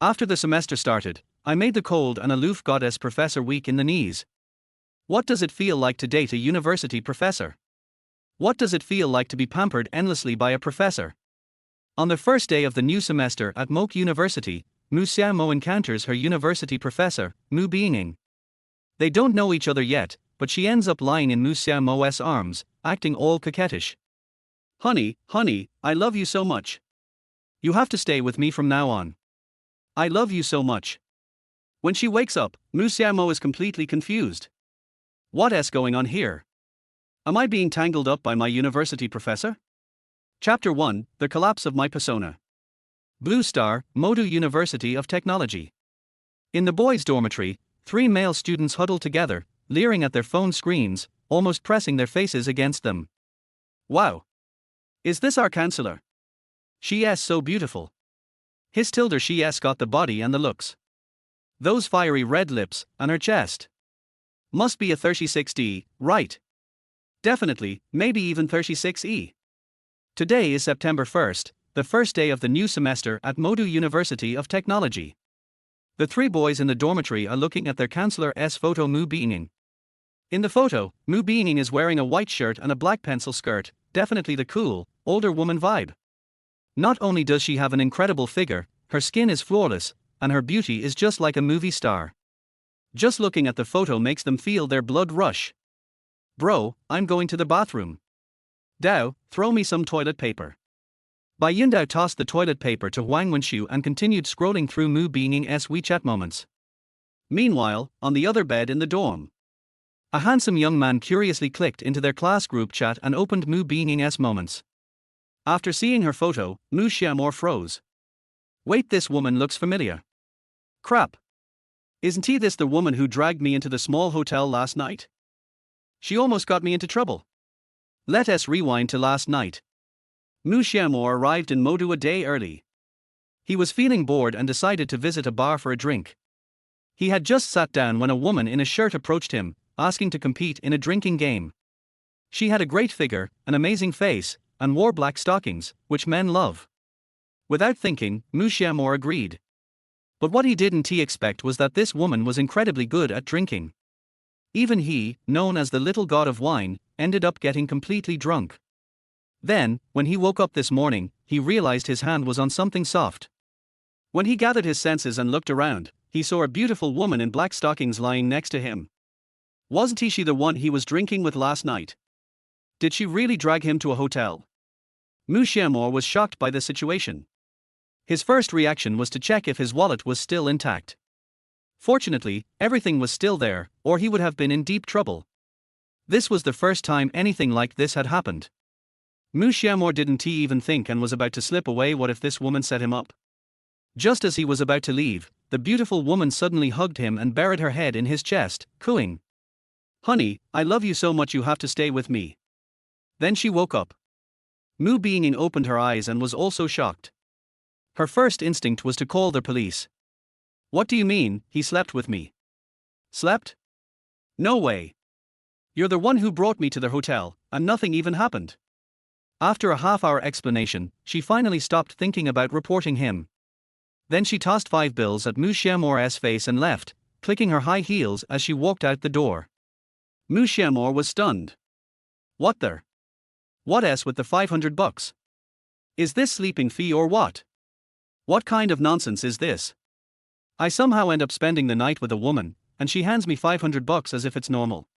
After the semester started, I made the cold and aloof goddess professor weak in the knees. What does it feel like to date a university professor? What does it feel like to be pampered endlessly by a professor? On the first day of the new semester at MoKe University, Mu Xiao Mo encounters her university professor, Mu Beining. They don't know each other yet, but she ends up lying in Mu Xiao Mo's arms, acting all coquettish. Honey, I love you so much. You have to stay with me from now on. I love you so much. When she wakes up, Mu Xiao Mo is completely confused. What's going on here? Am I being tangled up by my university professor? Chapter 1, The Collapse of My Persona. Blue Star, MoKe University of Technology. In the boys' dormitory, 3 male students huddle together, leering at their phone screens, almost pressing their faces against them. Wow! Is this our counselor? She's so beautiful. She's got the body and the looks. Those fiery red lips, and her chest. Must be a 36D, right? Definitely, maybe even 36E. Today is September 1st, the first day of the new semester at MoKe University of Technology. The 3 boys in the dormitory are looking at their counselor's photo, Mu Beining. In the photo, Mu Beining is wearing a white shirt and a black pencil skirt, definitely the cool, older woman vibe. Not only does she have an incredible figure, her skin is flawless, and her beauty is just like a movie star. Just looking at the photo makes them feel their blood rush. Bro, I'm going to the bathroom. Dao, throw me some toilet paper. Bai Yundao tossed the toilet paper to Wang Wenshu and continued scrolling through Mu Beining's WeChat moments. Meanwhile, on the other bed in the dorm, a handsome young man curiously clicked into their class group chat and opened Mu Beining's moments. After seeing her photo, Mu Xiao Mo froze. Wait, this woman looks familiar. Crap. Isn't this the woman who dragged me into the small hotel last night? She almost got me into trouble. Let us rewind to last night. Mu Xiao Mo arrived in MoKe a day early. He was feeling bored and decided to visit a bar for a drink. He had just sat down when a woman in a shirt approached him, asking to compete in a drinking game. She had a great figure, an amazing face, and wore black stockings, which men love. Without thinking, Mu Xiao Mo agreed. But what he didn't expect was that this woman was incredibly good at drinking. Even he, known as the little god of wine, ended up getting completely drunk. Then, when he woke up this morning, he realized his hand was on something soft. When he gathered his senses and looked around, he saw a beautiful woman in black stockings lying next to him. Wasn't she the one he was drinking with last night? Did she really drag him to a hotel? Mu Xiao Mo was shocked by the situation. His first reaction was to check if his wallet was still intact. Fortunately, everything was still there, or he would have been in deep trouble. This was the first time anything like this had happened. Mu Xiao Mo didn't even think and was about to slip away. What if this woman set him up? Just as he was about to leave, the beautiful woman suddenly hugged him and buried her head in his chest, cooing. Honey, I love you so much, you have to stay with me. Then she woke up. Mu Beining opened her eyes and was also shocked. Her first instinct was to call the police. What do you mean, he slept with me? Slept? No way. You're the one who brought me to the hotel, and nothing even happened. After a half-hour explanation, she finally stopped thinking about reporting him. Then she tossed 5 bills at Mu Xiao Mo's face and left, clicking her high heels as she walked out the door. Mu Xiao Mo was stunned. What the? What's with the $500? Is this sleeping fee or what? What kind of nonsense is this? I somehow end up spending the night with a woman, and she hands me $500 as if it's normal.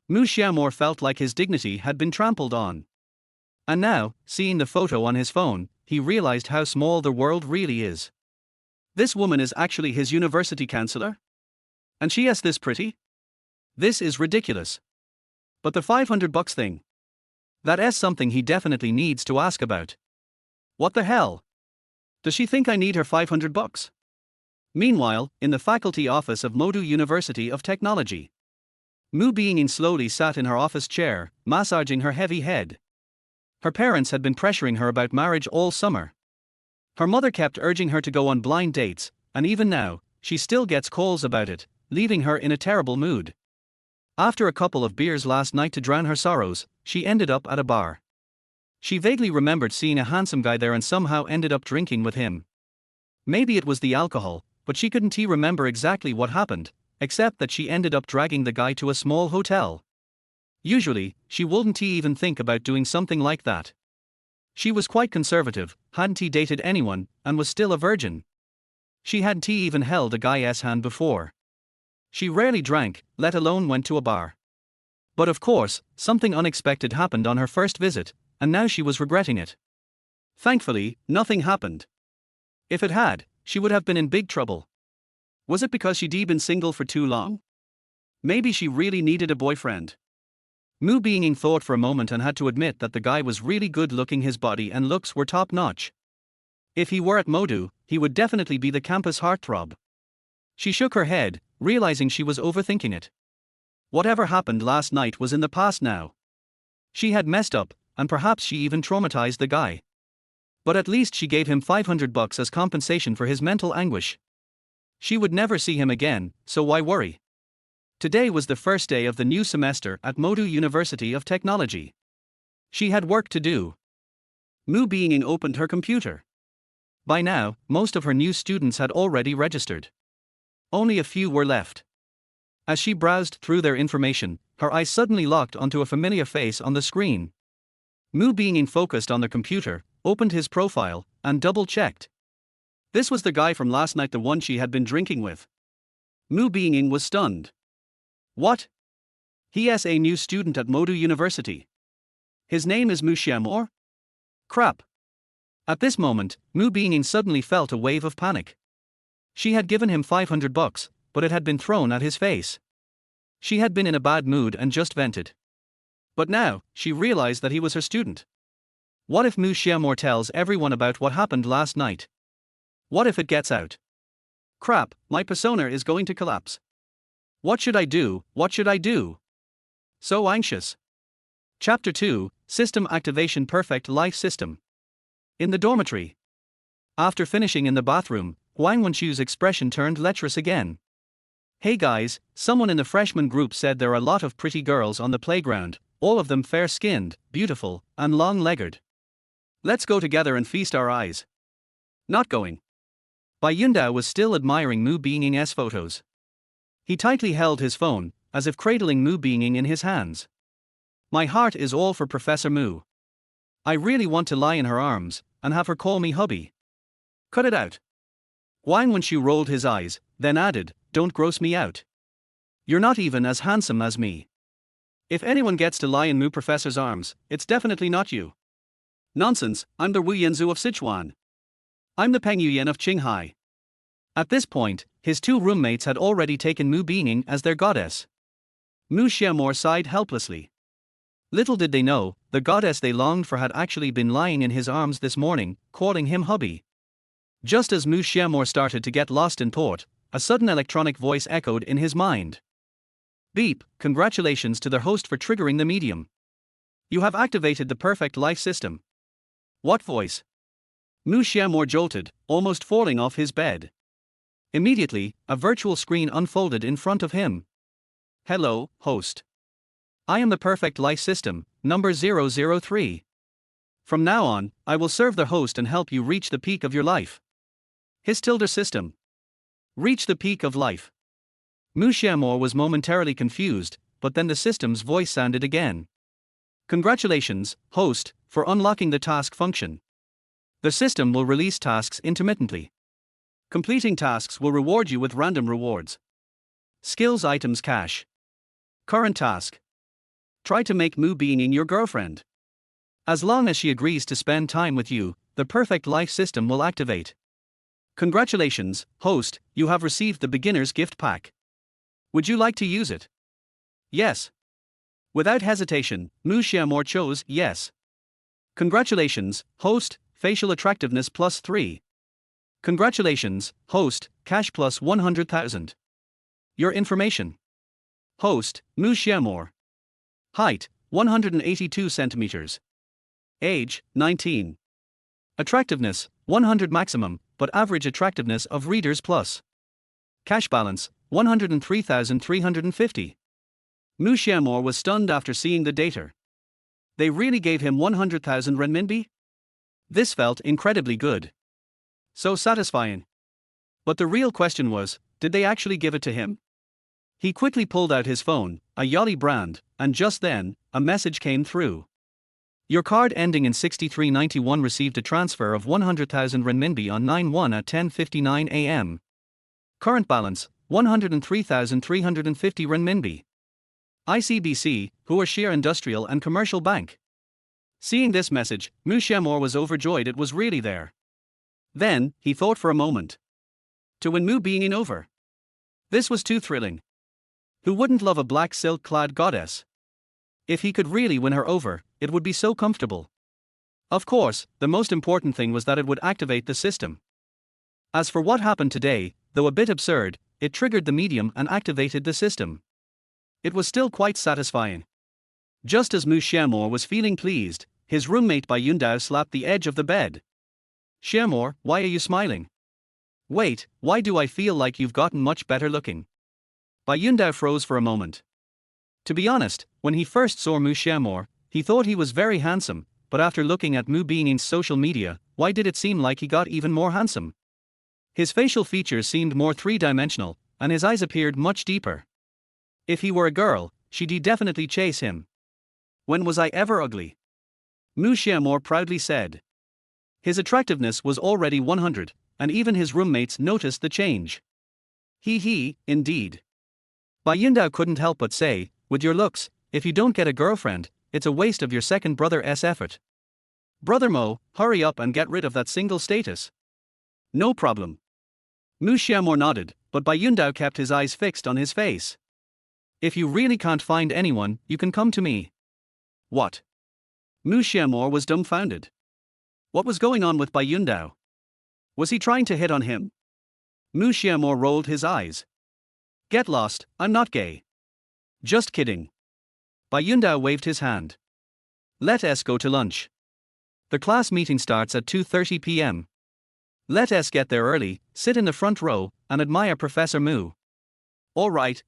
Mu Xiao Mo felt like his dignity had been trampled on. And now, seeing the photo on his phone, he realized how small the world really is. This woman is actually his university counselor? And she is this pretty? This is ridiculous. But the $500 thing? That is something he definitely needs to ask about. What the hell? Does she think I need her $500? Meanwhile, in the faculty office of MoKe University of Technology, Mu Beining slowly sat in her office chair, massaging her heavy head. Her parents had been pressuring her about marriage all summer. Her mother kept urging her to go on blind dates, and even now, she still gets calls about it, leaving her in a terrible mood. After a couple of beers last night to drown her sorrows, she ended up at a bar. She vaguely remembered seeing a handsome guy there and somehow ended up drinking with him. Maybe it was the alcohol, but she couldn't remember exactly what happened, except that she ended up dragging the guy to a small hotel. Usually, she wouldn't even think about doing something like that. She was quite conservative, hadn't dated anyone, and was still a virgin. She hadn't even held a guy's hand before. She rarely drank, let alone went to a bar. But of course, something unexpected happened on her first visit, and now she was regretting it. Thankfully, nothing happened. If it had, she would have been in big trouble. Was it because she'd been single for too long? Maybe she really needed a boyfriend. Mu Beining thought for a moment and had to admit that the guy was really good looking. His body and looks were top notch. If he were at Modu, he would definitely be the campus heartthrob. She shook her head, realizing she was overthinking it. Whatever happened last night was in the past now. She had messed up, and perhaps she even traumatized the guy. But at least she gave him $500 as compensation for his mental anguish. She would never see him again, so why worry? Today was the first day of the new semester at Modu University of Technology. She had work to do. Mu Beining opened her computer. By now, most of her new students had already registered. Only a few were left. As she browsed through their information, her eyes suddenly locked onto a familiar face on the screen. Mu Beining focused on the computer, opened his profile, and double-checked. This was the guy from last night, the one she had been drinking with. Mu Beining was stunned. What? He is a new student at Modu University. His name is Mu Xiao Mo? Crap. At this moment, Mu Beining suddenly felt a wave of panic. She had given him $500, but it had been thrown at his face. She had been in a bad mood and just vented. But now, she realized that he was her student. What if Mu Xiao Mo tells everyone about what happened last night? What if it gets out? Crap, my persona is going to collapse. What should I do? What should I do? So anxious. Chapter 2, System Activation. Perfect Life System. In the dormitory. After finishing in the bathroom, Wang Wenchu's expression turned lecherous again. Hey guys, someone in the freshman group said there are a lot of pretty girls on the playground, all of them fair-skinned, beautiful, and long-legged. Let's go together and feast our eyes. Not going. Bai Yundao was still admiring Mu Being's photos. He tightly held his phone, as if cradling Mu Beining in his hands. My heart is all for Professor Mu. I really want to lie in her arms, and have her call me hubby. Cut it out. Wang Wenchu rolled his eyes, then added, don't gross me out. You're not even as handsome as me. If anyone gets to lie in Mu Professor's arms, it's definitely not you. Nonsense, I'm the Wu Yanzu of Sichuan. I'm the Peng Yuyan of Qinghai. At this point, his two roommates had already taken Mu Beining as their goddess. Mu Xiao Mo sighed helplessly. Little did they know, the goddess they longed for had actually been lying in his arms this morning, calling him hubby. Just as Mu Xiao Mo started to get lost in thought, a sudden electronic voice echoed in his mind. Beep, congratulations to the host for triggering the medium. You have activated the perfect life system. What voice? Mu Xiao Mo jolted, almost falling off his bed. Immediately, a virtual screen unfolded in front of him. Hello, host. I am the perfect life system, number 003. From now on, I will serve the host and help you reach the peak of your life. His tilde system. Reach the peak of life. Mu Xiao Mo was momentarily confused, but then the system's voice sounded again. Congratulations, host, for unlocking the task function. The system will release tasks intermittently. Completing tasks will reward you with random rewards. Skills items cash. Current task. Try to make Mu Beining your girlfriend. As long as she agrees to spend time with you, the perfect life system will activate. Congratulations, host, you have received the beginner's gift pack. Would you like to use it? Yes. Without hesitation, Mu Xiao Mo chose yes. Congratulations, host, facial attractiveness +3. Congratulations, host, cash plus 100,000. Your information. Host, Mu Xiao Mo. Height, 182 centimeters. Age, 19. Attractiveness, 100 maximum, but average attractiveness of readers plus. Cash balance, 103,350. Mu Xiao Mo was stunned after seeing the data. They really gave him 100,000 renminbi? This felt incredibly good. So satisfying. But the real question was, did they actually give it to him? He quickly pulled out his phone, a Yachty brand, and just then, a message came through. Your card ending in 6391 received a transfer of 100,000 renminbi on 9/1 at 10:59 am. Current balance, 103,350 renminbi. ICBC, Huaxia Industrial and Commercial Bank. Seeing this message, Mu Xiao Mo was overjoyed it was really there. Then, he thought for a moment. To win Mu Beining over. This was too thrilling. Who wouldn't love a black silk-clad goddess? If he could really win her over, it would be so comfortable. Of course, the most important thing was that it would activate the system. As for what happened today, though a bit absurd, it triggered the medium and activated the system. It was still quite satisfying. Just as Mu Xiao Mo was feeling pleased, his roommate Bai Yundao slapped the edge of the bed. Xiao Mo, why are you smiling? Wait, why do I feel like you've gotten much better looking? Bai Yundao froze for a moment. To be honest, when he first saw Mu Xiao Mo, he thought he was very handsome, but after looking at Mu Beining's social media, why did it seem like he got even more handsome? His facial features seemed more three-dimensional, and his eyes appeared much deeper. If he were a girl, she'd definitely chase him. When was I ever ugly? Mu Xiao Mo proudly said. His attractiveness was already 100, and even his roommates noticed the change. Indeed. Bai Yundao couldn't help but say, with your looks, if you don't get a girlfriend, it's a waste of your second brother's effort. Brother Mo, hurry up and get rid of that single status. No problem. Mu Xiao Mo nodded, but Bai Yundao kept his eyes fixed on his face. If you really can't find anyone, you can come to me. What? Mu Xiao Mo was dumbfounded. What was going on with Bai Yundao? Was he trying to hit on him? Mu Xiao Mo rolled his eyes. Get lost, I'm not gay. Just kidding. Bai Yundao waved his hand. Let us go to lunch. The class meeting starts at 2:30 p.m. Let us get there early, sit in the front row, and admire Professor Mu. All right.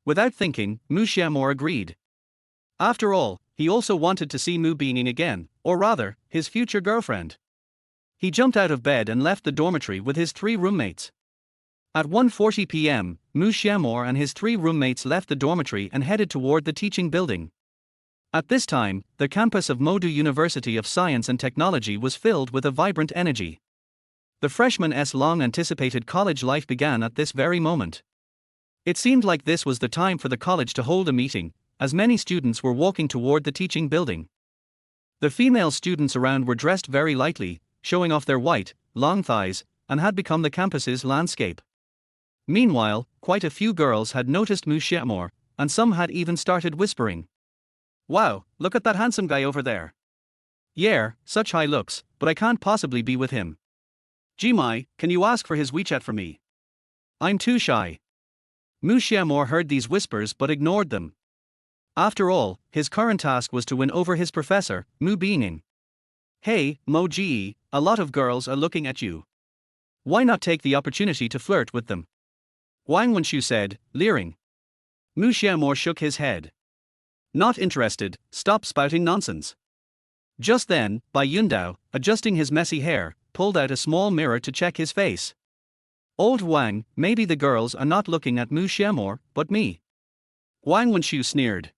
Without thinking, Mu Xiao Mo agreed. After all, he also wanted to see Mu Beining again, or rather, his future girlfriend. He jumped out of bed and left the dormitory with his 3 roommates. At 1:40 p.m., Mu Xiao Mo and his 3 roommates left the dormitory and headed toward the teaching building. At this time, the campus of MoKe University of Science and Technology was filled with a vibrant energy. The freshmen's long-anticipated college life began at this very moment. It seemed like this was the time for the college to hold a meeting, as many students were walking toward the teaching building. The female students around were dressed very lightly, showing off their white, long thighs, and had become the campus's landscape. Meanwhile, quite a few girls had noticed Mu Xiao Mo, and some had even started whispering. Wow, look at that handsome guy over there. Yeah, such high looks, but I can't possibly be with him. Jimai, can you ask for his WeChat for me? I'm too shy. Mu Xiao Mo heard these whispers but ignored them. After all, his current task was to win over his professor, Mu Beining. Hey, Mo Ji, a lot of girls are looking at you. Why not take the opportunity to flirt with them? Wang Wenshu said, leering. Mu Xiao Mo shook his head. Not interested, stop spouting nonsense. Just then, Bai Yundao, adjusting his messy hair, pulled out a small mirror to check his face. Old Wang, maybe the girls are not looking at Mu Xiao Mo, but me. Wang Wenshu sneered.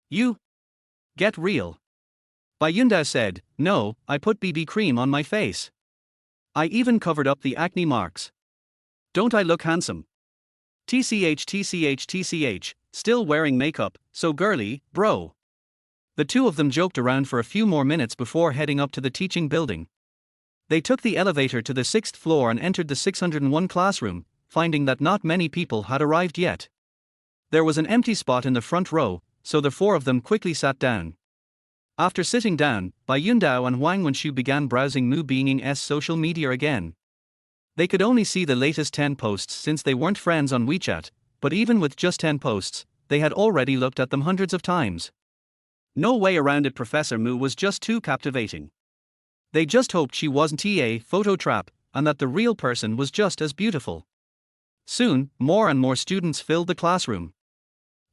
You? Get real. Bai Yundao said, no, I put BB cream on my face. I even covered up the acne marks. Don't I look handsome? TCH, still wearing makeup, so girly, bro. The two of them joked around for a few more minutes before heading up to the teaching building. They took the elevator to the 6th floor and entered the 601 classroom, finding that not many people had arrived yet. There was an empty spot in the front row, so the 4 of them quickly sat down. After sitting down, Bai Yundao and Wang Wenshu began browsing Mu Beining's social media again. They could only see the latest 10 posts since they weren't friends on WeChat, but even with just 10 posts, they had already looked at them hundreds of times. No way around it, Professor Mu was just too captivating. They just hoped she wasn't a photo trap, and that the real person was just as beautiful. Soon, more and more students filled the classroom.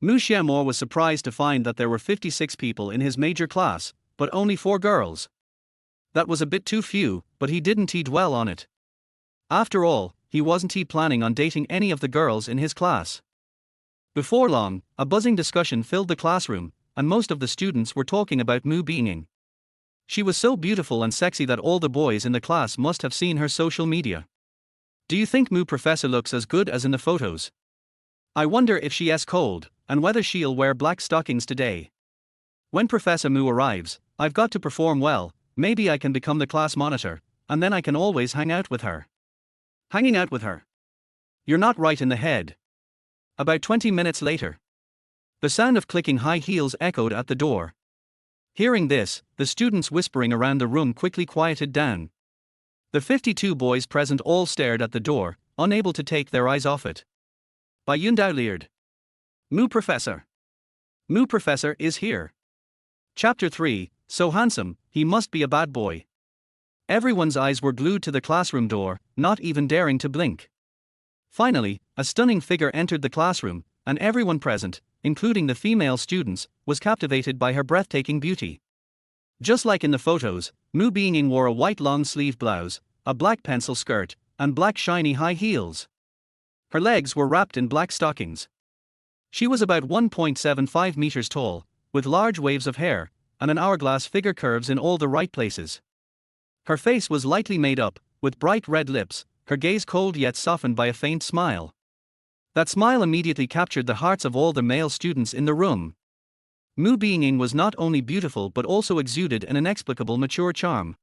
Mu Xiao Mo was surprised to find that there were 56 people in his major class, but only 4 girls. That was a bit too few, but he didn't dwell on it. After all, wasn't he planning on dating any of the girls in his class? Before long, a buzzing discussion filled the classroom, and most of the students were talking about Mu Beining. She was so beautiful and sexy that all the boys in the class must have seen her social media. Do you think Mu Professor looks as good as in the photos? I wonder if she's cold, and whether she'll wear black stockings today. When Professor Mu arrives, I've got to perform well. Maybe I can become the class monitor, and then I can always hang out with her. Hanging out with her? You're not right in the head. About 20 minutes later, the sound of clicking high heels echoed at the door. Hearing this, the students whispering around the room quickly quieted down. The 52 boys present all stared at the door, unable to take their eyes off it. Bai Yundao leered. Mu Professor. Mu Professor is here. Chapter 3, So handsome, he must be a bad boy. Everyone's eyes were glued to the classroom door, not even daring to blink. Finally, a stunning figure entered the classroom, and everyone present, including the female students, was captivated by her breathtaking beauty. Just like in the photos, Mu Beining wore a white long-sleeved blouse, a black pencil skirt, and black shiny high heels. Her legs were wrapped in black stockings. She was about 1.75 meters tall, with large waves of hair, and an hourglass figure curves in all the right places. Her face was lightly made up, with bright red lips, her gaze cold yet softened by a faint smile. That smile immediately captured the hearts of all the male students in the room. Mu Beining was not only beautiful but also exuded an inexplicable mature charm.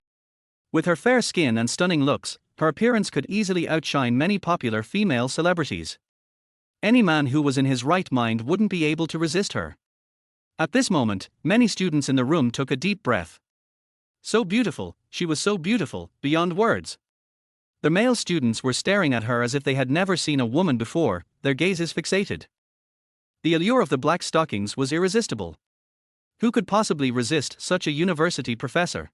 With her fair skin and stunning looks, her appearance could easily outshine many popular female celebrities. Any man who was in his right mind wouldn't be able to resist her. At this moment, many students in the room took a deep breath. So beautiful, she was so beautiful, beyond words. The male students were staring at her as if they had never seen a woman before, their gazes fixated. The allure of the black stockings was irresistible. Who could possibly resist such a university professor?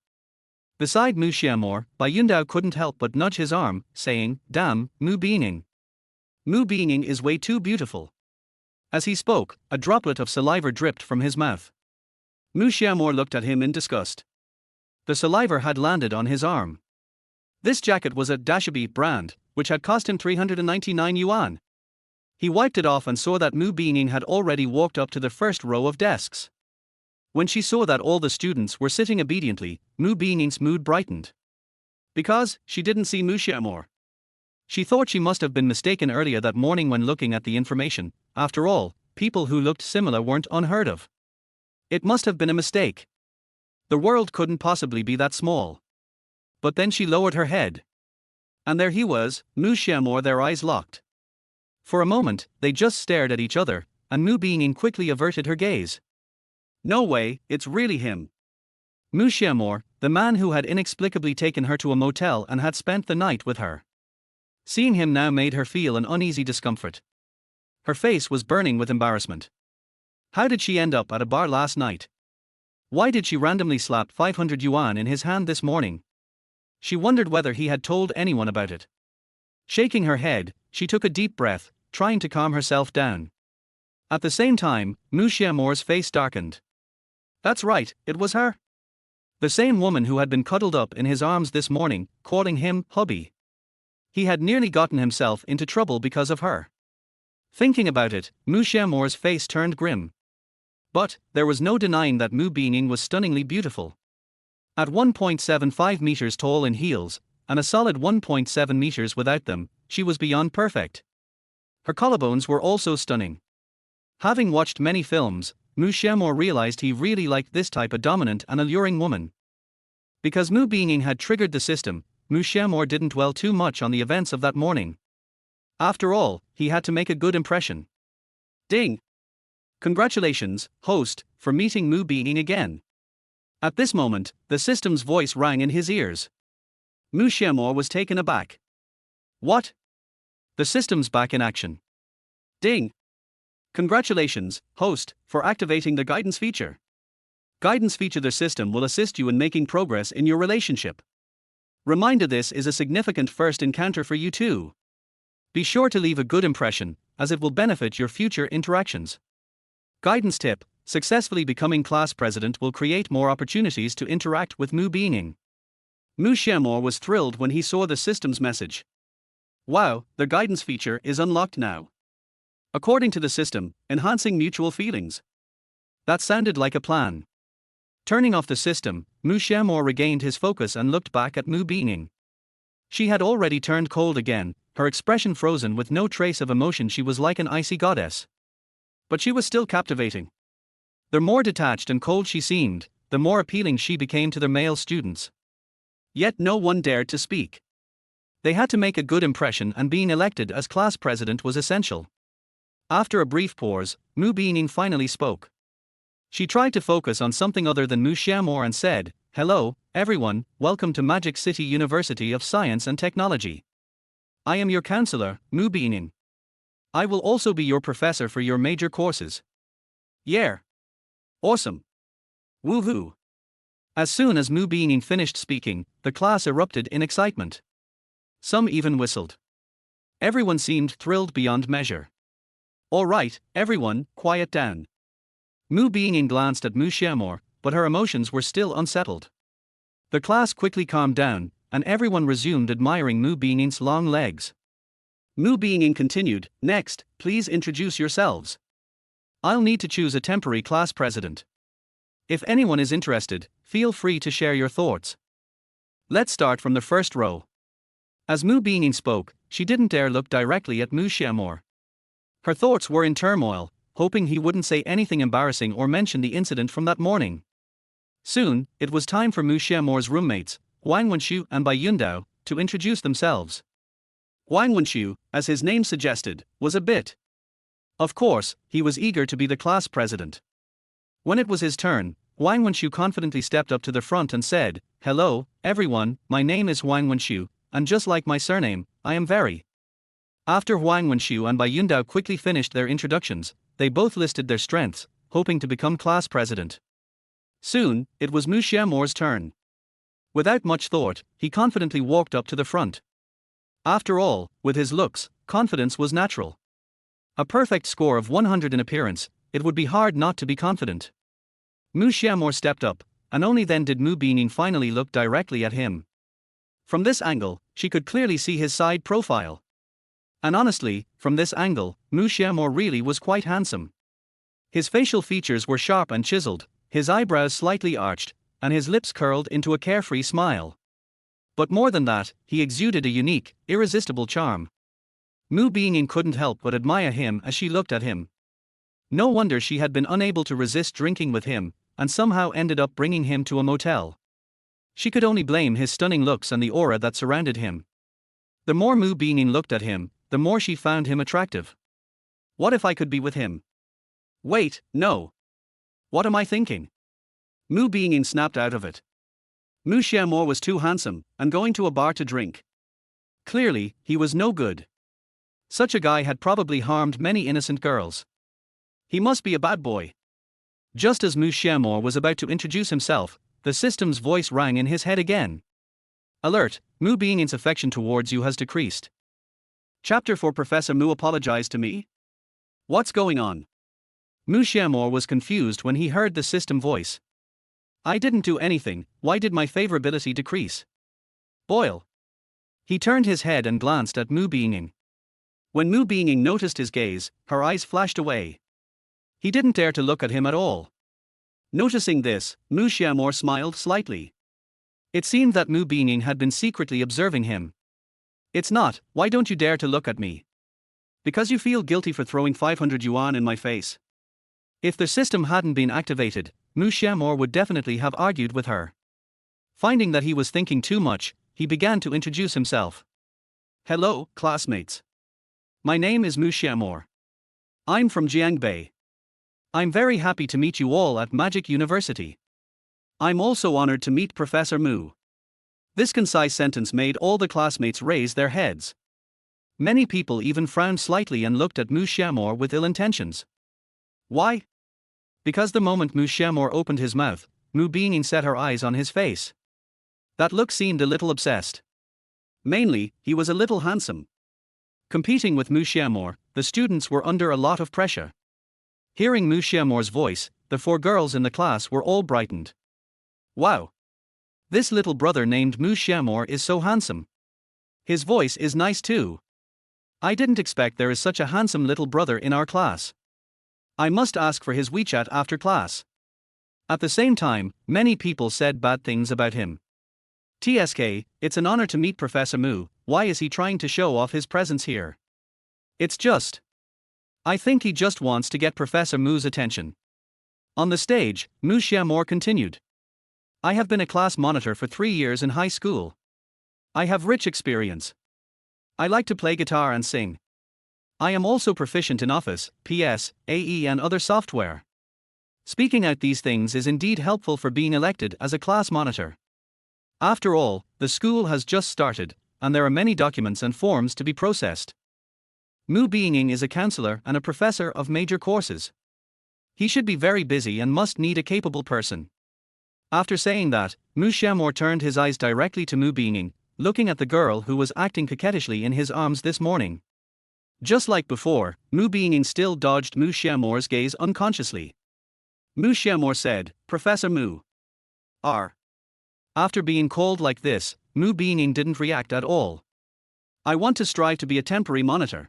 Beside Mu Xiao Mo, Bai Yundao couldn't help but nudge his arm, saying, "Damn, Mu Beining. Mu Beining is way too beautiful." As he spoke, a droplet of saliva dripped from his mouth. Mu Xiao Mo looked at him in disgust. The saliva had landed on his arm. This jacket was a Dashabi brand, which had cost him 399 yuan. He wiped it off and saw that Mu Beining had already walked up to the first row of desks. When she saw that all the students were sitting obediently, Mu Beining's mood brightened. Because she didn't see Mu Xiao Mo. She thought she must have been mistaken earlier that morning when looking at the information. After all, people who looked similar weren't unheard of. It must have been a mistake. The world couldn't possibly be that small. But then she lowered her head. And there he was, Mu Xiao Mo, their eyes locked. For a moment, they just stared at each other, and Mu Beining quickly averted her gaze. No way, it's really him. Mu Xiao Mo, the man who had inexplicably taken her to a motel and had spent the night with her. Seeing him now made her feel an uneasy discomfort. Her face was burning with embarrassment. How did she end up at a bar last night? Why did she randomly slap 500 yuan in his hand this morning? She wondered whether he had told anyone about it. Shaking her head, she took a deep breath, trying to calm herself down. At the same time, Mu Xiao Mo's face darkened. That's right, it was her. The same woman who had been cuddled up in his arms this morning, calling him hubby. He had nearly gotten himself into trouble because of her. Thinking about it, Mu Xiao Mo's face turned grim. But there was no denying that Mu Beining was stunningly beautiful. At 1.75 meters tall in heels, and a solid 1.7 meters without them, she was beyond perfect. Her collarbones were also stunning. Having watched many films, Mu Xiao Mo realized he really liked this type of dominant and alluring woman. Because Mu Beining had triggered the system, Mu Xiao Mo didn't dwell too much on the events of that morning. After all, he had to make a good impression. Ding! Congratulations, host, for meeting Mu Beining again. At this moment, the system's voice rang in his ears. Mu Xiao Mo was taken aback. What? The system's back in action. Ding! Congratulations, host, for activating the guidance feature. Guidance feature: the system will assist you in making progress in your relationship. Reminder: this is a significant first encounter for you too. Be sure to leave a good impression, as it will benefit your future interactions. Guidance tip: successfully becoming class president will create more opportunities to interact with Mu Beining. Mu Xiao Mo was thrilled when he saw the system's message. Wow, the guidance feature is unlocked now. According to the system, enhancing mutual feelings. That sounded like a plan. Turning off the system, Mu Xiao Mo regained his focus and looked back at Mu Beining. She had already turned cold again, her expression frozen with no trace of emotion. She was like an icy goddess. But she was still captivating. The more detached and cold she seemed, the more appealing she became to the male students. Yet no one dared to speak. They had to make a good impression, and being elected as class president was essential. After a brief pause, Mu Beining finally spoke. She tried to focus on something other than Mu Xiao Mo and said, "Hello, everyone, welcome to Magic City University of Science and Technology. I am your counselor, Mu Beining. I will also be your professor for your major courses." Yeah. Awesome. Woohoo. As soon as Mu Beining finished speaking, the class erupted in excitement. Some even whistled. Everyone seemed thrilled beyond measure. All right, everyone, quiet down. Mu Beining glanced at Mu Xiao Mo, but her emotions were still unsettled. The class quickly calmed down, and everyone resumed admiring Mu Beining's long legs. Mu Beining continued, "Next, please introduce yourselves. I'll need to choose a temporary class president. If anyone is interested, feel free to share your thoughts. Let's start from the first row." As Mu Beining spoke, she didn't dare look directly at Mu Xiao Mo. Her thoughts were in turmoil, hoping he wouldn't say anything embarrassing or mention the incident from that morning. Soon, it was time for Mu Xiao Mo's roommates, Huang Wenxiu and Bai Yundao, to introduce themselves. Huang Wenxiu, as his name suggested, was a bit. Of course, he was eager to be the class president. When it was his turn, Huang Wenxiu confidently stepped up to the front and said, "Hello, everyone, my name is Huang Wenxiu, and just like my surname, I am very." After Huang Wenxiu and Bai Yundao quickly finished their introductions, they both listed their strengths, hoping to become class president. Soon, it was Mu Xiao Mo's turn. Without much thought, he confidently walked up to the front. After all, with his looks, confidence was natural. A perfect score of 100 in appearance, it would be hard not to be confident. Mu Xiao Mo stepped up, and only then did Mu Beining finally look directly at him. From this angle, she could clearly see his side profile. And honestly, from this angle, Mu Xiao Mo really was quite handsome. His facial features were sharp and chiseled, his eyebrows slightly arched, and his lips curled into a carefree smile. But more than that, he exuded a unique, irresistible charm. Mu Beining couldn't help but admire him as she looked at him. No wonder she had been unable to resist drinking with him, and somehow ended up bringing him to a motel. She could only blame his stunning looks and the aura that surrounded him. The more Mu Beining looked at him, the more she found him attractive. What if I could be with him? Wait, no. What am I thinking? Mu Beining snapped out of it. Mu Xiao Mo was too handsome, and going to a bar to drink. Clearly, he was no good. Such a guy had probably harmed many innocent girls. He must be a bad boy. Just as Mu Xiao Mo was about to introduce himself, the system's voice rang in his head again. "Alert, Mu Being's affection towards you has decreased. Chapter 4 Professor Mu apologized to me? What's going on?" Mu Xiao Mo was confused when he heard the system voice. "I didn't do anything, why did my favorability decrease?" Boil. He turned his head and glanced at Mu Beining. When Mu Beining noticed his gaze, her eyes flashed away. He didn't dare to look at him at all. Noticing this, Mu Xiao Mo smiled slightly. It seemed that Mu Beining had been secretly observing him. "It's not, why don't you dare to look at me? Because you feel guilty for throwing 500 yuan in my face." If the system hadn't been activated, Mu Xiao Mo would definitely have argued with her. Finding that he was thinking too much, he began to introduce himself. "Hello, classmates. My name is Mu Xiao Mo. I'm from Jiangbei. I'm very happy to meet you all at Magic University. I'm also honored to meet Professor Mu." This concise sentence made all the classmates raise their heads. Many people even frowned slightly and looked at Mu Xiao Mo with ill intentions. Why? Because the moment Mu Xiao Mo opened his mouth, Mu Beining set her eyes on his face. That look seemed a little obsessed. Mainly, he was a little handsome. Competing with Mu Xiao Mo, the students were under a lot of pressure. Hearing Mu Xiao Mo's voice, the 4 girls in the class were all brightened. Wow! This little brother named Mu Xiao Mo is so handsome. His voice is nice too. I didn't expect there is such a handsome little brother in our class. I must ask for his WeChat after class. At the same time, many people said bad things about him. TSK, it's an honor to meet Professor Mu. Why is he trying to show off his presence here? It's just. I think he just wants to get Professor Mu's attention. On the stage, Mu Xiao Mo continued. I have been a class monitor for 3 years in high school. I have rich experience. I like to play guitar and sing. I am also proficient in Office, PS, AE and other software. Speaking out these things is indeed helpful for being elected as a class monitor. After all, the school has just started, and there are many documents and forms to be processed. Mu Beining is a counselor and a professor of major courses. He should be very busy and must need a capable person. After saying that, Mu Xiao Mo turned his eyes directly to Mu Beining, looking at the girl who was acting coquettishly in his arms this morning. Just like before, Mu Beining still dodged Mu Xiao Mo's gaze unconsciously. Mu Xiao Mo said, Professor Mu. After being called like this, Mu Beining didn't react at all. I want to strive to be a temporary monitor.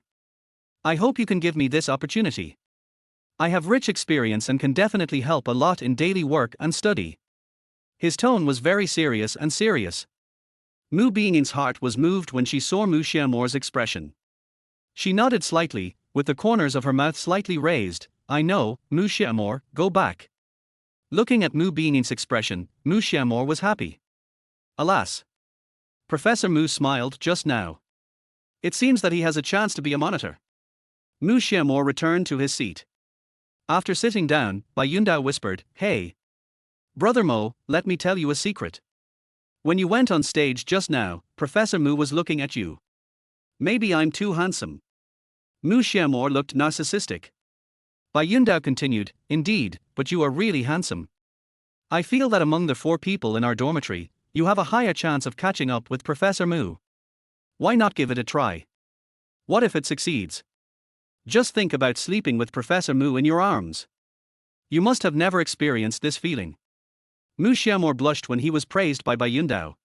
I hope you can give me this opportunity. I have rich experience and can definitely help a lot in daily work and study. His tone was very serious and serious. Mu Beining's heart was moved when she saw Mu Xiao Mo's expression. She nodded slightly, with the corners of her mouth slightly raised. I know, Mu Xiao Mo, go back. Looking at Mu Beining's expression, Mu Xiao Mo was happy. Alas. Professor Mu smiled just now. It seems that he has a chance to be a monitor. Mu Xiao Mo returned to his seat. After sitting down, Bai Yundao whispered, Hey. Brother Mo, let me tell you a secret. When you went on stage just now, Professor Mu was looking at you. Maybe I'm too handsome. Mu Xiao Mo looked narcissistic. Bai Yundao continued, Indeed, but you are really handsome. I feel that among the 4 people in our dormitory, you have a higher chance of catching up with Professor Mu. Why not give it a try? What if it succeeds? Just think about sleeping with Professor Mu in your arms. You must have never experienced this feeling. Mu Xiao Mo blushed when he was praised by Bai Yundao.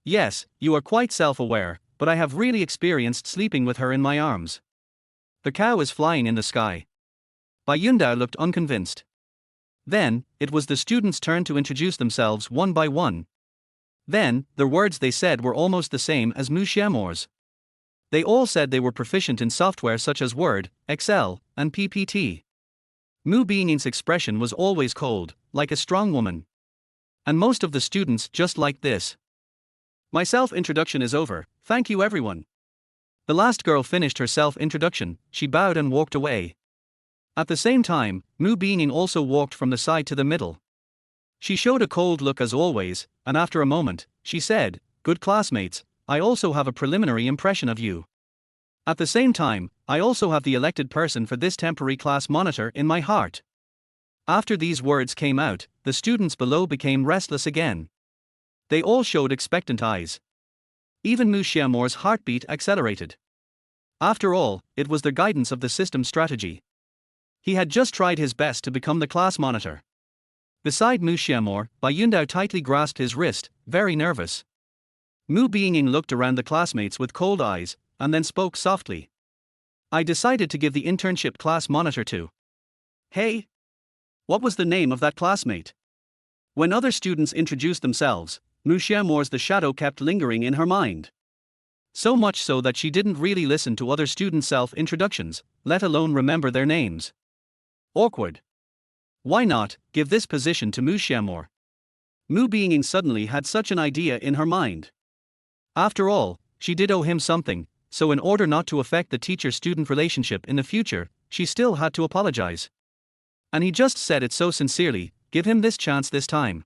Yes, you are quite self-aware, but I have really experienced sleeping with her in my arms. The cow is flying in the sky. Bai Yundao looked unconvinced. Then, it was the students' turn to introduce themselves one by one. Then, the words they said were almost the same as Mu Xiao Mo's. They all said they were proficient in software such as Word, Excel, and PPT. Mu Beining's expression was always cold, like a strong woman. And most of the students just liked this. My self-introduction is over, thank you everyone. The last girl finished her self-introduction, she bowed and walked away. At the same time, Mu Beining also walked from the side to the middle. She showed a cold look as always, and after a moment, she said, Good classmates, I also have a preliminary impression of you. At the same time, I also have the elected person for this temporary class monitor in my heart. After these words came out, the students below became restless again. They all showed expectant eyes. Even Mu Xiao Mo's heartbeat accelerated. After all, it was the guidance of the system strategy. He had just tried his best to become the class monitor. Beside Mu Xiao Mo, Bai Yundao tightly grasped his wrist, very nervous. Mu Beining looked around the classmates with cold eyes, and then spoke softly. I decided to give the internship class monitor to. Hey? What was the name of that classmate? When other students introduced themselves, Mu Xiao Mo's the shadow kept lingering in her mind. So much so that she didn't really listen to other students' self-introductions, let alone remember their names. Awkward. Why not give this position to Mu Xiao Mo? Mu Beining suddenly had such an idea in her mind. After all, she did owe him something, so in order not to affect the teacher-student relationship in the future, she still had to apologize. And he just said it so sincerely, give him this chance this time.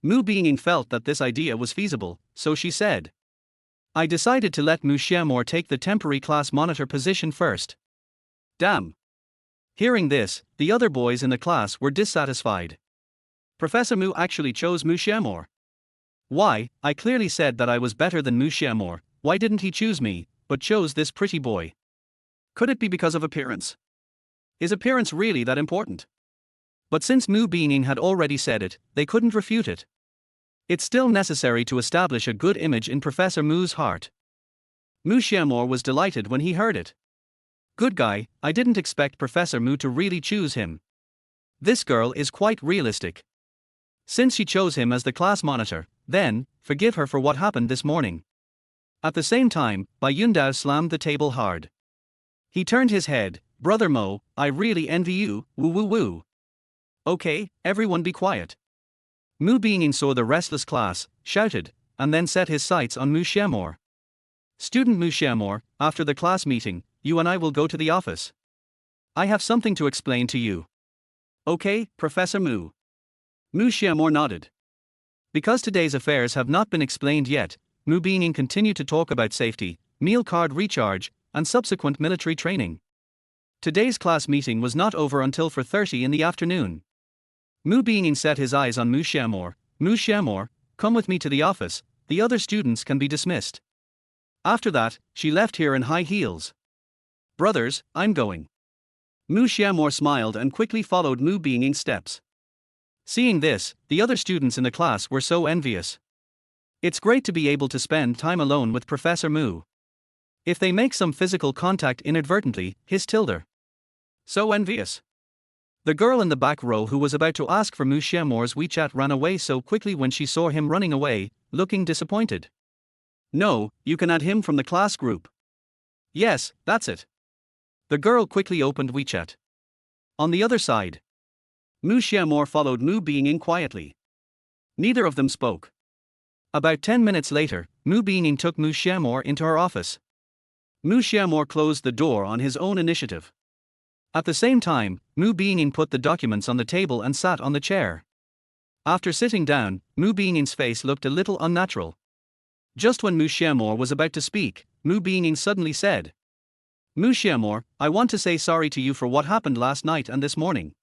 Mu Beining felt that this idea was feasible, so she said. I decided to let Mu Xiao Mo take the temporary class monitor position first. Damn. Hearing this, the other boys in the class were dissatisfied. Professor Mu actually chose Mu Xiao Mo. Why, I clearly said that I was better than Mu Xiao Mo, why didn't he choose me, but chose this pretty boy? Could it be because of appearance? Is appearance really that important? But since Mu Beining had already said it, they couldn't refute it. It's still necessary to establish a good image in Professor Mu's heart. Mu Xiao Mo was delighted when he heard it. Good guy, I didn't expect Professor Mu to really choose him. This girl is quite realistic. Since she chose him as the class monitor, then, forgive her for what happened this morning. At the same time, Bai Yundao slammed the table hard. He turned his head. Brother Mo, I really envy you, woo woo woo. Okay, everyone be quiet. Mu Beining saw the restless class, shouted, and then set his sights on Mu Xiao Mo. Student Mu Xiao Mo, after the class meeting, you and I will go to the office. I have something to explain to you. Okay, Professor Mu. Mu Xiao Mo nodded. Because today's affairs have not been explained yet, Mu Beining continued to talk about safety, meal card recharge, and subsequent military training. Today's class meeting was not over until 4:30 in the afternoon. Mu Beining set his eyes on Mu Xiao Mo. Mu Xiao Mo, come with me to the office, the other students can be dismissed. After that, she left here in high heels. Brothers, I'm going. Mu Xiao Mo smiled and quickly followed Mu Being's steps. Seeing this, the other students in the class were so envious. It's great to be able to spend time alone with Professor Mu. If they make some physical contact inadvertently, his tilde. So envious. The girl in the back row who was about to ask for Mu Xiao Mo's WeChat ran away so quickly when she saw him running away, looking disappointed. No, you can add him from the class group. Yes, that's it. The girl quickly opened WeChat. On the other side, Mu Xiao Mo followed Mu Beining quietly. Neither of them spoke. About 10 minutes later, Mu Beining took Mu Xiao Mo into her office. Mu Xiao Mo closed the door on his own initiative. At the same time, Mu Beining put the documents on the table and sat on the chair. After sitting down, Mu Beining's face looked a little unnatural. Just when Mu Xiao Mo was about to speak, Mu Beining suddenly said, Mu Xiao Mo, I want to say sorry to you for what happened last night and this morning.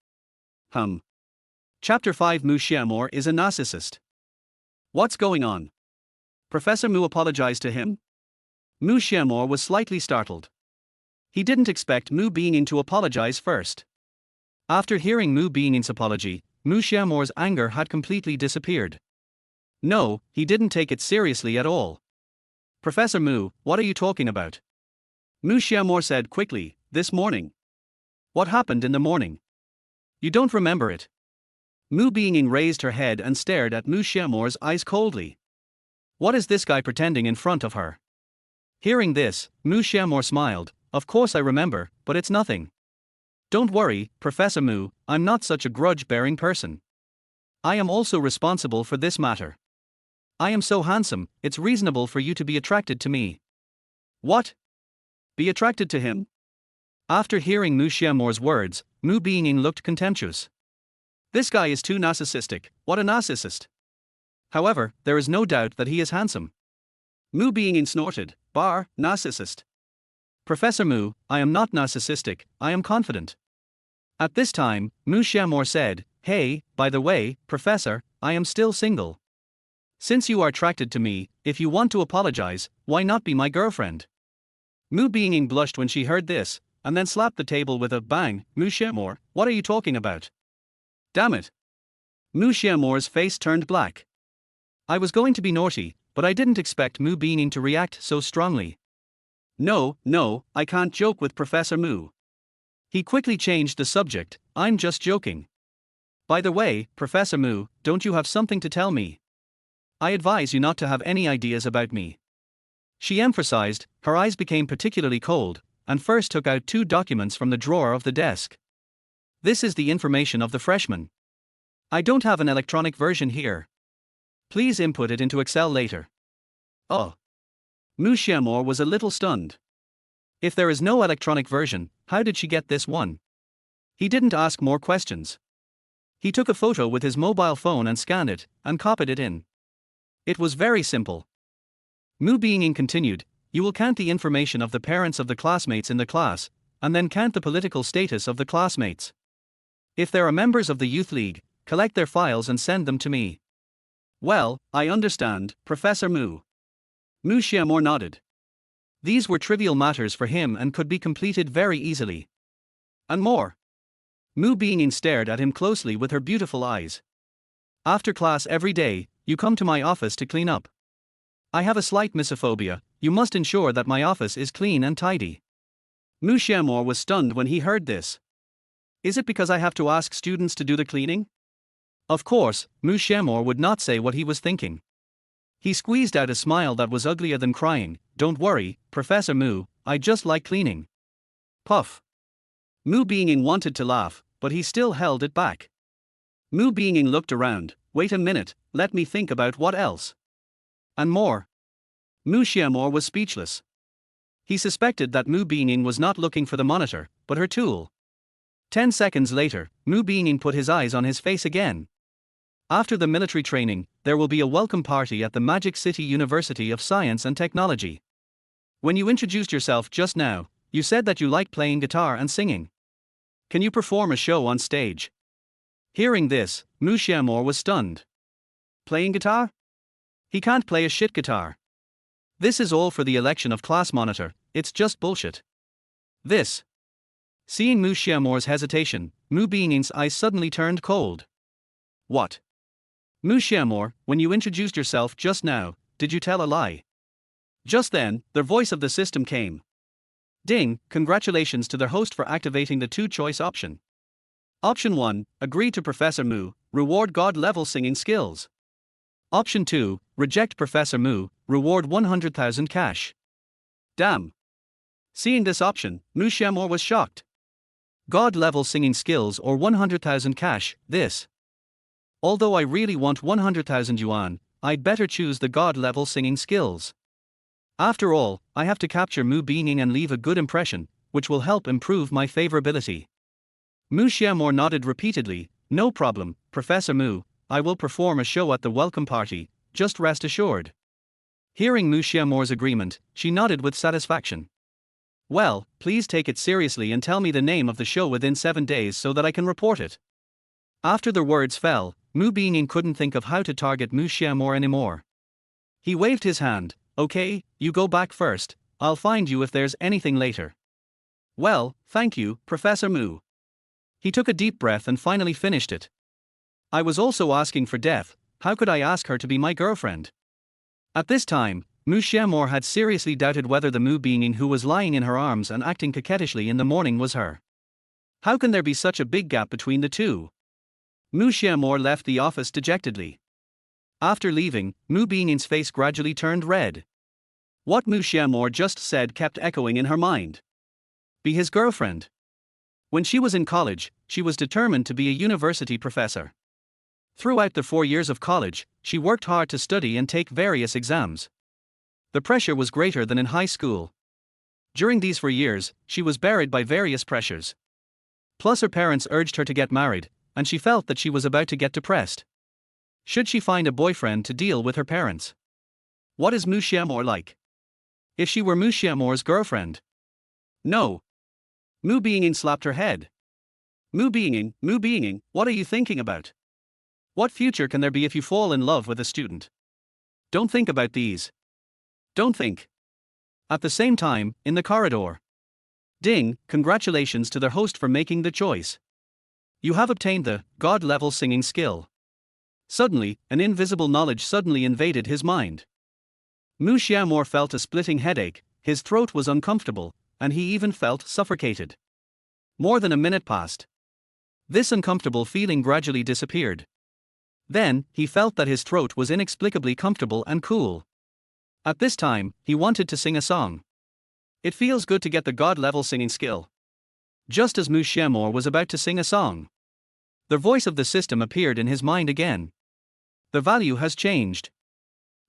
Chapter 5 Mu Xiao Mo is a narcissist. What's going on? Professor Mu apologized to him? Mu Xiao Mo was slightly startled. He didn't expect Mu Beining to apologize first. After hearing Mu Beining's apology, Mu Xiao Mo's anger had completely disappeared. No, he didn't take it seriously at all. Professor Mu, what are you talking about? Mu Xiao Mo said quickly, this morning. What happened in the morning? You don't remember it? Mu Beining raised her head and stared at Mu Xiao Mo's eyes coldly. What is this guy pretending in front of her? Hearing this, Mu Xiao Mo smiled. Of course I remember, but it's nothing. Don't worry, Professor Mu, I'm not such a grudge-bearing person. I am also responsible for this matter. I am so handsome, it's reasonable for you to be attracted to me. What? Be attracted to him? After hearing Mu Xiao Mo's words, Mu Beining looked contemptuous. This guy is too narcissistic, what a narcissist. However, there is no doubt that he is handsome. Mu Beining snorted, narcissist. Professor Mu, I am not narcissistic, I am confident. At this time, Mu Xiao Mo said, hey, by the way, Professor, I am still single. Since you are attracted to me, if you want to apologize, why not be my girlfriend? Mu Beining blushed when she heard this, and then slapped the table with a bang. Mu Xiao Mo, what are you talking about? Damn it. Mu Xiao Mo's face turned black. I was going to be naughty, but I didn't expect Mu Beining to react so strongly. No, I can't joke with Professor Mu. He quickly changed the subject, I'm just joking. By the way, Professor Mu, don't you have something to tell me? I advise you not to have any ideas about me. She emphasized, her eyes became particularly cold, and first took out 2 documents from the drawer of the desk. This is the information of the freshman. I don't have an electronic version here. Please input it into Excel later. Oh. Mu Xiao Mo was a little stunned. If there is no electronic version, how did she get this one? He didn't ask more questions. He took a photo with his mobile phone and scanned it, and copied it in. It was very simple. Mu Beining continued, you will count the information of the parents of the classmates in the class, and then count the political status of the classmates. If there are members of the youth league, collect their files and send them to me. Well, I understand, Professor Mu. Mu Xiao Mo nodded. These were trivial matters for him and could be completed very easily. And more. Mu Beining stared at him closely with her beautiful eyes. After class every day, you come to my office to clean up. I have a slight misophobia, you must ensure that my office is clean and tidy. Mu Xiao Mo was stunned when he heard this. Is it because I have to ask students to do the cleaning? Of course, Mu Xiao Mo would not say what he was thinking. He squeezed out a smile that was uglier than crying. Don't worry, Professor Mu, I just like cleaning. Puff. Mu Beining wanted to laugh, but he still held it back. Mu Beining looked around. Wait a minute, let me think about what else. And more. Mu Xiao Mo was speechless. He suspected that Mu Beining was not looking for the monitor, but her tool. 10 seconds later, Mu Beining put his eyes on his face again. After the military training, there will be a welcome party at the Magic City University of Science and Technology. When you introduced yourself just now, you said that you like playing guitar and singing. Can you perform a show on stage? Hearing this, Mu Xiao Mo was stunned. Playing guitar? He can't play a shit guitar. This is all for the election of class monitor, it's just bullshit. This. Seeing Mu Xiao Mo's hesitation, Mu Beining's eyes suddenly turned cold. What? Mu Xiao Mo, when you introduced yourself just now, did you tell a lie? Just then, the voice of the system came. Ding, congratulations to the host for activating the two-choice option. Option 1, agree to Professor Mu, reward God-level singing skills. Option 2, reject Professor Mu, reward 100,000 cash. Damn. Seeing this option, Mu Xiao Mo was shocked. God-level singing skills or 100,000 cash, this. Although I really want 100,000 yuan, I'd better choose the God-level singing skills. After all, I have to capture Mu Beining and leave a good impression, which will help improve my favorability. Mu Xiao Mo nodded repeatedly. No problem, Professor Mu, I will perform a show at the welcome party, just rest assured. Hearing Mu Xiao Mo's agreement, she nodded with satisfaction. Well, please take it seriously and tell me the name of the show within 7 days so that I can report it. After the words fell, Mu Beining couldn't think of how to target Mu Xiao Mo anymore. He waved his hand. Okay, you go back first, I'll find you if there's anything later. Well, thank you, Professor Mu. He took a deep breath and finally finished it. I was also asking for death, how could I ask her to be my girlfriend? At this time, Mu Xiao Mo had seriously doubted whether the Mu Beining who was lying in her arms and acting coquettishly in the morning was her. How can there be such a big gap between the two? Mu Xiao Mo left the office dejectedly. After leaving, Mu Beining's face gradually turned red. What Mu Xiao Mo just said kept echoing in her mind. Be his girlfriend. When she was in college, she was determined to be a university professor. Throughout the 4 years of college, she worked hard to study and take various exams. The pressure was greater than in high school. During these 4 years, she was buried by various pressures. Plus her parents urged her to get married, and she felt that she was about to get depressed. Should she find a boyfriend to deal with her parents? What is Mu Xiao Mo like? If she were Mu Xiao Mo's girlfriend? No. Mu Beining slapped her head. Mu Beining, what are you thinking about? What future can there be if you fall in love with a student? Don't think about these. Don't think. At the same time, in the corridor. Ding, congratulations to the host for making the choice. You have obtained the God-level singing skill. Suddenly, an invisible knowledge suddenly invaded his mind. Mu Xiao Mo felt a splitting headache, his throat was uncomfortable, and he even felt suffocated. More than a minute passed. This uncomfortable feeling gradually disappeared. Then, he felt that his throat was inexplicably comfortable and cool. At this time, he wanted to sing a song. It feels good to get the God-level singing skill. Just as Mu Xiao Mo was about to sing a song, the voice of the system appeared in his mind again. The value has changed.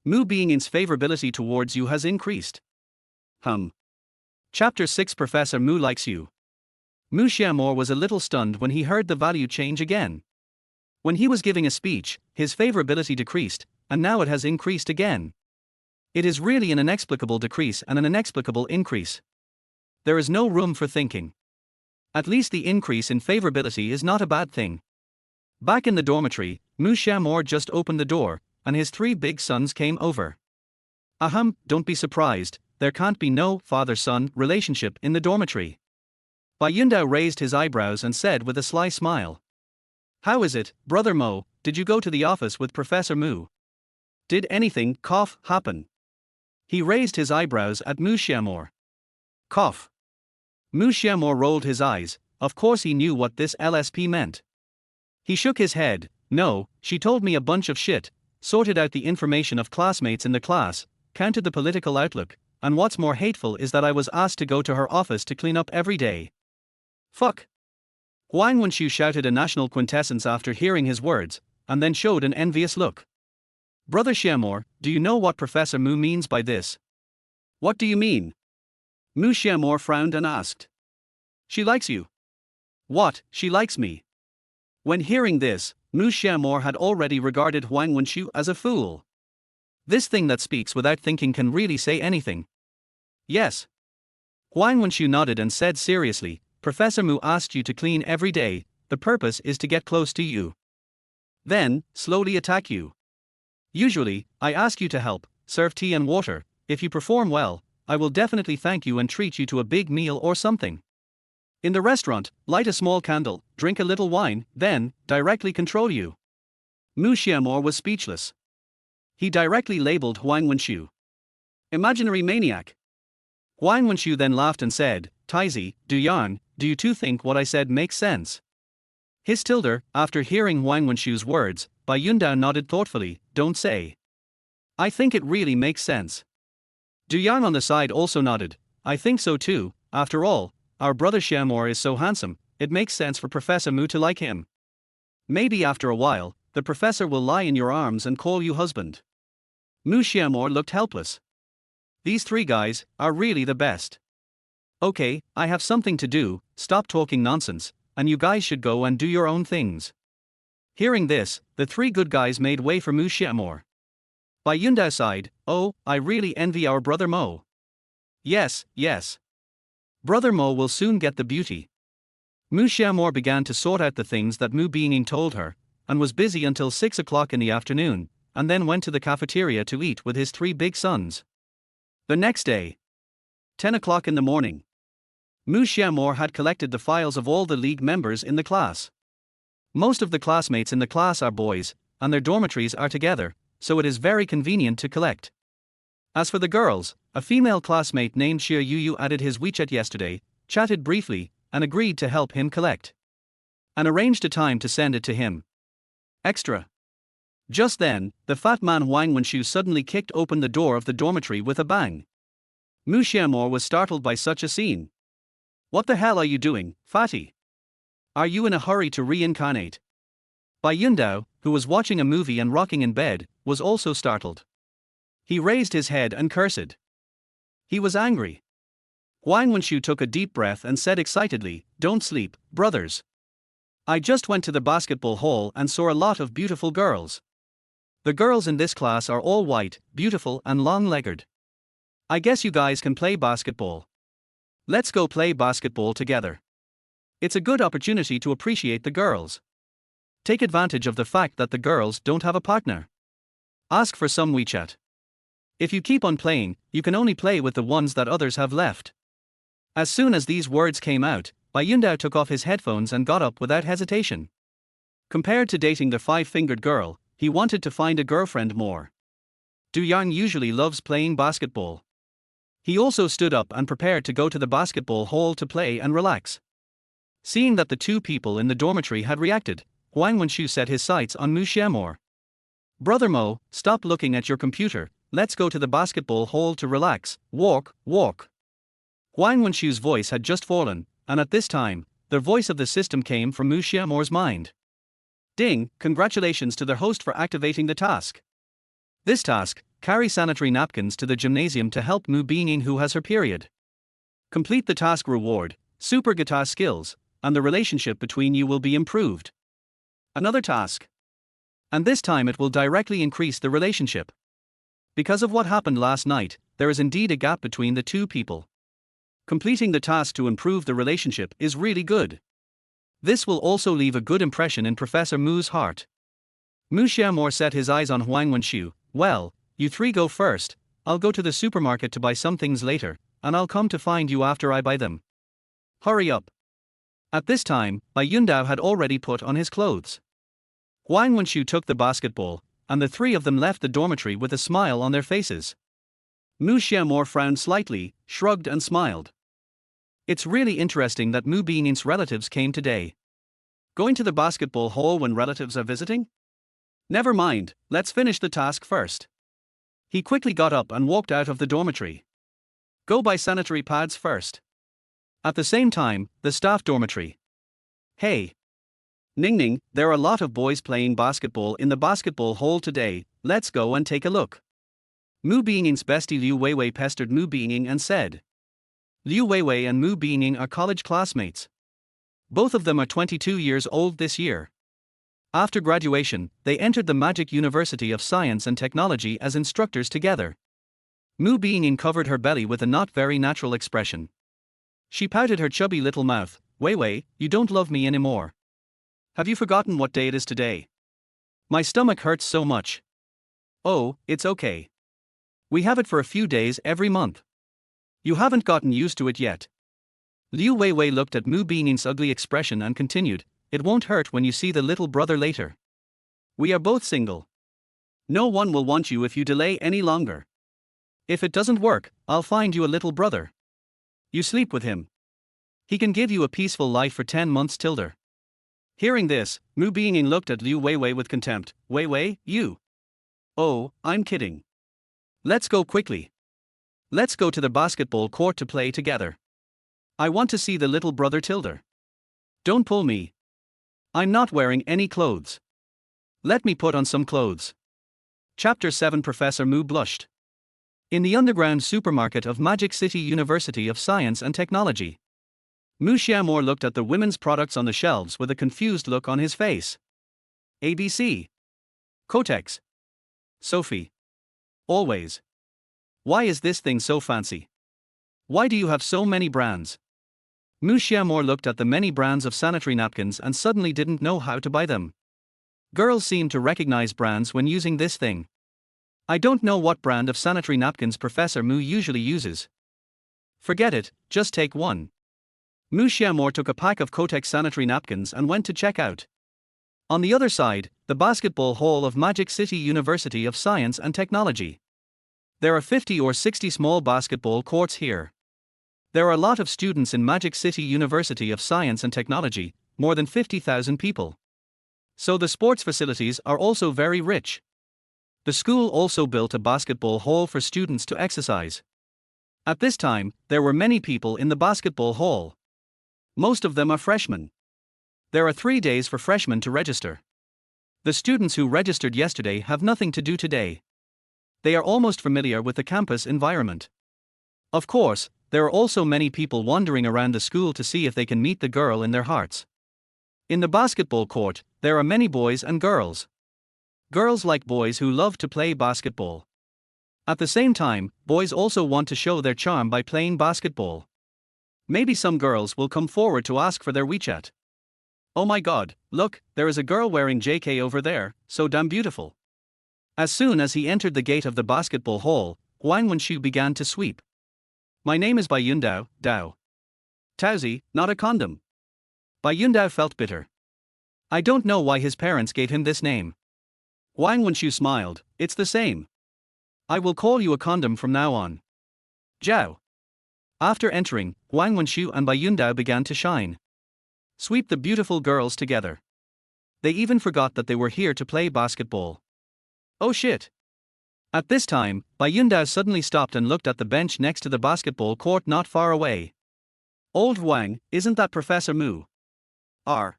Mu Being's favorability towards you has increased. Chapter 6 Professor Mu likes you. Mu Xiao Mo was a little stunned when he heard the value change again. When he was giving a speech, his favorability decreased, and now it has increased again. It is really an inexplicable decrease and an inexplicable increase. There is no room for thinking. At least the increase in favorability is not a bad thing. Back in the dormitory, Mu Xiao Mo just opened the door, and his 3 big sons came over. Don't be surprised, there can't be no father-son relationship in the dormitory. Bai Yundao raised his eyebrows and said with a sly smile. How is it, Brother Mo, did you go to the office with Professor Mu? Did anything, happen? He raised his eyebrows at Mu Xiao Mo. Cough. Mu Xiao Mo rolled his eyes. Of course he knew what this LSP meant. He shook his head. No, she told me a bunch of shit, sorted out the information of classmates in the class, counted the political outlook, and what's more hateful is that I was asked to go to her office to clean up every day. Fuck. Huang Wenxiu shouted a national quintessence after hearing his words, and then showed an envious look. Brother Xiao Mo, do you know what Professor Mu means by this? What do you mean? Mu Xiao Mo frowned and asked. She likes you. What, she likes me? When hearing this, Mu Xiao Mo had already regarded Huang Wenxiu as a fool. This thing that speaks without thinking can really say anything. Yes. Huang Wenxiu nodded and said seriously, Professor Mu asked you to clean every day, the purpose is to get close to you. Then, slowly attack you. Usually, I ask you to help, serve tea and water. If you perform well, I will definitely thank you and treat you to a big meal or something. In the restaurant, light a small candle, drink a little wine, then, directly control you. Mu Xiao Mo was speechless. He directly labeled Huang Wenxiu imaginary maniac. Huang Wenxiu then laughed and said, Taizi, Du Yan, do you two think what I said makes sense? His tilder, after hearing Huang Wenxiu's words, Bai Yundao nodded thoughtfully, don't say. I think it really makes sense. Du Yan on the side also nodded, I think so too, after all, our brother Xiao Mo is so handsome, it makes sense for Professor Mu to like him. Maybe after a while, the professor will lie in your arms and call you husband. Mu Xiao Mo looked helpless. These three guys are really the best. Okay, I have something to do, stop talking nonsense, and you guys should go and do your own things. Hearing this, the three good guys made way for Mu Xiao Mo. Bai Yundao sighed, oh, I really envy our brother Mo. Yes, yes. Brother Mo will soon get the beauty. Mu Xiao Mo began to sort out the things that Mu Beining told her, and was busy until 6 o'clock in the afternoon, and then went to the cafeteria to eat with his three big sons. The next day, 10 o'clock in the morning, Mu Xiao Mo had collected the files of all the league members in the class. Most of the classmates in the class are boys, and their dormitories are together, so it is very convenient to collect. As for the girls, a female classmate named Xie Yuyu added his WeChat yesterday, chatted briefly, and agreed to help him collect. And arranged a time to send it to him. Extra. Just then, the fat man Huang Wenxiu suddenly kicked open the door of the dormitory with a bang. Mu Xiao Mo was startled by such a scene. What the hell are you doing, fatty? Are you in a hurry to reincarnate? Bai Yundao, who was watching a movie and rocking in bed, was also startled. He raised his head and cursed. He was angry. Huang Wenxiu took a deep breath and said excitedly, don't sleep, brothers. I just went to the basketball hall and saw a lot of beautiful girls. The girls in this class are all white, beautiful and long-legged. I guess you guys can play basketball. Let's go play basketball together. It's a good opportunity to appreciate the girls. Take advantage of the fact that the girls don't have a partner. Ask for some WeChat. If you keep on playing, you can only play with the ones that others have left. As soon as these words came out, Bai Yundao took off his headphones and got up without hesitation. Compared to dating the five-fingered girl, he wanted to find a girlfriend more. Du Yang usually loves playing basketball. He also stood up and prepared to go to the basketball hall to play and relax. Seeing that the two people in the dormitory had reacted, Huang Wenxiu set his sights on Mu Xiao Mo. Brother Mo, stop looking at your computer, let's go to the basketball hall to relax, walk. Huang Wenxiu's voice had just fallen, and at this time, the voice of the system came from Mu Xiao Mo's mind. Ding, congratulations to the host for activating the task. This task, carry sanitary napkins to the gymnasium to help Mu Beining who has her period. Complete the task reward, super guitar skills, and the relationship between you will be improved. Another task. And this time it will directly increase the relationship. Because of what happened last night, there is indeed a gap between the two people. Completing the task to improve the relationship is really good. This will also leave a good impression in Professor Mu's heart. Mu Xiao Mo set his eyes on Huang Wenxiu. Well, you three go first, I'll go to the supermarket to buy some things later, and I'll come to find you after I buy them. Hurry up. At this time, Bai Yundao had already put on his clothes. Huang Wenxiu took the basketball, and the three of them left the dormitory with a smile on their faces. Mu Xiao Mo frowned slightly, shrugged and smiled. It's really interesting that Mu Beining's relatives came today. Going to the basketball hall when relatives are visiting? Never mind, let's finish the task first. He quickly got up and walked out of the dormitory. Go buy sanitary pads first. At the same time, the staff dormitory. Hey. Ning, there are a lot of boys playing basketball in the basketball hall today, let's go and take a look. Mu Beining's bestie Liu Weiwei pestered Mu Beining and said. Liu Weiwei and Mu Beining are college classmates. Both of them are 22 years old this year. After graduation, they entered the MoKe University of Science and Technology as instructors together. Mu Beining covered her belly with a not very natural expression. She pouted her chubby little mouth. Weiwei, you don't love me anymore. Have you forgotten what day it is today? My stomach hurts so much. Oh, it's okay. We have it for a few days every month. You haven't gotten used to it yet. Liu Weiwei looked at Mu Beining's ugly expression and continued, it won't hurt when you see the little brother later. We are both single. No one will want you if you delay any longer. If it doesn't work, I'll find you a little brother. You sleep with him. He can give you a peaceful life for 10 months tilde. Hearing this, Mu Beining looked at Liu Weiwei with contempt. Weiwei, you. Oh, I'm kidding. Let's go quickly. Let's go to the basketball court to play together. I want to see the little brother tilde. Don't pull me. I'm not wearing any clothes. Let me put on some clothes. Chapter 7 Professor Mu blushed. In the underground supermarket of Magic City University of Science and Technology. Mu Xiao Mo looked at the women's products on the shelves with a confused look on his face. ABC. Kotex. Sophie. Always. Why is this thing so fancy? Why do you have so many brands? Mu Xiao Mo looked at the many brands of sanitary napkins and suddenly didn't know how to buy them. Girls seem to recognize brands when using this thing. I don't know what brand of sanitary napkins Professor Mu usually uses. Forget it, just take one. Mu Xiao Mo took a pack of Kotex sanitary napkins and went to check out. On the other side, the basketball hall of Magic City University of Science and Technology. There are 50 or 60 small basketball courts here. There are a lot of students in Magic City University of Science and Technology, more than 50,000 people. So the sports facilities are also very rich. The school also built a basketball hall for students to exercise. At this time, there were many people in the basketball hall. Most of them are freshmen. There are 3 days for freshmen to register. The students who registered yesterday have nothing to do today. They are almost familiar with the campus environment. Of course, there are also many people wandering around the school to see if they can meet the girl in their hearts. In the basketball court, there are many boys and girls. Girls like boys who love to play basketball. At the same time, boys also want to show their charm by playing basketball. Maybe some girls will come forward to ask for their WeChat. Oh my god, look, there is a girl wearing JK over there, so damn beautiful. As soon as he entered the gate of the basketball hall, Huang Wenshu began to sweep. My name is Bai Yundao, Dao. Taozi, not a condom. Bai Yundao felt bitter. I don't know why his parents gave him this name. Huang Wenshu smiled, it's the same. I will call you a condom from now on. Zhao. After entering, Huang Wenshu and Bai Yundao began to shine. Sweep the beautiful girls together. They even forgot that they were here to play basketball. Oh shit. At this time, Bai Yundao suddenly stopped and looked at the bench next to the basketball court not far away. Old Huang, isn't that Professor Mu? R.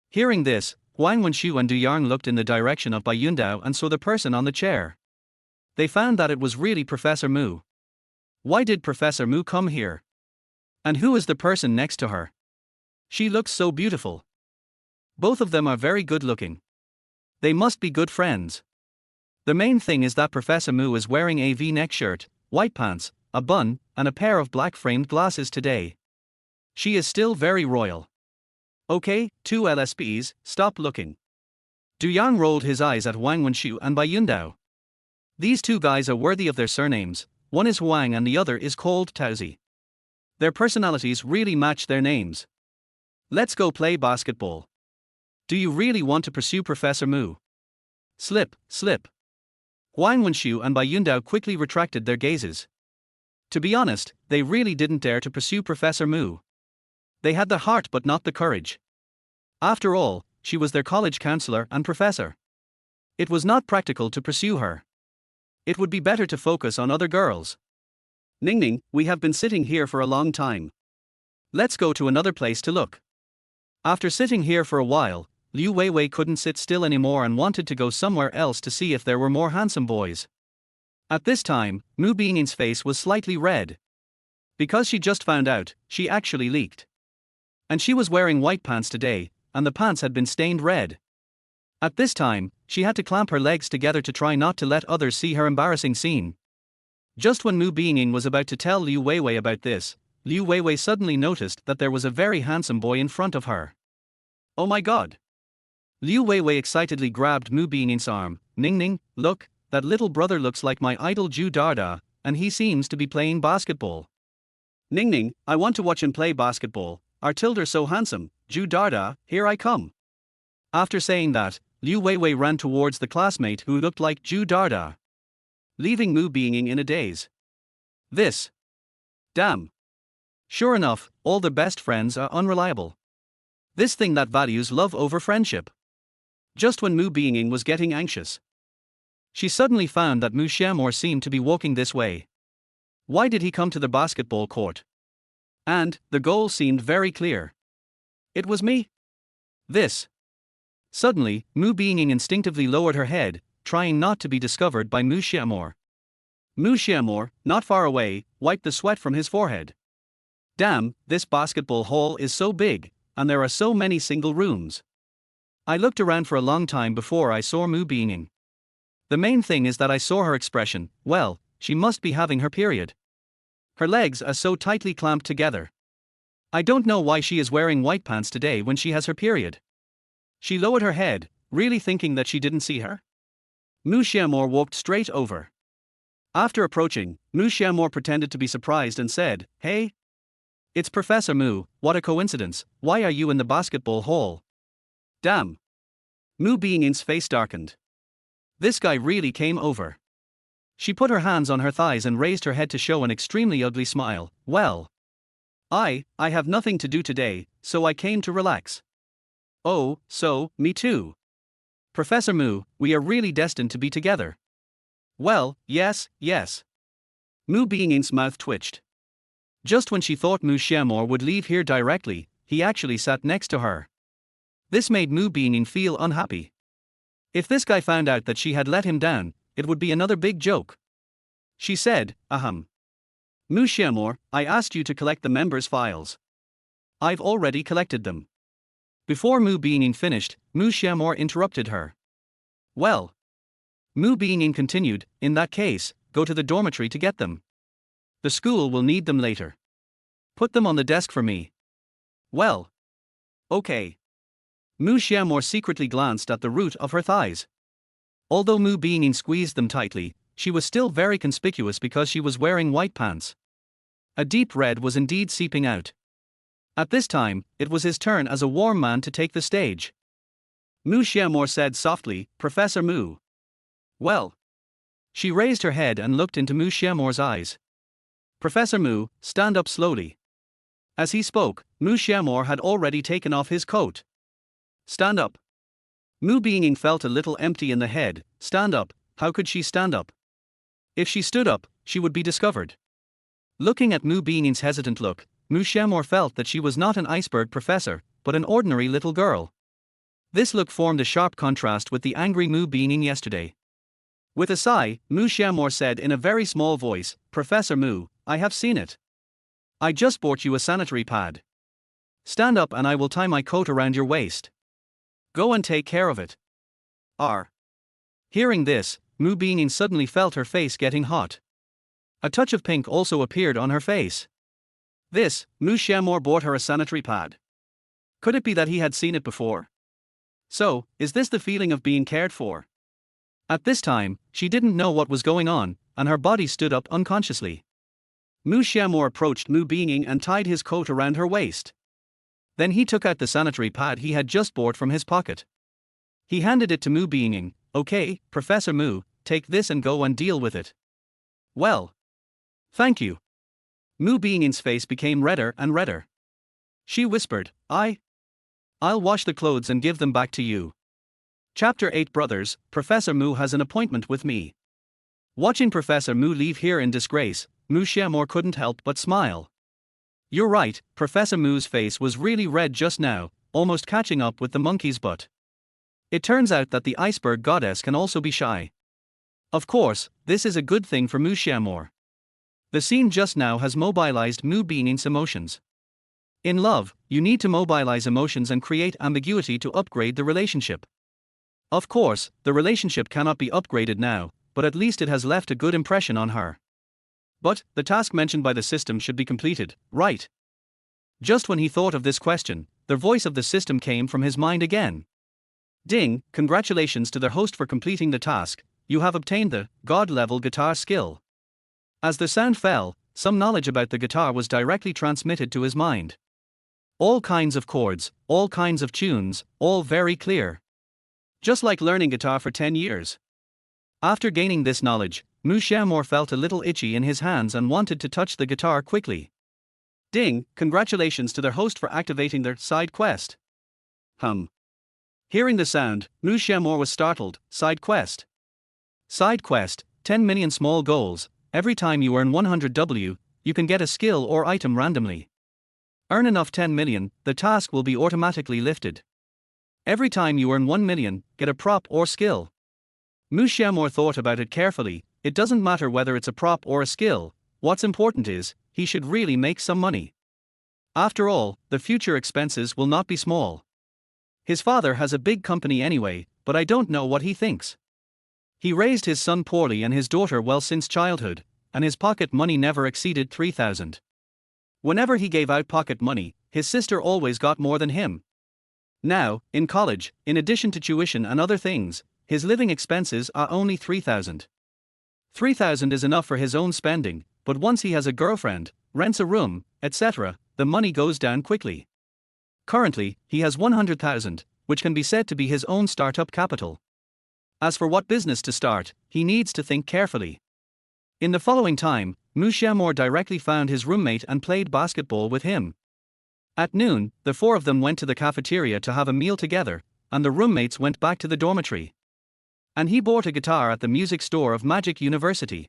Hearing this, Huang Wenshu and Du Yang looked in the direction of Bai Yundao and saw the person on the chair. They found that it was really Professor Mu. Why did Professor Mu come here? And who is the person next to her? She looks so beautiful. Both of them are very good looking. They must be good friends. The main thing is that Professor Mu is wearing a V-neck shirt, white pants, a bun, and a pair of black framed glasses today. She is still very royal. Okay, two LSBs, stop looking. Du Yang rolled his eyes at Huang Wenshu and Bai Yundao. These two guys are worthy of their surnames, one is Huang and the other is called Taozi. Their personalities really match their names. Let's go play basketball. Do you really want to pursue Professor Mu? Slip, slip. Huang Wenxiu and Bai Yundao quickly retracted their gazes. To be honest, they really didn't dare to pursue Professor Mu. They had the heart but not the courage. After all, she was their college counselor and professor. It was not practical to pursue her. It would be better to focus on other girls. Ningning, we have been sitting here for a long time. Let's go to another place to look. After sitting here for a while, Liu Weiwei couldn't sit still anymore and wanted to go somewhere else to see if there were more handsome boys. At this time, Mu Beining's face was slightly red. Because she just found out, she actually leaked. And she was wearing white pants today, and the pants had been stained red. At this time, she had to clamp her legs together to try not to let others see her embarrassing scene. Just when Mu Beining was about to tell Liu Weiwei about this, Liu Weiwei suddenly noticed that there was a very handsome boy in front of her. Oh my god! Liu Weiwei excitedly grabbed Mu Beining's arm. Ningning, look, that little brother looks like my idol Zhu Darda, and he seems to be playing basketball. Ningning, I want to watch him play basketball. Our Tilder's so handsome. Zhu Darda, here I come. After saying that, Liu Weiwei ran towards the classmate who looked like Zhu Darda, leaving Mu Beining in a daze. This. Damn. Sure enough, all the best friends are unreliable. This thing that values love over friendship. Just when Mu Beining was getting anxious, she suddenly found that Mu Xiao Mo seemed to be walking this way. Why did he come to the basketball court? And the goal seemed very clear. It was me. This. Suddenly, Mu Beining instinctively lowered her head, trying not to be discovered by Mu Xiao Mo. Mu Xiao Mo, not far away, wiped the sweat from his forehead. Damn, this basketball hall is so big, and there are so many single rooms. I looked around for a long time before I saw Mu Beining. The main thing is that I saw her expression. Well, she must be having her period. Her legs are so tightly clamped together. I don't know why she is wearing white pants today when she has her period. She lowered her head, really thinking that she didn't see her. Mu Xiao Mo walked straight over. After approaching, Mu Xiao Mo pretended to be surprised and said, "Hey? It's Professor Mu, what a coincidence, why are you in the basketball hall?" Damn. Mu Beinging's face darkened. This guy really came over. She put her hands on her thighs and raised her head to show an extremely ugly smile. Well, I have nothing to do today, so I came to relax. Oh, so, me too. Professor Mu, we are really destined to be together. Well, yes. Mu Beinging's mouth twitched. Just when she thought Mu Xiao Mo would leave here directly, he actually sat next to her. This made Mu Beining feel unhappy. If this guy found out that she had let him down, it would be another big joke. She said, Mu Xiao Mo, I asked you to collect the members' files. I've already collected them. Before Mu Beining finished, Mu Xiao Mo interrupted her. Well. Mu Beining continued, in that case, go to the dormitory to get them. The school will need them later. Put them on the desk for me. Well. Okay. Mu Xiao Mo secretly glanced at the root of her thighs. Although Mu Beining squeezed them tightly, she was still very conspicuous because she was wearing white pants. A deep red was indeed seeping out. At this time, it was his turn as a warm man to take the stage. Mu Xiao Mo said softly, Professor Mu. Well. She raised her head and looked into Mu Xiao Mo's eyes. Professor Mu, stand up slowly. As he spoke, Mu Xiao Mo had already taken off his coat. Stand up. Mu Beining felt a little empty in the head. Stand up, how could she stand up? If she stood up, she would be discovered. Looking at Mu Beining's hesitant look, Mu Xiao Mo felt that she was not an iceberg professor, but an ordinary little girl. This look formed a sharp contrast with the angry Mu Beining yesterday. With a sigh, Mu Xiao Mo said in a very small voice, Professor Mu, I have seen it. I just bought you a sanitary pad. Stand up and I will tie my coat around your waist. Go and take care of it. Hearing this, Mu Beining suddenly felt her face getting hot. A touch of pink also appeared on her face. This, Mu Xiao Mo bought her a sanitary pad. Could it be that he had seen it before? So, is this the feeling of being cared for? At this time, she didn't know what was going on, and her body stood up unconsciously. Mu Xiao Mo approached Mu Beining and tied his coat around her waist. Then he took out the sanitary pad he had just bought from his pocket. He handed it to Mu Beining. Okay, Professor Mu, take this and go and deal with it. Well. Thank you. Mu Beining's face became redder and redder. She whispered, I'll wash the clothes and give them back to you. Chapter 8 Brothers, Professor Mu has an appointment with me. Watching Professor Mu leave here in disgrace, Mu Xiao Mo couldn't help but smile. You're right, Professor Mu's face was really red just now, almost catching up with the monkey's butt. It turns out that the iceberg goddess can also be shy. Of course, this is a good thing for Mu Xiao Mo. The scene just now has mobilized Mu Beining's emotions. In love, you need to mobilize emotions and create ambiguity to upgrade the relationship. Of course, the relationship cannot be upgraded now, but at least it has left a good impression on her. But, the task mentioned by the system should be completed, right? Just when he thought of this question, the voice of the system came from his mind again. Ding, congratulations to the host for completing the task, you have obtained the God-level guitar skill. As the sound fell, some knowledge about the guitar was directly transmitted to his mind. All kinds of chords, all kinds of tunes, all very clear. Just like learning guitar for 10 years. After gaining this knowledge, Mu Xiao Mo felt a little itchy in his hands and wanted to touch the guitar quickly. Ding, congratulations to their host for activating their side quest. Hearing the sound, Mu Xiao Mo was startled. Side quest. Side quest, 10 million small goals. Every time you earn 100 W, you can get a skill or item randomly. Earn enough 10 million, the task will be automatically lifted. Every time you earn 1 million, get a prop or skill. Mu Xiao Mo thought about it carefully. It doesn't matter whether it's a prop or a skill, what's important is, he should really make some money. After all, the future expenses will not be small. His father has a big company anyway, but I don't know what he thinks. He raised his son poorly and his daughter well since childhood, and his pocket money never exceeded 3,000. Whenever he gave out pocket money, his sister always got more than him. Now, in college, in addition to tuition and other things, his living expenses are only 3,000. 3,000 is enough for his own spending, but once he has a girlfriend, rents a room, etc., the money goes down quickly. Currently, he has 100,000, which can be said to be his own startup capital. As for what business to start, he needs to think carefully. In the following time, Mu Xiao Mo directly found his roommate and played basketball with him. At noon, the four of them went to the cafeteria to have a meal together, and the roommates went back to the dormitory. And he bought a guitar at the music store of MoKe University.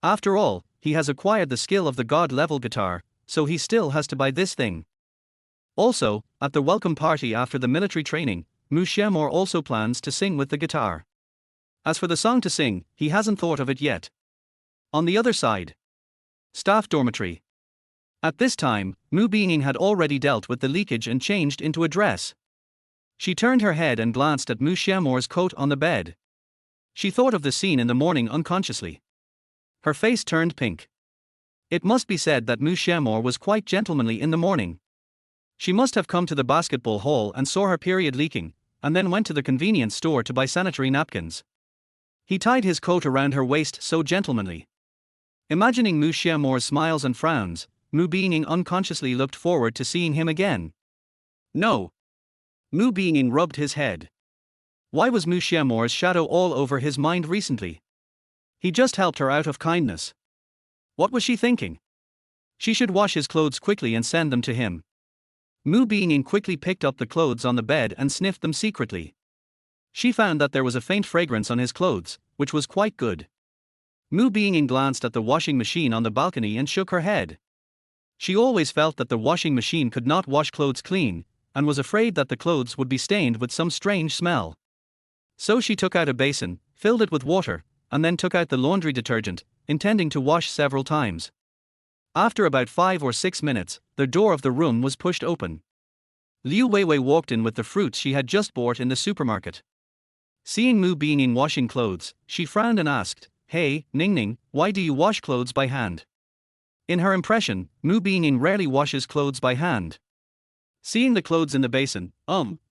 After all, he has acquired the skill of the God-level guitar, so he still has to buy this thing. Also, at the welcome party after the military training, Mu Xiao Mo also plans to sing with the guitar. As for the song to sing, he hasn't thought of it yet. On the other side, staff dormitory. At this time, Mu Beining had already dealt with the leakage and changed into a dress. She turned her head and glanced at Mu Xiao Mo's coat on the bed. She thought of the scene in the morning unconsciously. Her face turned pink. It must be said that Mu Xiao Mo was quite gentlemanly in the morning. She must have come to the basketball hall and saw her period leaking, and then went to the convenience store to buy sanitary napkins. He tied his coat around her waist so gentlemanly. Imagining Mu Xiao Mo's smiles and frowns, Mu Beining unconsciously looked forward to seeing him again. No. Mu Beining rubbed his head. Why was Mu Xiao Mo's shadow all over his mind recently? He just helped her out of kindness. What was she thinking? She should wash his clothes quickly and send them to him. Mu Beining quickly picked up the clothes on the bed and sniffed them secretly. She found that there was a faint fragrance on his clothes, which was quite good. Mu Beining glanced at the washing machine on the balcony and shook her head. She always felt that the washing machine could not wash clothes clean, and was afraid that the clothes would be stained with some strange smell. So she took out a basin, filled it with water, and then took out the laundry detergent, intending to wash several times. After about 5 or 6 minutes, the door of the room was pushed open. Liu Weiwei walked in with the fruits she had just bought in the supermarket. Seeing Mu Beining washing clothes, she frowned and asked, "Hey, Ningning, why do you wash clothes by hand?" In her impression, Mu Beining rarely washes clothes by hand. Seeing the clothes in the basin,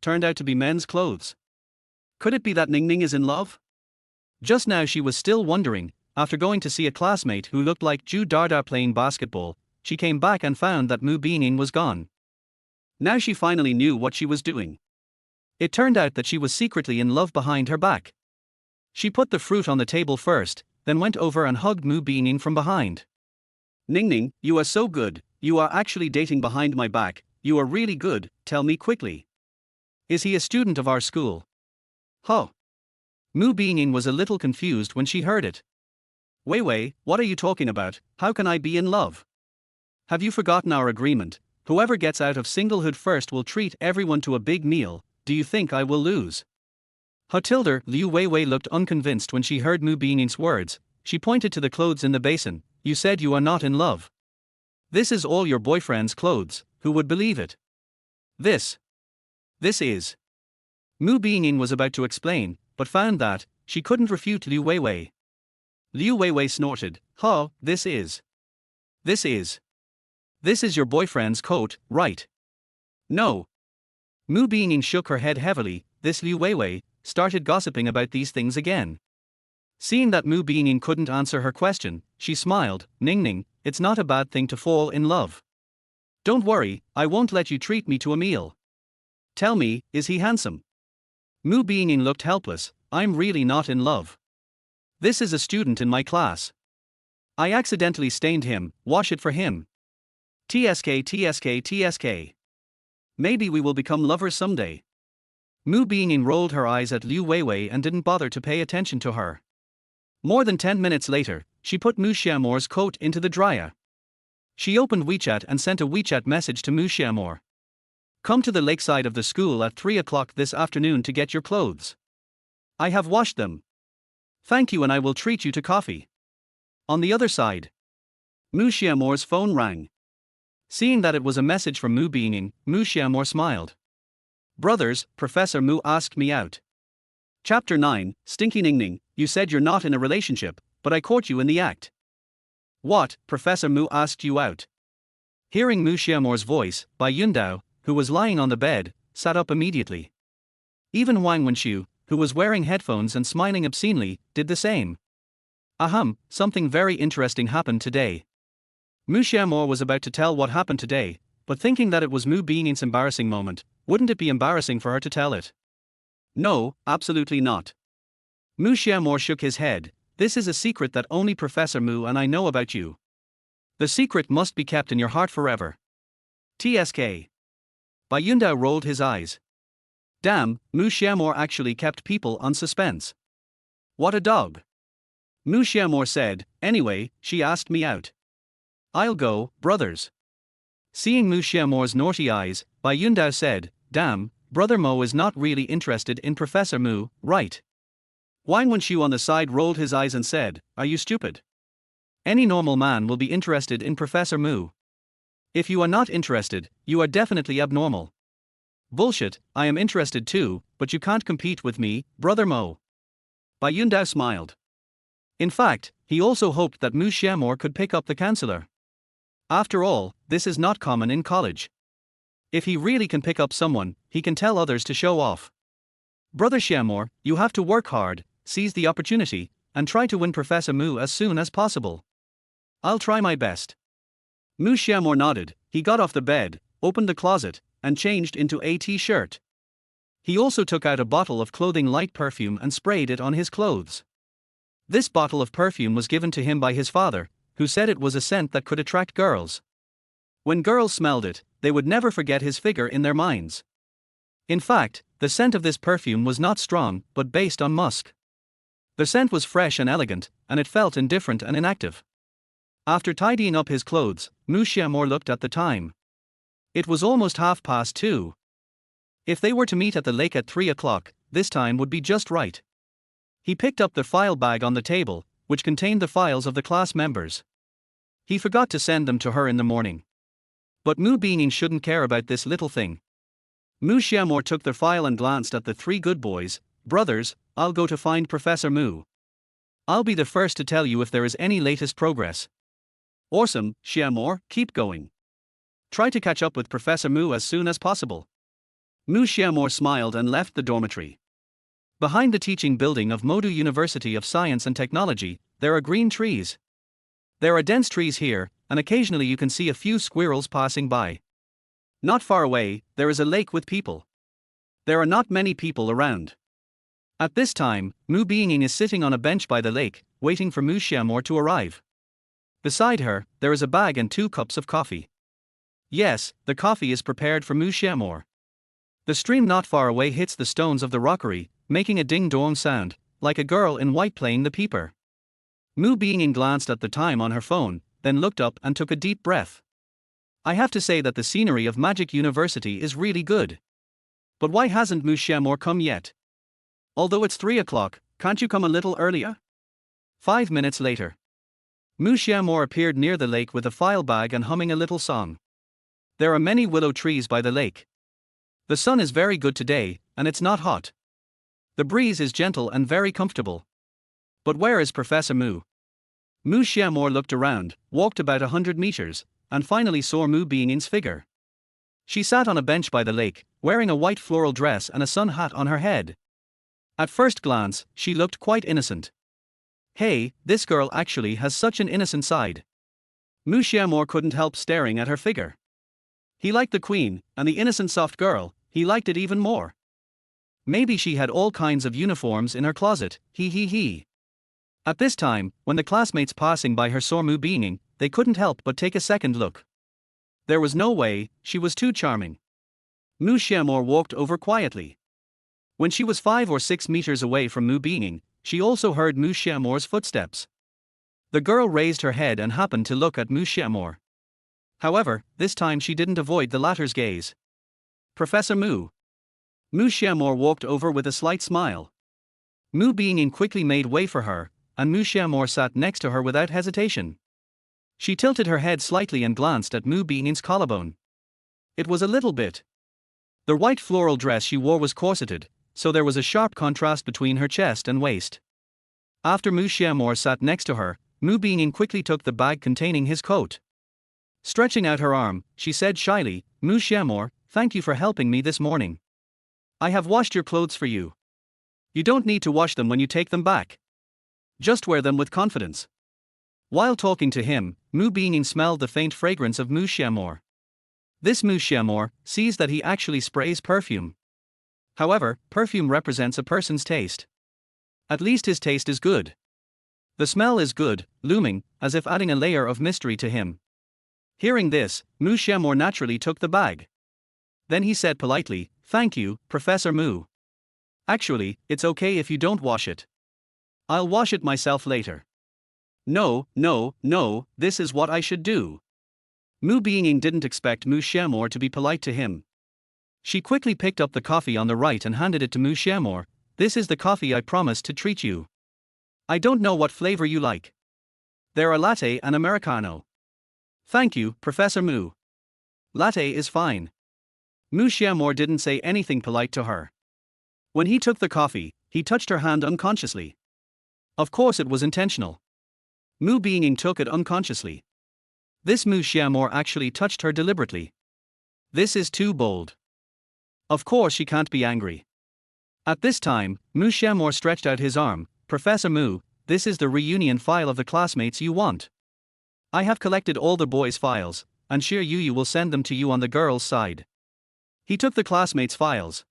turned out to be men's clothes. Could it be that Ningning is in love? Just now she was still wondering. After going to see a classmate who looked like Zhu Darda playing basketball, she came back and found that Mu Beining was gone. Now she finally knew what she was doing. It turned out that she was secretly in love behind her back. She put the fruit on the table first, then went over and hugged Mu Beining from behind. Ningning, you are so good, you are actually dating behind my back, you are really good, tell me quickly. Is he a student of our school? Huh. Mu Beining was a little confused when she heard it. Wei, what are you talking about, how can I be in love? Have you forgotten our agreement? Whoever gets out of singlehood first will treat everyone to a big meal, do you think I will lose? Hotilder, Liu Weiwei looked unconvinced when she heard Mu Beining's words. She pointed to the clothes in the basin. You said you are not in love. This is all your boyfriend's clothes, who would believe it? This is. Mu Beining was about to explain, but found that she couldn't refute Liu Weiwei. Liu Weiwei snorted, this is your boyfriend's coat, right? No. Mu Beining shook her head heavily. This Liu Weiwei started gossiping about these things again. Seeing that Mu Beining couldn't answer her question, she smiled. Ningning, it's not a bad thing to fall in love. Don't worry, I won't let you treat me to a meal. Tell me, is he handsome? Mu Beining looked helpless. I'm really not in love. This is a student in my class. I accidentally stained him, wash it for him. TSK. Maybe we will become lovers someday. Mu Beining rolled her eyes at Liu Weiwei and didn't bother to pay attention to her. More than 10 minutes later, she put Mu Xiao Mo's coat into the dryer. She opened WeChat and sent a WeChat message to Mu Xiao Mo. Come to the lakeside of the school at 3 o'clock this afternoon to get your clothes. I have washed them. Thank you and I will treat you to coffee. On the other side, Mu Xiao Mo's phone rang. Seeing that it was a message from Mu Beining, Mu Xiao Mo smiled. Brothers, Professor Mu asked me out. Chapter 9, Stinky Ningning, you said you're not in a relationship, but I caught you in the act. What, Professor Mu asked you out? Hearing Mu Xiao Mo's voice, Bai Yundao, who was lying on the bed, sat up immediately. Even Wang Wenxiu, who was wearing headphones and smiling obscenely, did the same. Something very interesting happened today. Mu Xiao Mo was about to tell what happened today, but thinking that it was Mu Beining's embarrassing moment, wouldn't it be embarrassing for her to tell it? No, absolutely not. Mu Xiao Mo shook his head. This is a secret that only Professor Mu and I know about you. The secret must be kept in your heart forever. TSK. Bai Yundao rolled his eyes. Damn, Mu Xiao Mo actually kept people on suspense. What a dog. Mu Xiao Mo said, anyway, she asked me out. I'll go, brothers. Seeing Mu Xiao Mo's naughty eyes, Bai Yundao said, damn, Brother Mo is not really interested in Professor Mu, right? Wang Wenxiu on the side rolled his eyes and said, are you stupid? Any normal man will be interested in Professor Mu. If you are not interested, you are definitely abnormal. Bullshit, I am interested too, but you can't compete with me, Brother Mo. Bai Yundao smiled. In fact, he also hoped that Mu Xiao Mo could pick up the counselor. After all, this is not common in college. If he really can pick up someone, he can tell others to show off. Brother Xiao Mo, you have to work hard, seize the opportunity, and try to win Professor Mu as soon as possible. I'll try my best. Mu Xiao Mo nodded. He got off the bed, opened the closet, and changed into a t-shirt. He also took out a bottle of clothing light perfume and sprayed it on his clothes. This bottle of perfume was given to him by his father, who said it was a scent that could attract girls. When girls smelled it, they would never forget his figure in their minds. In fact, the scent of this perfume was not strong, but based on musk. The scent was fresh and elegant, and it felt indifferent and inactive. After tidying up his clothes, Mu Xiao Mo looked at the time. It was almost 2:30. If they were to meet at the lake at 3 o'clock, this time would be just right. He picked up the file bag on the table, which contained the files of the class members. He forgot to send them to her in the morning. But Mu Beining shouldn't care about this little thing. Mu Xiao Mo took the file and glanced at the three good boys. Brothers, I'll go to find Professor Mu. I'll be the first to tell you if there is any latest progress. Awesome, Xiao Mo, keep going. Try to catch up with Professor Mu as soon as possible. Mu Xiao Mo smiled and left the dormitory. Behind the teaching building of MoKe University of Science and Technology, there are green trees. There are dense trees here, and occasionally you can see a few squirrels passing by. Not far away, there is a lake with people. There are not many people around. At this time, Mu Beining is sitting on a bench by the lake, waiting for Mu Xiao Mo to arrive. Beside her, there is a bag and 2 cups of coffee. Yes, the coffee is prepared for Mu Xiao Mo. The stream not far away hits the stones of the rockery, making a ding-dong sound, like a girl in white playing the peeper. Mu Beining glanced at the time on her phone, then looked up and took a deep breath. I have to say that the scenery of MoKe University is really good. But why hasn't Mu Xiao Mo come yet? Although it's 3 o'clock, can't you come a little earlier? 5 minutes later. Mu Xiao Mo appeared near the lake with a file bag and humming a little song. There are many willow trees by the lake. The sun is very good today, and it's not hot. The breeze is gentle and very comfortable. But where is Professor Mu? Mu Xiao Mo looked around, walked about 100 meters, and finally saw Mu Being's figure. She sat on a bench by the lake, wearing a white floral dress and a sun hat on her head. At first glance, she looked quite innocent. Hey, this girl actually has such an innocent side. Mu Xiao Mo couldn't help staring at her figure. He liked the queen, and the innocent soft girl, he liked it even more. Maybe she had all kinds of uniforms in her closet, he. At this time, when the classmates passing by her saw Mu Beining, they couldn't help but take a second look. There was no way, she was too charming. Mu Xiao Mo walked over quietly. When she was 5 or 6 meters away from Mu Beining, she also heard Mu Xiao Mo's footsteps. The girl raised her head and happened to look at Mu Xiao Mo. However, this time she didn't avoid the latter's gaze. Professor Mu. Mu Xiao Mo walked over with a slight smile. Mu Beining quickly made way for her, and Mu Xiao Mo sat next to her without hesitation. She tilted her head slightly and glanced at Mu Being's collarbone. It was a little bit. The white floral dress she wore was corseted, so there was a sharp contrast between her chest and waist. After Mu Xiao Mo sat next to her, Mu Beining quickly took the bag containing his coat. Stretching out her arm, she said shyly, Mu Xiao Mo, thank you for helping me this morning. I have washed your clothes for you. You don't need to wash them when you take them back. Just wear them with confidence. While talking to him, Mu Beining smelled the faint fragrance of Mu Xiao Mo. This Mu Xiao Mo sees that he actually sprays perfume. However, perfume represents a person's taste. At least his taste is good. The smell is good, looming, as if adding a layer of mystery to him. Hearing this, Mu Xiao Mo naturally took the bag. Then he said politely, thank you, Professor Mu. Actually, it's okay if you don't wash it. I'll wash it myself later. No, this is what I should do. Mu Beining didn't expect Mu Xiao Mo to be polite to him. She quickly picked up the coffee on the right and handed it to Mu Xiao Mo. This is the coffee I promised to treat you. I don't know what flavor you like. There are latte and americano. Thank you, Professor Mu. Latte is fine. Mu Xiao Mo didn't say anything polite to her. When he took the coffee, he touched her hand unconsciously. Of course it was intentional. Mu Beining took it unconsciously. This Mu Xiao Mo actually touched her deliberately. This is too bold. Of course she can't be angry. At this time, Mu Xiao Mo stretched out his arm. Professor Mu, this is the reunion file of the classmates you want. I have collected all the boys' files, and Shir Yu will send them to you on the girls' side. He took the classmates' files.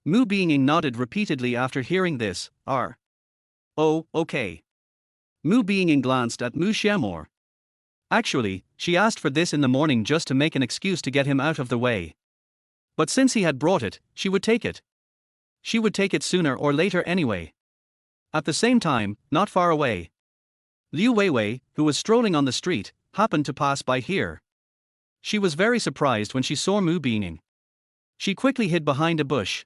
Mu Beining nodded repeatedly after hearing this. Oh, okay. Mu Beining glanced at Mu Xiao Mo. Actually, she asked for this in the morning just to make an excuse to get him out of the way. But since he had brought it, she would take it. She would take it sooner or later anyway. At the same time, not far away, Liu Weiwei, who was strolling on the street, happened to pass by here. She was very surprised when she saw Mu Beining. She quickly hid behind a bush.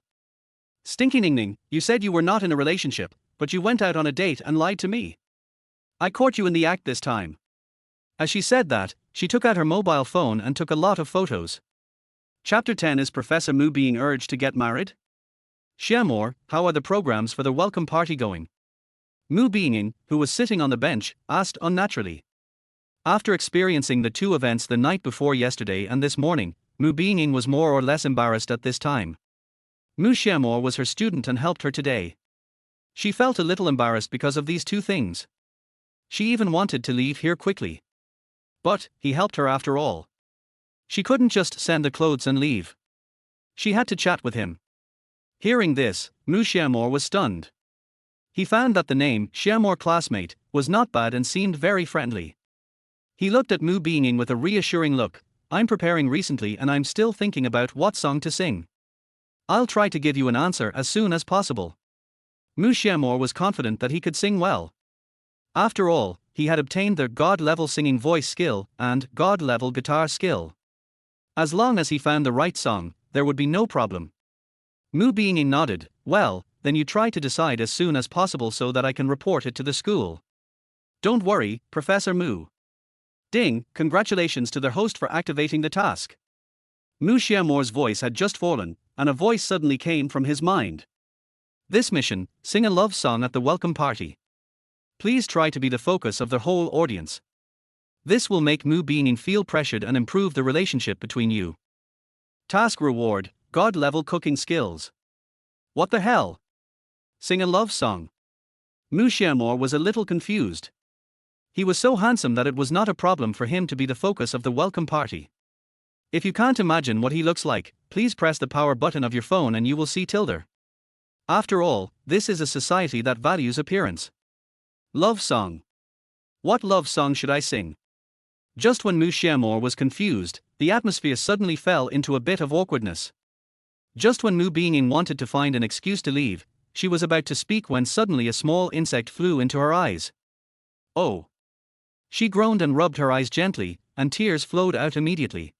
Stinky Ning Ning, you said you were not in a relationship, but you went out on a date and lied to me. I caught you in the act this time. As she said that, she took out her mobile phone and took a lot of photos. Chapter 10 Is Professor Mu being urged to get married? Xiao Mo, how are the programs for the welcome party going? Mu Beining, who was sitting on the bench, asked unnaturally. After experiencing the 2 events the night before yesterday and this morning, Mu Beining was more or less embarrassed at this time. Mu Xiao Mo was her student and helped her today. She felt a little embarrassed because of these 2 things. She even wanted to leave here quickly. But he helped her after all. She couldn't just send the clothes and leave. She had to chat with him. Hearing this, Mu Xiao Mo was stunned. He found that the name, Xiao Mo classmate, was not bad and seemed very friendly. He looked at Mu Beining with a reassuring look. I'm preparing recently and I'm still thinking about what song to sing. I'll try to give you an answer as soon as possible. Mu Xiao Mo was confident that he could sing well. After all, he had obtained the God-level singing voice skill and God-level guitar skill. As long as he found the right song, there would be no problem. Mu Beining nodded. Well, then you try to decide as soon as possible so that I can report it to the school. Don't worry, Professor Mu. Ding, congratulations to the host for activating the task. Mu Xiao Mo's voice had just fallen, and a voice suddenly came from his mind. This mission, sing a love song at the welcome party. Please try to be the focus of the whole audience. This will make Mu Beining feel pressured and improve the relationship between you. Task reward, God-level cooking skills. What the hell? Sing a love song. Mu Xiao Mo was a little confused. He was so handsome that it was not a problem for him to be the focus of the welcome party. If you can't imagine what he looks like, please press the power button of your phone and you will see Tilda. After all, this is a society that values appearance. Love song. What love song should I sing? Just when Mu Xiao Mo was confused, the atmosphere suddenly fell into a bit of awkwardness. Just when Mu Beining wanted to find an excuse to leave, she was about to speak when suddenly a small insect flew into her eyes. Oh! She groaned and rubbed her eyes gently, and tears flowed out immediately.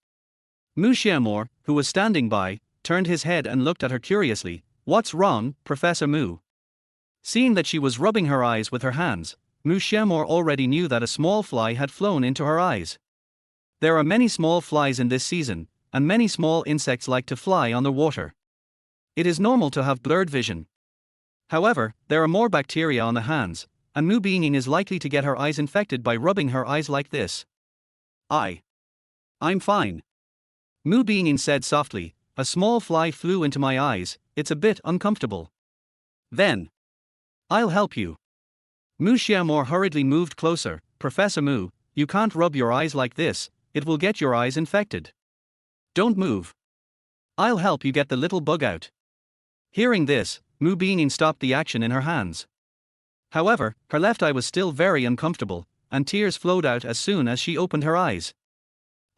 Mu Xiao Mo, who was standing by, turned his head and looked at her curiously. What's wrong, Professor Mu? Seeing that she was rubbing her eyes with her hands, Mu Xiao Mo already knew that a small fly had flown into her eyes. There are many small flies in this season, and many small insects like to fly on the water. It is normal to have blurred vision. However, there are more bacteria on the hands, and Mu Beining is likely to get her eyes infected by rubbing her eyes like this. I'm fine. Mu Beining said softly, a small fly flew into my eyes, it's a bit uncomfortable. Then. I'll help you. Mu Xiao Mo hurriedly moved closer. Professor Mu, you can't rub your eyes like this, it will get your eyes infected. Don't move. I'll help you get the little bug out. Hearing this, Mu Beining stopped the action in her hands. However, her left eye was still very uncomfortable, and tears flowed out as soon as she opened her eyes.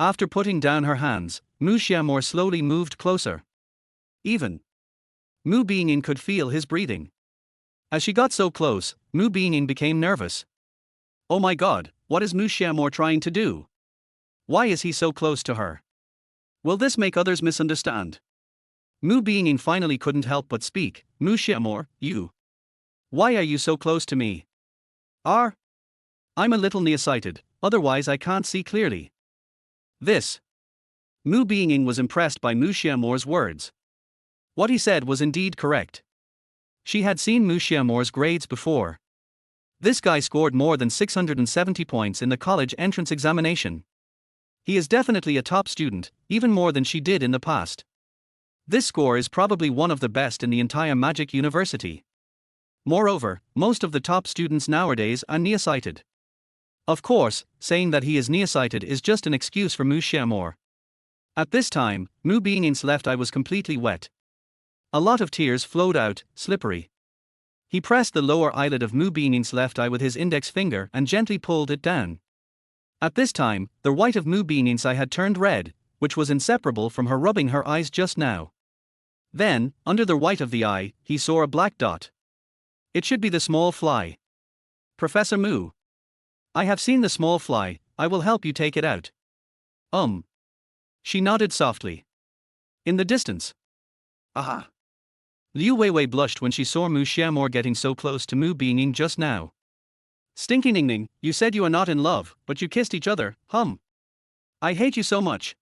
After putting down her hands, Mu Xiao Mo slowly moved closer. Even Mu Beining could feel his breathing. As she got so close, Mu Beining became nervous. Oh my god, what is Mu Xiao Mo trying to do? Why is he so close to her? Will this make others misunderstand? Mu Beining finally couldn't help but speak. Mu Xiao Mo, you. Why are you so close to me? I'm a little nearsighted, otherwise I can't see clearly. This. Mu Beining was impressed by Mu Xiao Mo's words. What he said was indeed correct. She had seen Mu Xiao Mo's grades before. This guy scored more than 670 points in the college entrance examination. He is definitely a top student, even more than she did in the past. This score is probably one of the best in the entire MoKe University. Moreover, most of the top students nowadays are nearsighted. Of course, saying that he is nearsighted is just an excuse for Mu Xiao Mo. At this time, Mu Beining's left eye was completely wet. A lot of tears flowed out, slippery. He pressed the lower eyelid of Mu Beining's left eye with his index finger and gently pulled it down. At this time, the white of Mu Beining's eye had turned red, which was inseparable from her rubbing her eyes just now. Then, under the white of the eye, he saw a black dot. It should be the small fly. Professor Mu. I have seen the small fly, I will help you take it out. She nodded softly. In the distance. Aha. Liu Weiwei blushed when she saw Mu Xiao Mo getting so close to Mu Beining just now. Stinky Ning Ning, you said you are not in love, but you kissed each other, I hate you so much.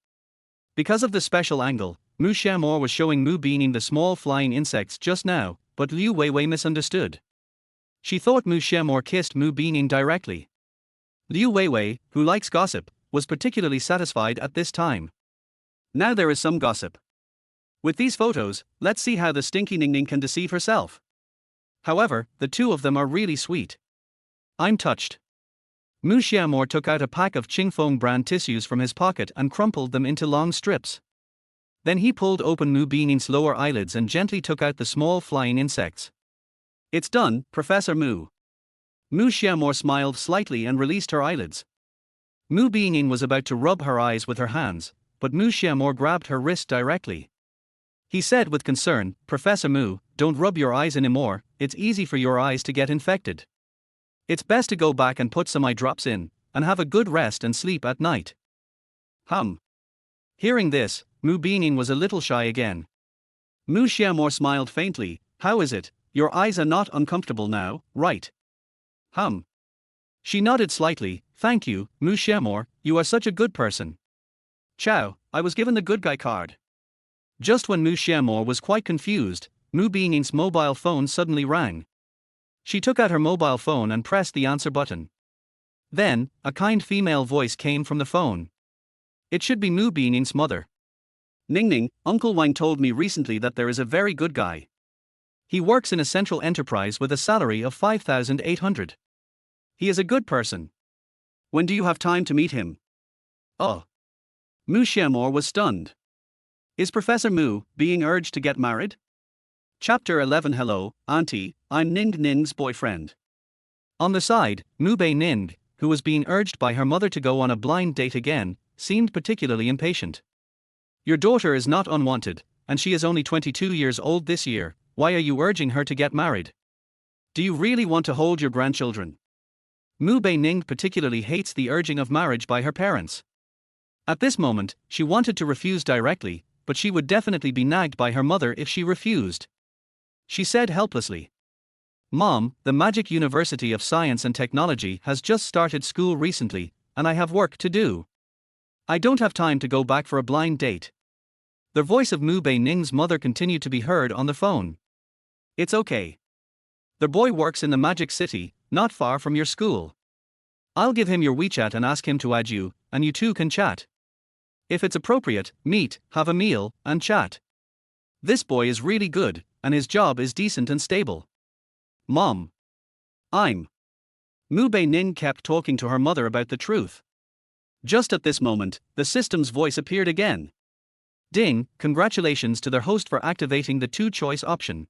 Because of the special angle, Mu Xiao Mo was showing Mu Beining the small flying insects just now, but Liu Weiwei misunderstood. She thought Mu Xiao Mo kissed Mu Beining directly. Liu Weiwei, who likes gossip, was particularly satisfied at this time. Now there is some gossip. With these photos, let's see how the Stinky Ning Ning can deceive herself. However, the two of them are really sweet. I'm touched. Mu Xiao Mo took out a pack of Qingfeng brand tissues from his pocket and crumpled them into long strips. Then he pulled open Mu Beining's lower eyelids and gently took out the small flying insects. It's done, Professor Mu. Mu Xiao Mo smiled slightly and released her eyelids. Mu Beining was about to rub her eyes with her hands, but Mu Xiao Mo grabbed her wrist directly. He said with concern, Professor Mu, don't rub your eyes anymore, it's easy for your eyes to get infected. It's best to go back and put some eye drops in, and have a good rest and sleep at night. Hearing this, Mu Beining was a little shy again. Mu Xiao Mo smiled faintly. How is it? Your eyes are not uncomfortable now, right? She nodded slightly. Thank you, Mu Xiao Mo, you are such a good person. Ciao, I was given the good guy card. Just when Mu Xiao Mo was quite confused, Mu Beining's mobile phone suddenly rang. She took out her mobile phone and pressed the answer button. Then, a kind female voice came from the phone. It should be Mu Beining's mother. Ning, Uncle Wang told me recently that there is a very good guy. He works in a central enterprise with a salary of 5,800. He is a good person. When do you have time to meet him? Oh. Mu Xiao Mo was stunned. Is Professor Mu being urged to get married? Chapter 11. Hello, Auntie, I'm Ning's boyfriend. On the side, Mu Beining, who was being urged by her mother to go on a blind date again, seemed particularly impatient. Your daughter is not unwanted, and she is only 22 years old this year. Why are you urging her to get married? Do you really want to hold your grandchildren? Mu Beining particularly hates the urging of marriage by her parents. At this moment, she wanted to refuse directly, but she would definitely be nagged by her mother if she refused. She said helplessly, Mom, the MoKe University of Science and Technology has just started school recently, and I have work to do. I don't have time to go back for a blind date. The voice of Mu Beining's mother continued to be heard on the phone. It's okay. The boy works in the Magic City, not far from your school. I'll give him your WeChat and ask him to add you, and you two can chat. If it's appropriate, meet, have a meal, and chat. This boy is really good, and his job is decent and stable. Mom. Mu Beining kept talking to her mother about the truth. Just at this moment, the system's voice appeared again. Ding, congratulations to their host for activating the two-choice option.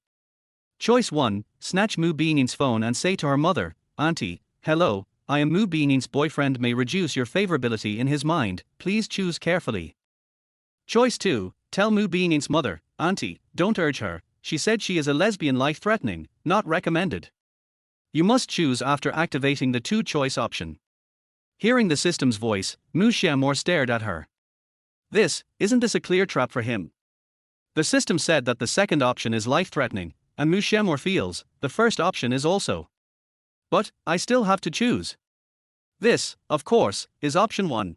Choice 1, snatch Mu Beining's phone and say to her mother, Auntie, hello, I am Mu Beining's boyfriend may reduce your favorability in his mind, please choose carefully. Choice 2, tell Mu Beining's mother, Auntie, don't urge her, she said she is a lesbian life-threatening, not recommended. You must choose after activating the two-choice option. Hearing the system's voice, Mu Xiao Mo stared at her. Isn't this a clear trap for him? The system said that the second option is life-threatening, and Mu Xiao Mo feels the first option is also. But, I still have to choose. This, of course, is option 1.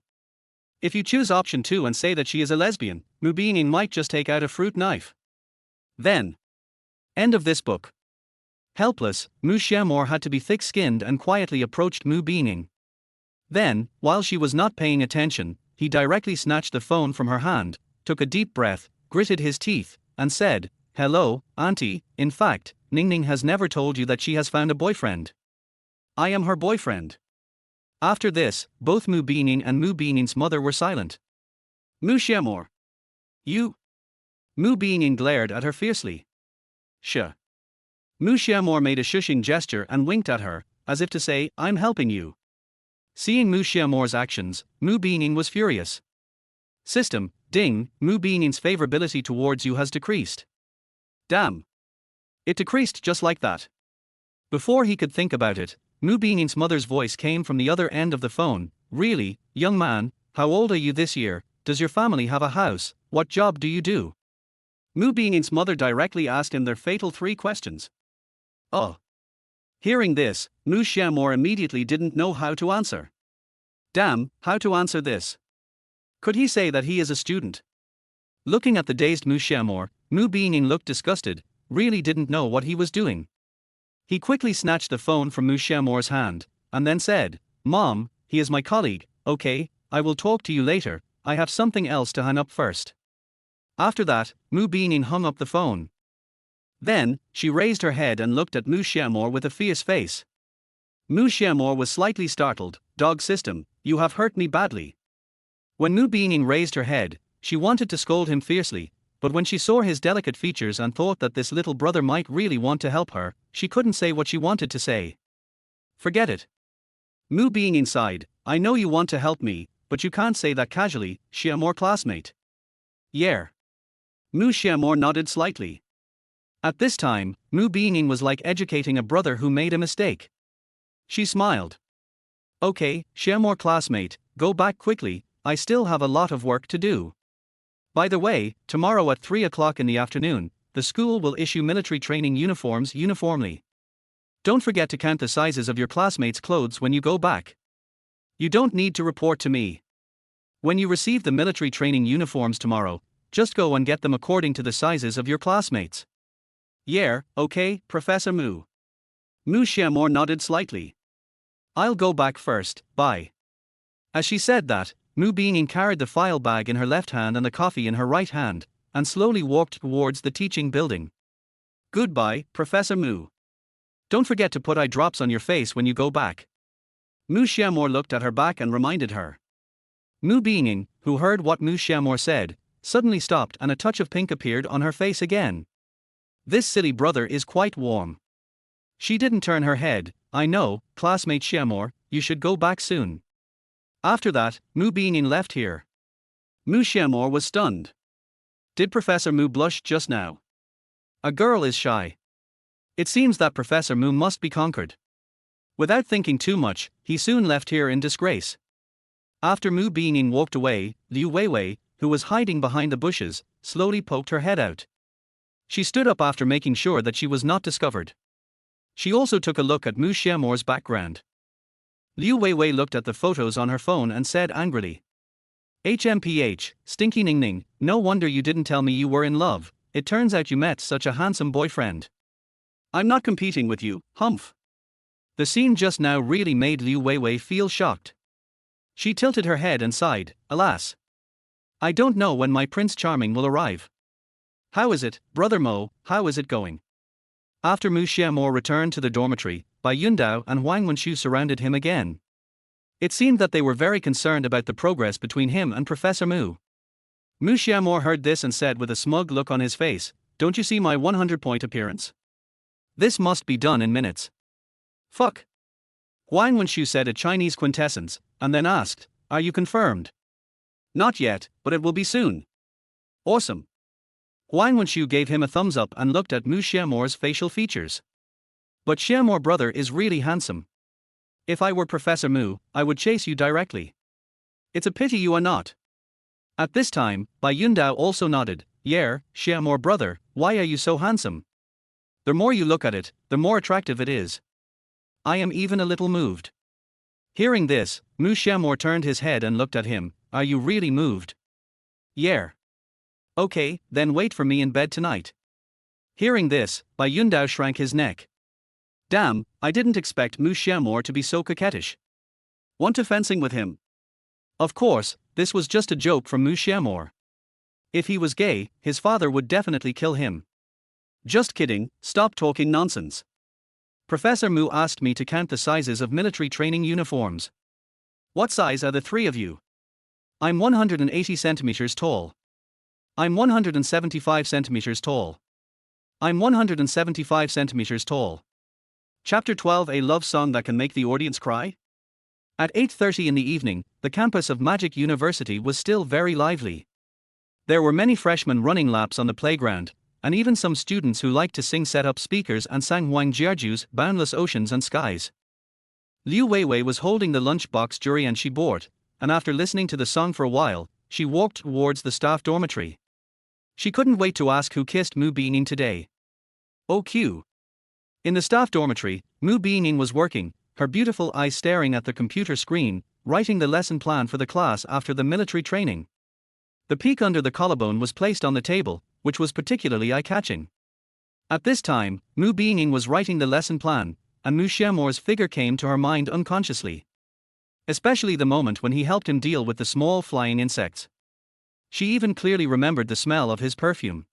If you choose option 2 and say that she is a lesbian, Mu Beining might just take out a fruit knife. Then. End of this book. Helpless, Mu Xiao Mo had to be thick-skinned and quietly approached Mu Beining. Then, while she was not paying attention, he directly snatched the phone from her hand, took a deep breath, gritted his teeth, and said, Hello, Auntie, in fact, Ning has never told you that she has found a boyfriend. I am her boyfriend. After this, both Mu Beining and Mu Beining's mother were silent. Mu Xiao Mo. You? Mu Beining glared at her fiercely. Mu Xiao Mo made a shushing gesture and winked at her, as if to say, I'm helping you. Seeing Mu Xiao Mo's actions, Mu Beining was furious. System, ding, Mu Beining's favorability towards you has decreased. Damn. It decreased just like that. Before he could think about it, Mu Beining's mother's voice came from the other end of the phone. Really, young man, how old are you this year? Does your family have a house? What job do you do? Mu Beining's mother directly asked him their fatal 3 questions. Oh. Hearing this, Mu Xiao Mo immediately didn't know how to answer. Damn, how to answer this? Could he say that he is a student? Looking at the dazed Mu Xiao Mo, Mu Beining looked disgusted, really didn't know what he was doing. He quickly snatched the phone from Mu Xiao Mo's hand, and then said, Mom, he is my colleague, okay, I will talk to you later, I have something else to hang up first. After that, Mu Beining hung up the phone. Then, she raised her head and looked at Mu Xiao Mo with a fierce face. Mu Xiao Mo was slightly startled. Dog system, you have hurt me badly. When Mu Beining raised her head, she wanted to scold him fiercely, but when she saw his delicate features and thought that this little brother might really want to help her, she couldn't say what she wanted to say. Forget it. Mu Beining sighed, I know you want to help me, but you can't say that casually, Xiao Mo classmate. Yeah. Mu Xiao Mo nodded slightly. At this time, Mu Beining was like educating a brother who made a mistake. She smiled. Okay, Xiao Mo classmate, go back quickly, I still have a lot of work to do. By the way, tomorrow at 3 o'clock in the afternoon, the school will issue military training uniforms uniformly. Don't forget to count the sizes of your classmates' clothes when you go back. You don't need to report to me. When you receive the military training uniforms tomorrow, just go and get them according to the sizes of your classmates. Yeah, okay, Professor Mu. Mu Xiao Mo nodded slightly. I'll go back first, bye. As she said that, Mu Beining carried the file bag in her left hand and the coffee in her right hand, and slowly walked towards the teaching building. Goodbye, Professor Mu. Don't forget to put eye drops on your face when you go back. Mu Xiao Mo looked at her back and reminded her. Mu Beining, who heard what Mu Xiao Mo said, suddenly stopped and a touch of pink appeared on her face again. This silly brother is quite warm. She didn't turn her head. I know, classmate Xiao Mo, you should go back soon. After that, Mu Beining left here. Mu Xiao Mo was stunned. Did Professor Mu blush just now? A girl is shy. It seems that Professor Mu must be conquered. Without thinking too much, he soon left here in disgrace. After Mu Beining walked away, Liu Weiwei, who was hiding behind the bushes, slowly poked her head out. She stood up after making sure that she was not discovered. She also took a look at Mu Xiao Mo's background. Liu Weiwei looked at the photos on her phone and said angrily. HMPH, Stinky Ning Ning, no wonder you didn't tell me you were in love, it turns out you met such a handsome boyfriend. I'm not competing with you, humph. The scene just now really made Liu Weiwei feel shocked. She tilted her head and sighed, alas. I don't know when my Prince Charming will arrive. How is it, Brother Mo, how is it going? After Mu Xiao Mo returned to the dormitory, Bai Yundao and Wang Wenshu surrounded him again. It seemed that they were very concerned about the progress between him and Professor Mu. Mu Xiao Mo heard this and said with a smug look on his face, don't you see my 100-point appearance? This must be done in minutes. Fuck. Wang Wenshu said a Chinese quintessence, and then asked, are you confirmed? Not yet, but it will be soon. Awesome. Wang Wenshu gave him a thumbs up and looked at Mu Xiao Mo's facial features. But Xiao Mo brother is really handsome. If I were Professor Mu, I would chase you directly. It's a pity you are not. At this time, Bai Yundao also nodded, yeah, Xiao Mo brother, why are you so handsome? The more you look at it, the more attractive it is. I am even a little moved. Hearing this, Mu Xiao Mo turned his head and looked at him, are you really moved? Yeah. Okay, then wait for me in bed tonight. Hearing this, Bai Yundao shrank his neck. Damn, I didn't expect Mu Xiao Mo to be so coquettish. Want to fencing with him? Of course, this was just a joke from Mu Xiao Mo. If he was gay, his father would definitely kill him. Just kidding, stop talking nonsense. Professor Mu asked me to count the sizes of military training uniforms. What size are the three of you? I'm 180 centimeters tall. I'm 175 centimeters tall. I'm 175 centimeters tall. Chapter 12, a love song that can make the audience cry? At 8:30 in the evening, the campus of MoKe University was still very lively. There were many freshmen running laps on the playground, and even some students who liked to sing set up speakers and sang Wang Jiaju's Boundless Oceans and Skies. Liu Weiwei was holding the lunchbox durian she bought, and after listening to the song for a while, she walked towards the staff dormitory. She couldn't wait to ask who kissed Mu Beining today. OQ. In the staff dormitory, Mu Beining was working, her beautiful eyes staring at the computer screen, writing the lesson plan for the class after the military training. The peak under the collarbone was placed on the table, which was particularly eye-catching. At this time, Mu Beining was writing the lesson plan, and Mu Xiao Mo's figure came to her mind unconsciously. Especially the moment when he helped him deal with the small flying insects. She even clearly remembered the smell of his perfume.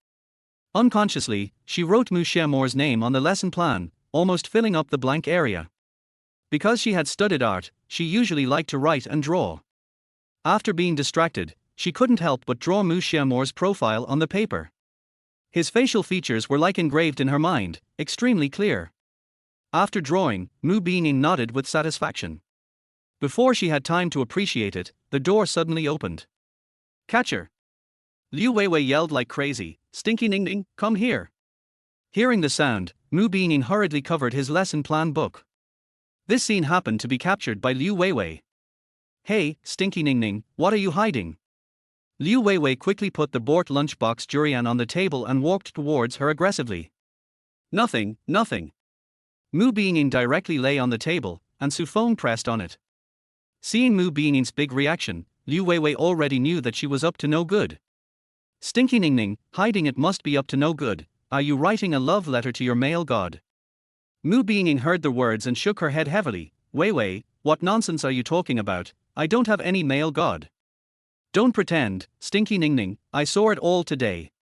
Unconsciously, she wrote Mu Xiao Mo's name on the lesson plan, almost filling up the blank area. Because she had studied art, she usually liked to write and draw. After being distracted, she couldn't help but draw Mu Xiao Mo's profile on the paper. His facial features were like engraved in her mind, extremely clear. After drawing, Mu Beining nodded with satisfaction. Before she had time to appreciate it, the door suddenly opened. "Catcher!" Liu Weiwei yelled like crazy, "Stinky Ning Ning, come here!" Hearing the sound, Mu Beining hurriedly covered his lesson plan book. This scene happened to be captured by Liu Weiwei. "Hey, Stinky Ning Ning, what are you hiding?" Liu Weiwei quickly put the board lunchbox durian on the table and walked towards her aggressively. "Nothing, nothing." Mu Beining directly lay on the table, and Su Feng pressed on it. Seeing Mu Beining's big reaction, Liu Weiwei already knew that she was up to no good. "Stinky Ning Ning, hiding it must be up to no good. Are you writing a love letter to your male god?" Mu Beining heard the words and shook her head heavily. "Weiwei, what nonsense are you talking about? I don't have any male god." "Don't pretend, Stinky Ning Ning, I saw it all today."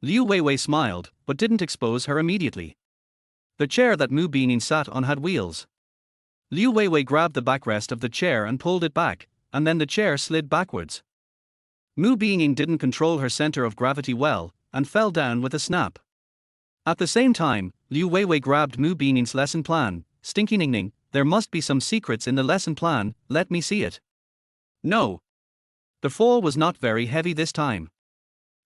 Liu Weiwei smiled, but didn't expose her immediately. The chair that Mu Beining sat on had wheels. Liu Weiwei grabbed the backrest of the chair and pulled it back, and then the chair slid backwards. Mu Beining didn't control her center of gravity well, and fell down with a snap. At the same time, Liu Weiwei grabbed Mu Beining's lesson plan. "Stinky Ning Ning, there must be some secrets in the lesson plan, let me see it." "No." The fall was not very heavy this time.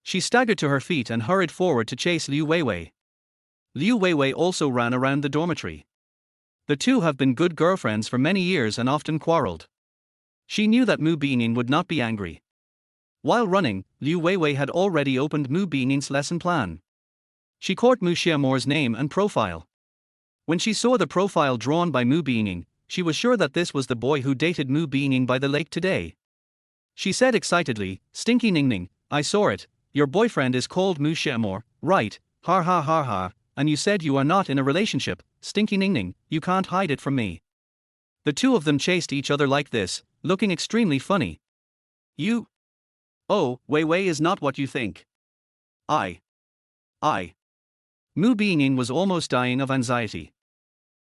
She staggered to her feet and hurried forward to chase Liu Weiwei. Liu Weiwei also ran around the dormitory. The two have been good girlfriends for many years and often quarreled. She knew that Mu Beining would not be angry. While running, Liu Weiwei had already opened Mu Beining's lesson plan. She caught Mu Xiao Mo's name and profile. When she saw the profile drawn by Mu Beining, she was sure that this was the boy who dated Mu Beining by the lake today. She said excitedly, "Stinky Ning Ning, I saw it, your boyfriend is called Mu Xiao Mo, right? Ha ha ha ha, and you said you are not in a relationship, Stinky Ning Ning, you can't hide it from me." The two of them chased each other like this, looking extremely funny. "You? Oh, Weiwei is not what you think." I. Mu Beining was almost dying of anxiety.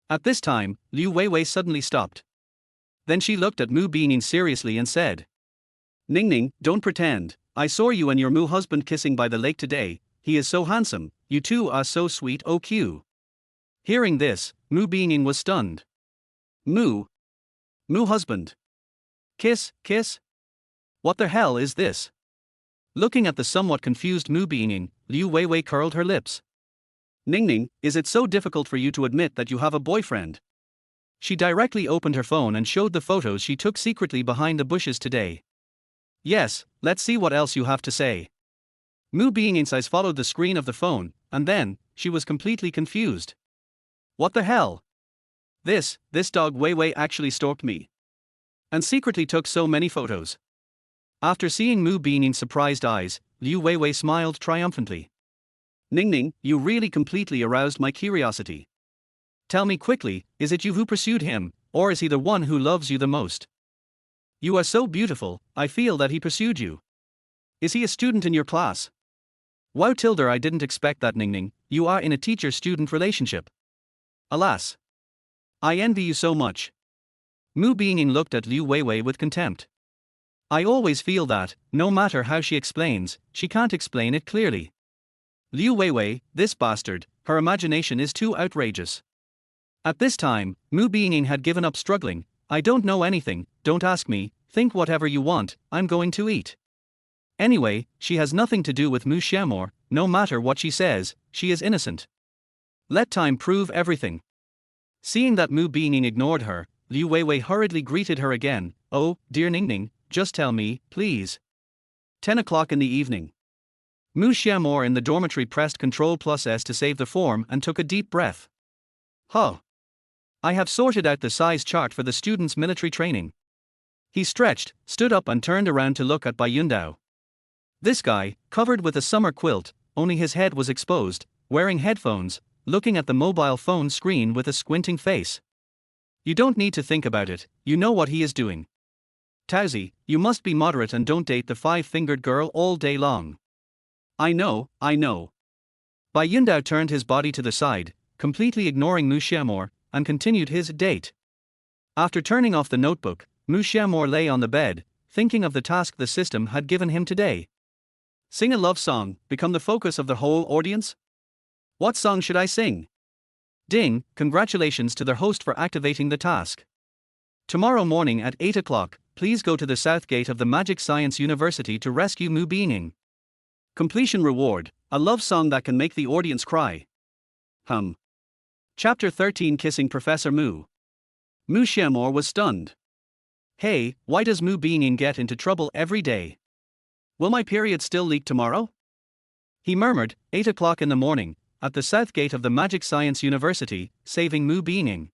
At this time, Liu Weiwei suddenly stopped. Then she looked at Mu Beining seriously and said, "Ning Ning, don't pretend, I saw you and your Mu husband kissing by the lake today, he is so handsome, you two are so sweet oh Q." Hearing this, Mu Beining was stunned. Mu husband. Kiss? What the hell is this? Looking at the somewhat confused Mu Beining, Liu Weiwei curled her lips. "Ning Ning, is it so difficult for you to admit that you have a boyfriend?" She directly opened her phone and showed the photos she took secretly behind the bushes today. "Yes, let's see what else you have to say." Mu Being's eyes followed the screen of the phone, and then, she was completely confused. "What the hell? This dog Weiwei actually stalked me. And secretly took so many photos." After seeing Mu Being's surprised eyes, Liu Weiwei smiled triumphantly. "Ning Ning, you really completely aroused my curiosity. Tell me quickly, is it you who pursued him, or is he the one who loves you the most? You are so beautiful, I feel that he pursued you. Is he a student in your class?" "Wow Tilder, I didn't expect that Ning Ning, you are in a teacher-student relationship. Alas. I envy you so much." Mu Beining looked at Liu Weiwei with contempt. "I always feel that, no matter how she explains, she can't explain it clearly. Liu Weiwei, this bastard, her imagination is too outrageous." At this time, Mu Beining had given up struggling. "I don't know anything, don't ask me, think whatever you want, I'm going to eat." Anyway, she has nothing to do with Mu Xiao Mo, no matter what she says, she is innocent. Let time prove everything. Seeing that Mu Beining ignored her, Liu Weiwei hurriedly greeted her again. "Oh, dear Ning Ning, just tell me, please." 10 o'clock in the evening. Mu Xiao Mo in the dormitory pressed Ctrl+S to save the form and took a deep breath. "Huh. I have sorted out the size chart for the students' military training." He stretched, stood up and turned around to look at Bai Yundao. This guy, covered with a summer quilt, only his head was exposed, wearing headphones, looking at the mobile phone screen with a squinting face. "You don't need to think about it, you know what he is doing. Tauzi, you must be moderate and don't date the five-fingered girl all day long." I know. Bai Yundao turned his body to the side, completely ignoring Mu Xiao Mo, and continued his date. After turning off the notebook, Mu Xiao Mo lay on the bed, thinking of the task the system had given him today. Sing a love song, become the focus of the whole audience? What song should I sing? Ding, congratulations to their host for activating the task. Tomorrow morning at 8 o'clock, please go to the south gate of the Magic Science University to rescue Mu Beining. Completion reward, a love song that can make the audience cry. Chapter 13 Kissing Professor Mu. Mu Xiao Mo was stunned. Hey, why does Mu Beining get into trouble every day? Will my period still leak tomorrow? He murmured, 8 o'clock in the morning, at the south gate of the Magic Science University, saving Mu Beining.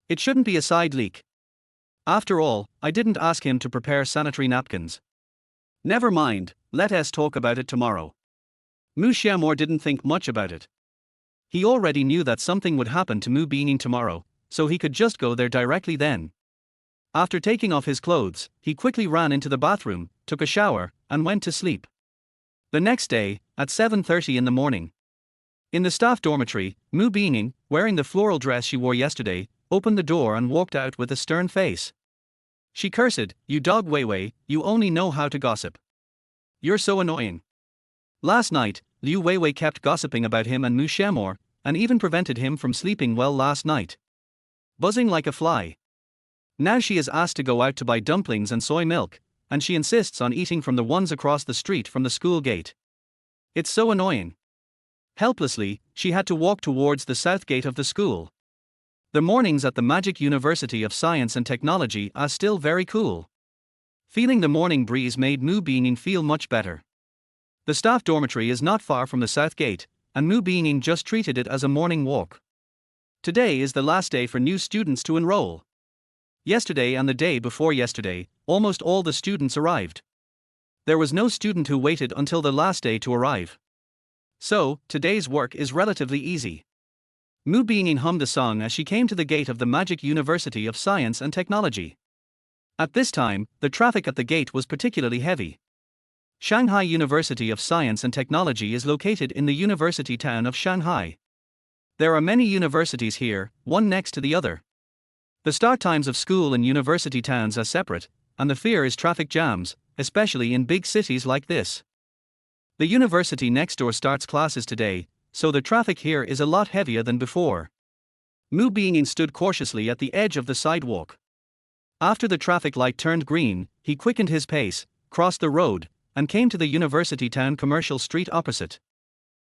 It shouldn't be a side leak. After all, I didn't ask him to prepare sanitary napkins. Never mind, let us talk about it tomorrow. Mu Xiao Mo didn't think much about it. He already knew that something would happen to Mu Beining tomorrow, so he could just go there directly then. After taking off his clothes, he quickly ran into the bathroom, took a shower, and went to sleep. The next day, at 7:30 in the morning. In the staff dormitory, Mu Beining, wearing the floral dress she wore yesterday, opened the door and walked out with a stern face. She cursed, "You dog Wei Wei, you only know how to gossip. You're so annoying." Last night, Liu Weiwei kept gossiping about him and Mu Xiao Mo, and even prevented him from sleeping well last night. Buzzing like a fly. Now she is asked to go out to buy dumplings and soy milk, and she insists on eating from the ones across the street from the school gate. It's so annoying. Helplessly, she had to walk towards the south gate of the school. The mornings at the Magic University of Science and Technology are still very cool. Feeling the morning breeze made Mu Beining feel much better. The staff dormitory is not far from the south gate, and Mu Beining just treated it as a morning walk. Today is the last day for new students to enroll. Yesterday and the day before yesterday, almost all the students arrived. There was no student who waited until the last day to arrive. So, today's work is relatively easy. Mu Beining hummed a song as she came to the gate of the Magic University of Science and Technology. At this time, the traffic at the gate was particularly heavy. Shanghai University of Science and Technology is located in the university town of Shanghai. There are many universities here, one next to the other. The start times of school in university towns are separate, and the fear is traffic jams, especially in big cities like this. The university next door starts classes today, so the traffic here is a lot heavier than before. Mu Beining stood cautiously at the edge of the sidewalk. After the traffic light turned green, he quickened his pace, crossed the road, and came to the university town commercial street opposite.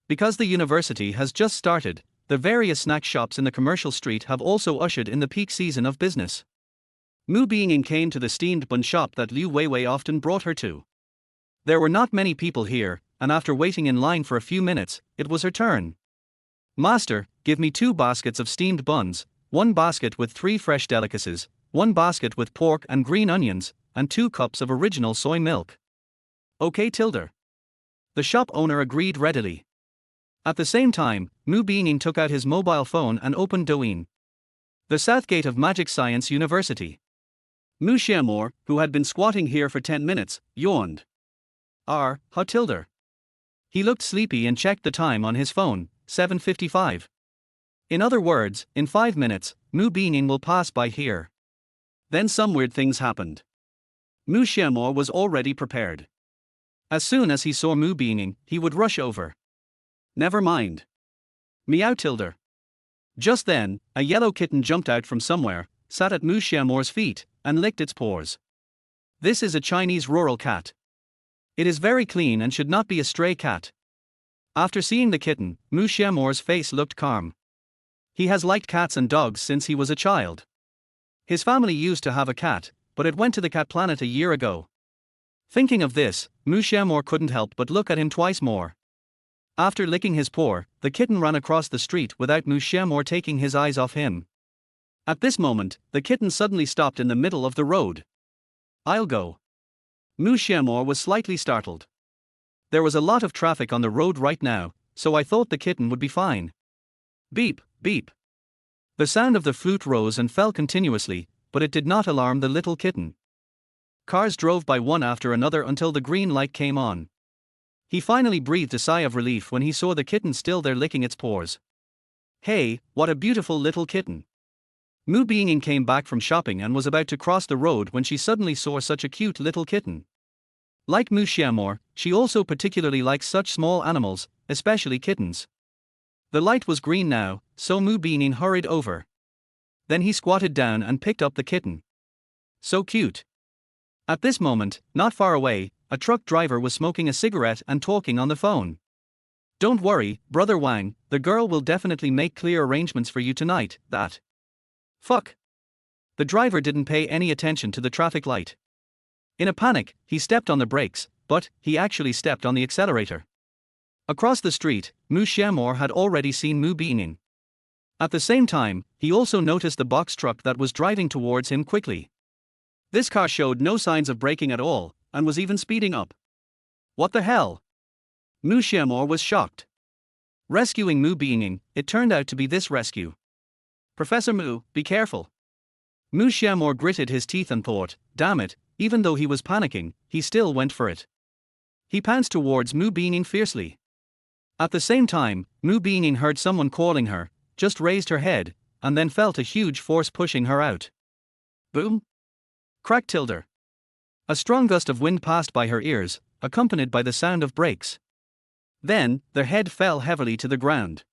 Because the university has just started, the various snack shops in the commercial street have also ushered in the peak season of business. Mu Beining came to the steamed bun shop that Liu Weiwei often brought her to. There were not many people here, and after waiting in line for a few minutes, it was her turn. "Master, give me 2 baskets of steamed buns, 1 basket with 3 fresh delicacies, 1 basket with pork and green onions, and 2 cups of original soy milk." "Okay, Tilda." The shop owner agreed readily. At the same time, Mu Beining took out his mobile phone and opened Douyin. The south gate of Magic Science University. Mu Xiao Mo, who had been squatting here for 10 minutes, yawned. How Tilda. He looked sleepy and checked the time on his phone, 7:55. In other words, in 5 minutes, Mu Beining will pass by here. Then some weird things happened. Mu Xiao Mo was already prepared. As soon as he saw Mu Beining, he would rush over. Never mind. Meow Tilda. Just then, a yellow kitten jumped out from somewhere, sat at Mu Xiao Mo's feet, and licked its paws. This is a Chinese rural cat. It is very clean and should not be a stray cat. After seeing the kitten, Mu Xiao Mo's face looked calm. He has liked cats and dogs since he was a child. His family used to have a cat, but it went to the cat planet a year ago. Thinking of this, Mu Xiao Mo couldn't help but look at him twice more. After licking his paw, the kitten ran across the street without Mu Xiao Mo taking his eyes off him. At this moment, the kitten suddenly stopped in the middle of the road. "I'll go." Mu Xiao Mo was slightly startled. There was a lot of traffic on the road right now, so I thought the kitten would be fine. Beep, beep. The sound of the flute rose and fell continuously, but it did not alarm the little kitten. Cars drove by one after another until the green light came on. He finally breathed a sigh of relief when he saw the kitten still there licking its paws. Hey, what a beautiful little kitten. Mu Beining came back from shopping and was about to cross the road when she suddenly saw such a cute little kitten. Like Mu Xiao Mo, she also particularly likes such small animals, especially kittens. The light was green now, so Mu Beining hurried over. Then he squatted down and picked up the kitten. So cute. At this moment, not far away, a truck driver was smoking a cigarette and talking on the phone. Don't worry, Brother Wang, the girl will definitely make clear arrangements for you tonight, that. Fuck. The driver didn't pay any attention to the traffic light. In a panic, he stepped on the brakes, but he actually stepped on the accelerator. Across the street, Mu Xiao Mo had already seen Mu Beining. At the same time, he also noticed the box truck that was driving towards him quickly. This car showed no signs of braking at all, and was even speeding up. What the hell? Mu Xiao Mo was shocked. Rescuing Mu Beining, it turned out to be this rescue. Professor Mu, be careful. Mu Xiao Mo gritted his teeth and thought, damn it, even though he was panicking, he still went for it. He pounced towards Mu Beining fiercely. At the same time, Mu Beining heard someone calling her, just raised her head, and then felt a huge force pushing her out. Boom! Crack tilder. A strong gust of wind passed by her ears, accompanied by the sound of brakes. Then, their head fell heavily to the ground.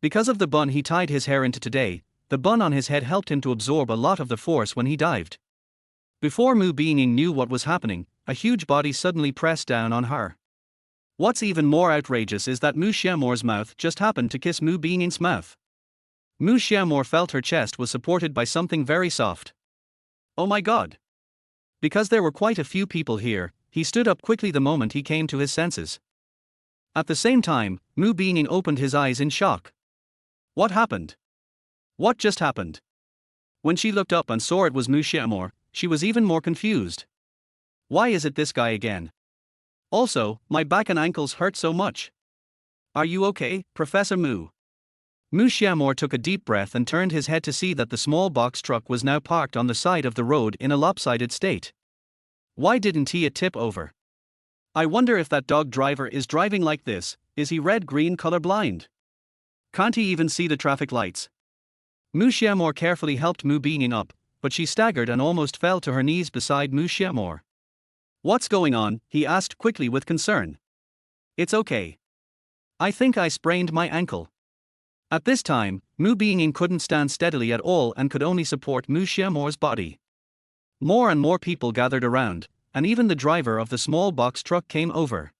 Because of the bun he tied his hair into today, the bun on his head helped him to absorb a lot of the force when he dived. Before Mu Beining knew what was happening, a huge body suddenly pressed down on her. What's even more outrageous is that Mu Xiao Mo's mouth just happened to kiss Mu Beining's mouth. Mu Xiao Mo felt her chest was supported by something very soft. Oh my god! Because there were quite a few people here, he stood up quickly the moment he came to his senses. At the same time, Mu Beining opened his eyes in shock. What happened? What just happened? When she looked up and saw it was Mu Xiao Mo, she was even more confused. Why is it this guy again? Also, my back and ankles hurt so much. Are you okay, Professor Mu? Mu Xiao Mo took a deep breath and turned his head to see that the small box truck was now parked on the side of the road in a lopsided state. Why didn't he tip over? I wonder if that dog driver is driving like this, is he red-green colorblind? Can't he even see the traffic lights? Mu Xiao Mo carefully helped Mu Beining up, but she staggered and almost fell to her knees beside Mu Xiao Mo. What's going on? He asked quickly with concern. It's okay. I think I sprained my ankle. At this time, Mu Beining couldn't stand steadily at all and could only support Mu Xiao Mo's body. More and more people gathered around, and even the driver of the small box truck came over.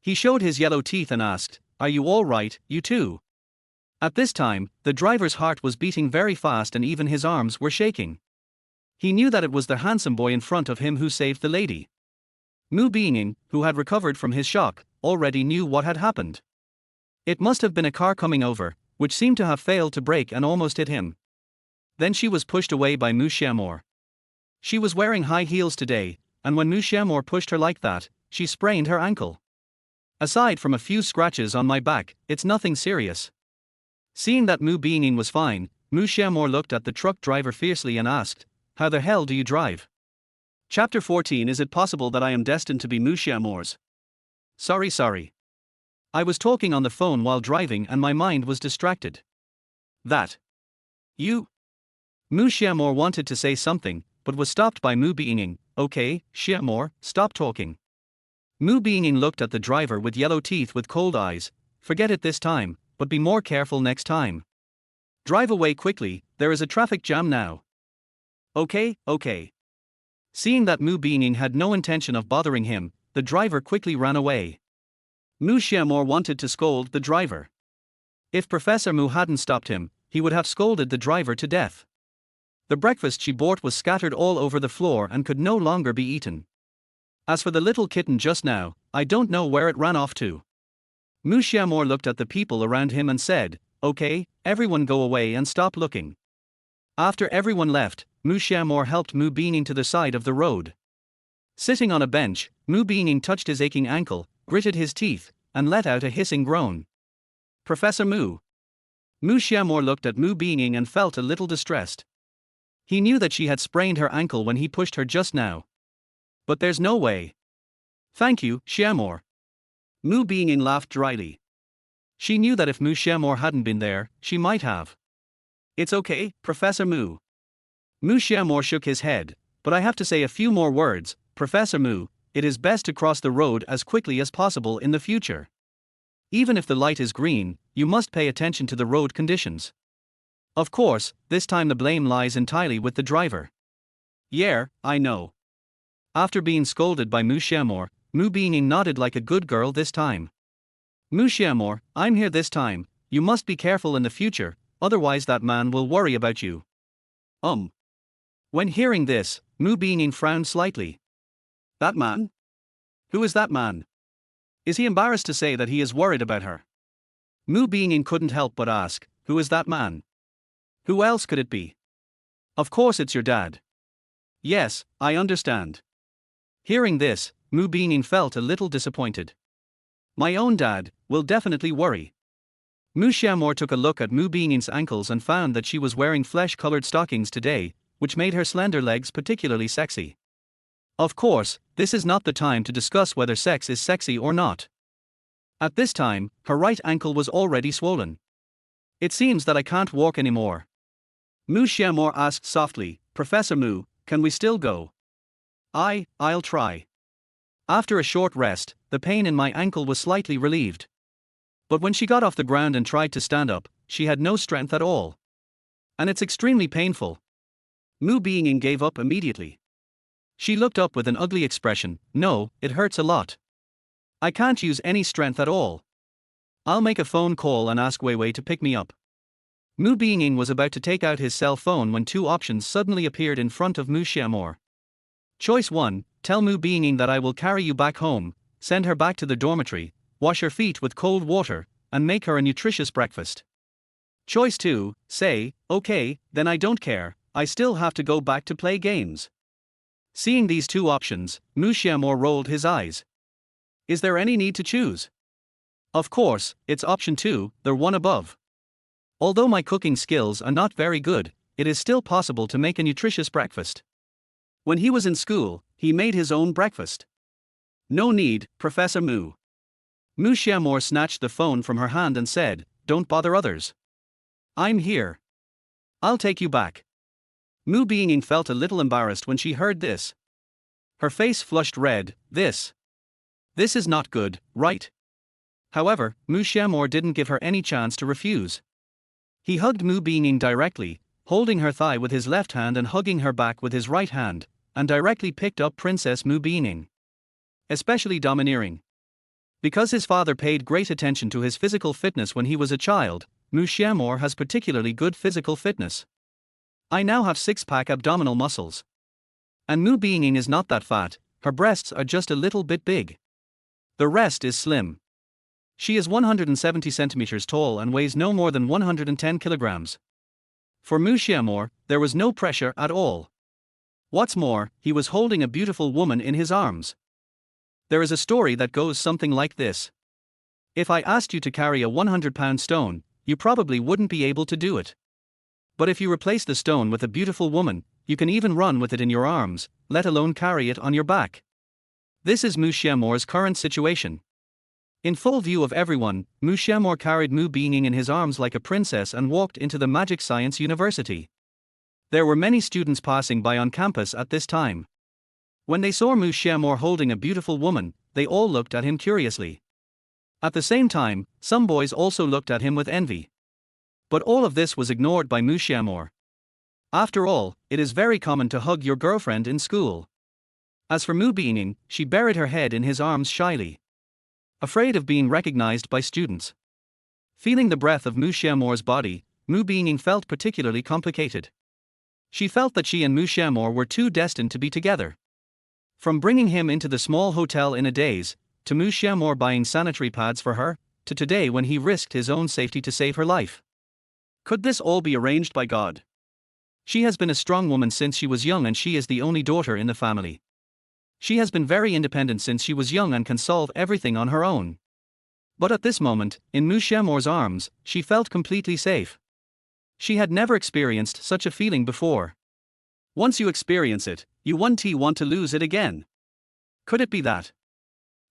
He showed his yellow teeth and asked, "Are you all right, you two?" At this time, the driver's heart was beating very fast and even his arms were shaking. He knew that it was the handsome boy in front of him who saved the lady. Mu Beining, who had recovered from his shock, already knew what had happened. It must have been a car coming over, which seemed to have failed to brake and almost hit him. Then she was pushed away by Mu Xiao Mo. She was wearing high heels today, and when Mu Xiao Mo pushed her like that, she sprained her ankle. Aside from a few scratches on my back, it's nothing serious. Seeing that Mu Beining was fine, Mu Xiao Mo looked at the truck driver fiercely and asked, "How the hell do you drive?" Chapter 14. Is it possible that I am destined to be Mu Xiao Mo's? Sorry. I was talking on the phone while driving and my mind was distracted. That. You? Mu Xiao Mo wanted to say something, but was stopped by Mu Beining. Okay, Xiao Mo, stop talking. Mu Beining looked at the driver with yellow teeth with cold eyes. Forget it this time, but be more careful next time. Drive away quickly, there is a traffic jam now. Okay. Seeing that Mu Beining had no intention of bothering him, the driver quickly ran away. Mu Xiao Mo wanted to scold the driver. If Professor Mu hadn't stopped him, he would have scolded the driver to death. The breakfast she bought was scattered all over the floor and could no longer be eaten. As for the little kitten just now, I don't know where it ran off to. Mu Xiao Mo looked at the people around him and said, "Okay, everyone go away and stop looking." After everyone left, Mu Xiao Mo helped Mu Beining to the side of the road. Sitting on a bench, Mu Beining touched his aching ankle, gritted his teeth, and let out a hissing groan. Professor Mu. Mu Xiao Mo looked at Mu Beining and felt a little distressed. He knew that she had sprained her ankle when he pushed her just now. But there's no way. Thank you, Xiao Mo. Mu Beining laughed dryly. She knew that if Mu Xiao Mo hadn't been there, she might have. It's okay, Professor Mu. Mu Xiao Mo shook his head, but I have to say a few more words, Professor Mu. It is best to cross the road as quickly as possible in the future. Even if the light is green, you must pay attention to the road conditions. Of course, this time the blame lies entirely with the driver. Yeah, I know. After being scolded by Mu Xiao Mo, Mu Beining nodded like a good girl this time. Mu Xiao Mo, I'm here this time. You must be careful in the future, otherwise that man will worry about you. When hearing this, Mu Beining frowned slightly. That man? Who is that man? Is he embarrassed to say that he is worried about her? Mu Beining couldn't help but ask, who is that man? Who else could it be? Of course it's your dad. Yes, I understand. Hearing this, Mu Beining felt a little disappointed. My own dad will definitely worry. Mu Xiao Mo took a look at Mu Beining's ankles and found that she was wearing flesh-colored stockings today, which made her slender legs particularly sexy. Of course, this is not the time to discuss whether sex is sexy or not. At this time, her right ankle was already swollen. It seems that I can't walk anymore. Mu Xiao Mo asked softly, Professor Mu, can we still go? I'll try. After a short rest, the pain in my ankle was slightly relieved. But when she got off the ground and tried to stand up, she had no strength at all. And it's extremely painful. Mu Beining gave up immediately. She looked up with an ugly expression. No, it hurts a lot. I can't use any strength at all. I'll make a phone call and ask Wei Wei to pick me up. Mu Beining was about to take out his cell phone when two options suddenly appeared in front of Mu Xiao Mo. Choice 1, tell Mu Beining that I will carry you back home, send her back to the dormitory, wash her feet with cold water, and make her a nutritious breakfast. Choice 2, say, okay, then I don't care, I still have to go back to play games. Seeing these two options, Mu Xiao Mo rolled his eyes. Is there any need to choose? Of course, it's option 2, the one above. Although my cooking skills are not very good, it is still possible to make a nutritious breakfast. When he was in school, he made his own breakfast. No need, Professor Mu. Mu Xiao Mo snatched the phone from her hand and said, don't bother others. I'm here. I'll take you back. Mu Beining felt a little embarrassed when she heard this. Her face flushed red. This is not good, right? However, Mu Xiao Mo didn't give her any chance to refuse. He hugged Mu Beining directly, holding her thigh with his left hand and hugging her back with his right hand, and directly picked up Princess Mu Beining. Especially domineering. Because his father paid great attention to his physical fitness when he was a child, Mu Xiao Mo has particularly good physical fitness. I now have six-pack abdominal muscles. And Mu Beining is not that fat, her breasts are just a little bit big. The rest is slim. She is 170 centimeters tall and weighs no more than 110 kilograms. For Mu Xiao Mo, there was no pressure at all. What's more, he was holding a beautiful woman in his arms. There is a story that goes something like this. If I asked you to carry a 100-pound stone, you probably wouldn't be able to do it. But if you replace the stone with a beautiful woman, you can even run with it in your arms, let alone carry it on your back. This is Mu Xiao Mo's current situation. In full view of everyone, Mu Xiao Mo carried Mu Beining in his arms like a princess and walked into the Magic Science University. There were many students passing by on campus at this time. When they saw Mu Xiao Mo holding a beautiful woman, they all looked at him curiously. At the same time, some boys also looked at him with envy. But all of this was ignored by Mu Xiao Mo. After all, it is very common to hug your girlfriend in school. As for Mu Beining, she buried her head in his arms shyly, afraid of being recognized by students. Feeling the breath of Mu Xiao Mo's body, Mu Beining felt particularly complicated. She felt that she and Mu Xiao Mo were too destined to be together. From bringing him into the small hotel in a daze, to Mu Xiao Mo buying sanitary pads for her, to today when he risked his own safety to save her life. Could this all be arranged by God? She has been a strong woman since she was young and she is the only daughter in the family. She has been very independent since she was young and can solve everything on her own. But at this moment, in Mu Xiao Mo's arms, she felt completely safe. She had never experienced such a feeling before. Once you experience it, you want to lose it again. Could it be that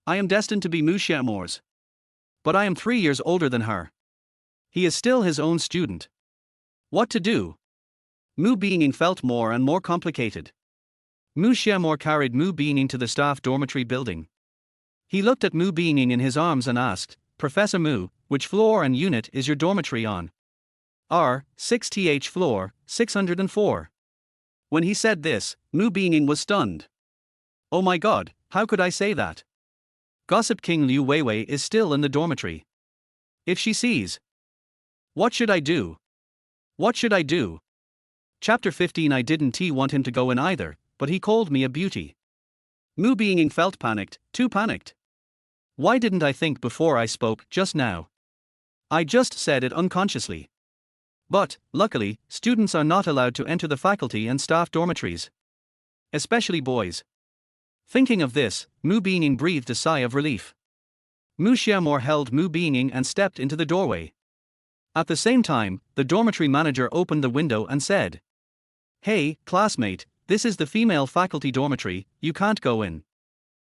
I am destined to be Mu Xiao Mo's? But I am 3 years older than her. He is still his own student. What to do? Mu Beining felt more and more complicated. Mu Xiao Mo carried Mu Beining to the staff dormitory building. He looked at Mu Beining in his arms and asked, Professor Mu, which floor and unit is your dormitory on? R6th floor, 604. When he said this, Mu Beining was stunned. Oh my god, how could I say that? Gossip King Liu Weiwei is still in the dormitory. If she sees. What should I do? What should I do? Chapter 15. I didn't want him to go in either, but he called me a beauty. Mu Beining felt panicked, too panicked. Why didn't I think before I spoke just now? I just said it unconsciously. But, luckily, students are not allowed to enter the faculty and staff dormitories. Especially boys. Thinking of this, Mu Beining breathed a sigh of relief. Mu Xiao Mo held Mu Beining and stepped into the doorway. At the same time, the dormitory manager opened the window and said, Hey, classmate, this is the female faculty dormitory, you can't go in.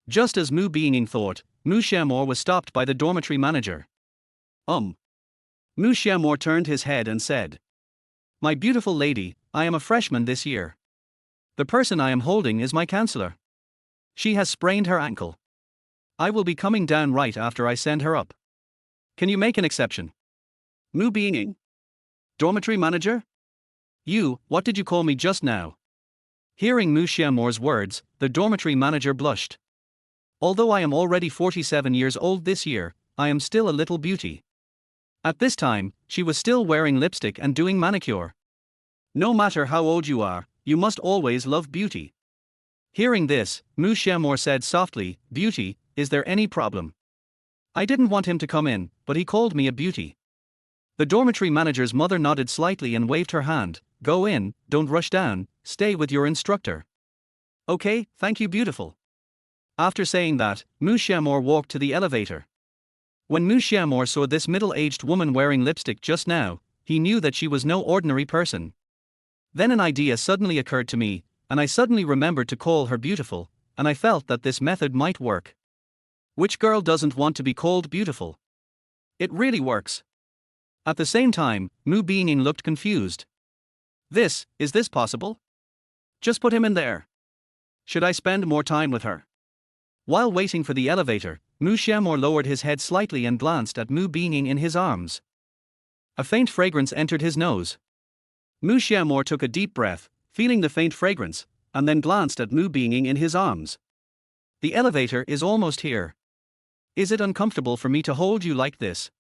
Just as Mu Beining thought, Mu Xiao Mo was stopped by the dormitory manager. Mu Xiao Mo turned his head and said, My beautiful lady, I am a freshman this year. The person I am holding is my counselor. She has sprained her ankle. I will be coming down right after I send her up. Can you make an exception? Mu Beining? Dormitory manager? You, what did you call me just now? Hearing Mu Xiao Mo's words, the dormitory manager blushed. Although I am already 47 years old this year, I am still a little beauty. At this time, she was still wearing lipstick and doing manicure. No matter how old you are, you must always love beauty. Hearing this, Mu Xiao Mo said softly, Beauty, is there any problem? I didn't want him to come in, but he called me a beauty. The dormitory manager's mother nodded slightly and waved her hand, Go in, don't rush down, stay with your instructor. Okay, thank you beautiful. After saying that, Mu Xiao Mo walked to the elevator. When Mu Xiao Mo saw this middle-aged woman wearing lipstick just now, he knew that she was no ordinary person. Then an idea suddenly occurred to me, and I suddenly remembered to call her beautiful, and I felt that this method might work. Which girl doesn't want to be called beautiful? It really works. At the same time, Mu Beining looked confused. Is this possible? Just put him in there. Should I spend more time with her? While waiting for the elevator, Mu Xiao Mo lowered his head slightly and glanced at Mu Beining in his arms. A faint fragrance entered his nose. Mu Xiao Mo took a deep breath, feeling the faint fragrance, and then glanced at Mu Beining in his arms. The elevator is almost here. Is it uncomfortable for me to hold you like this?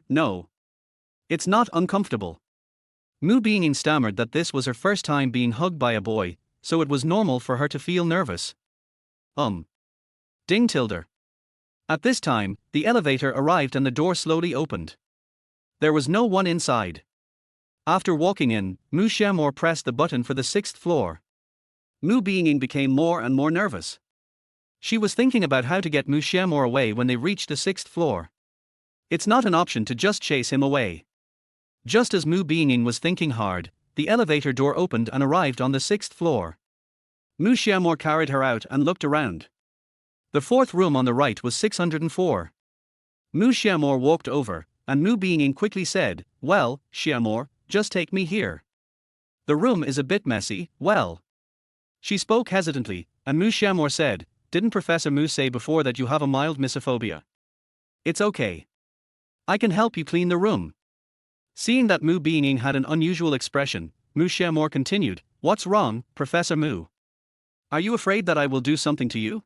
No. It's not uncomfortable. Mu Beining stammered that this was her first time being hugged by a boy, so it was normal for her to feel nervous. Ding tilde. At this time, the elevator arrived and the door slowly opened. There was no one inside. After walking in, Mu Xiao Mo pressed the button for the 6th floor. Mu Beining became more and more nervous. She was thinking about how to get Mu Xiao Mo away when they reached the 6th floor. It's not an option to just chase him away. Just as Mu Beining was thinking hard, the elevator door opened and arrived on the 6th floor. Mu Xiao Mo carried her out and looked around. The 4th room on the right was 604. Mu Xiao Mo walked over, and Mu Beining quickly said, Well, Xiao Mo, just take me here. The room is a bit messy, well. She spoke hesitantly, and Mu Xiao Mo said, Didn't Professor Mu say before that you have a mild misophonia? It's okay. I can help you clean the room. Seeing that Mu Beining had an unusual expression, Mu Xiao Mo continued, What's wrong, Professor Mu? Are you afraid that I will do something to you?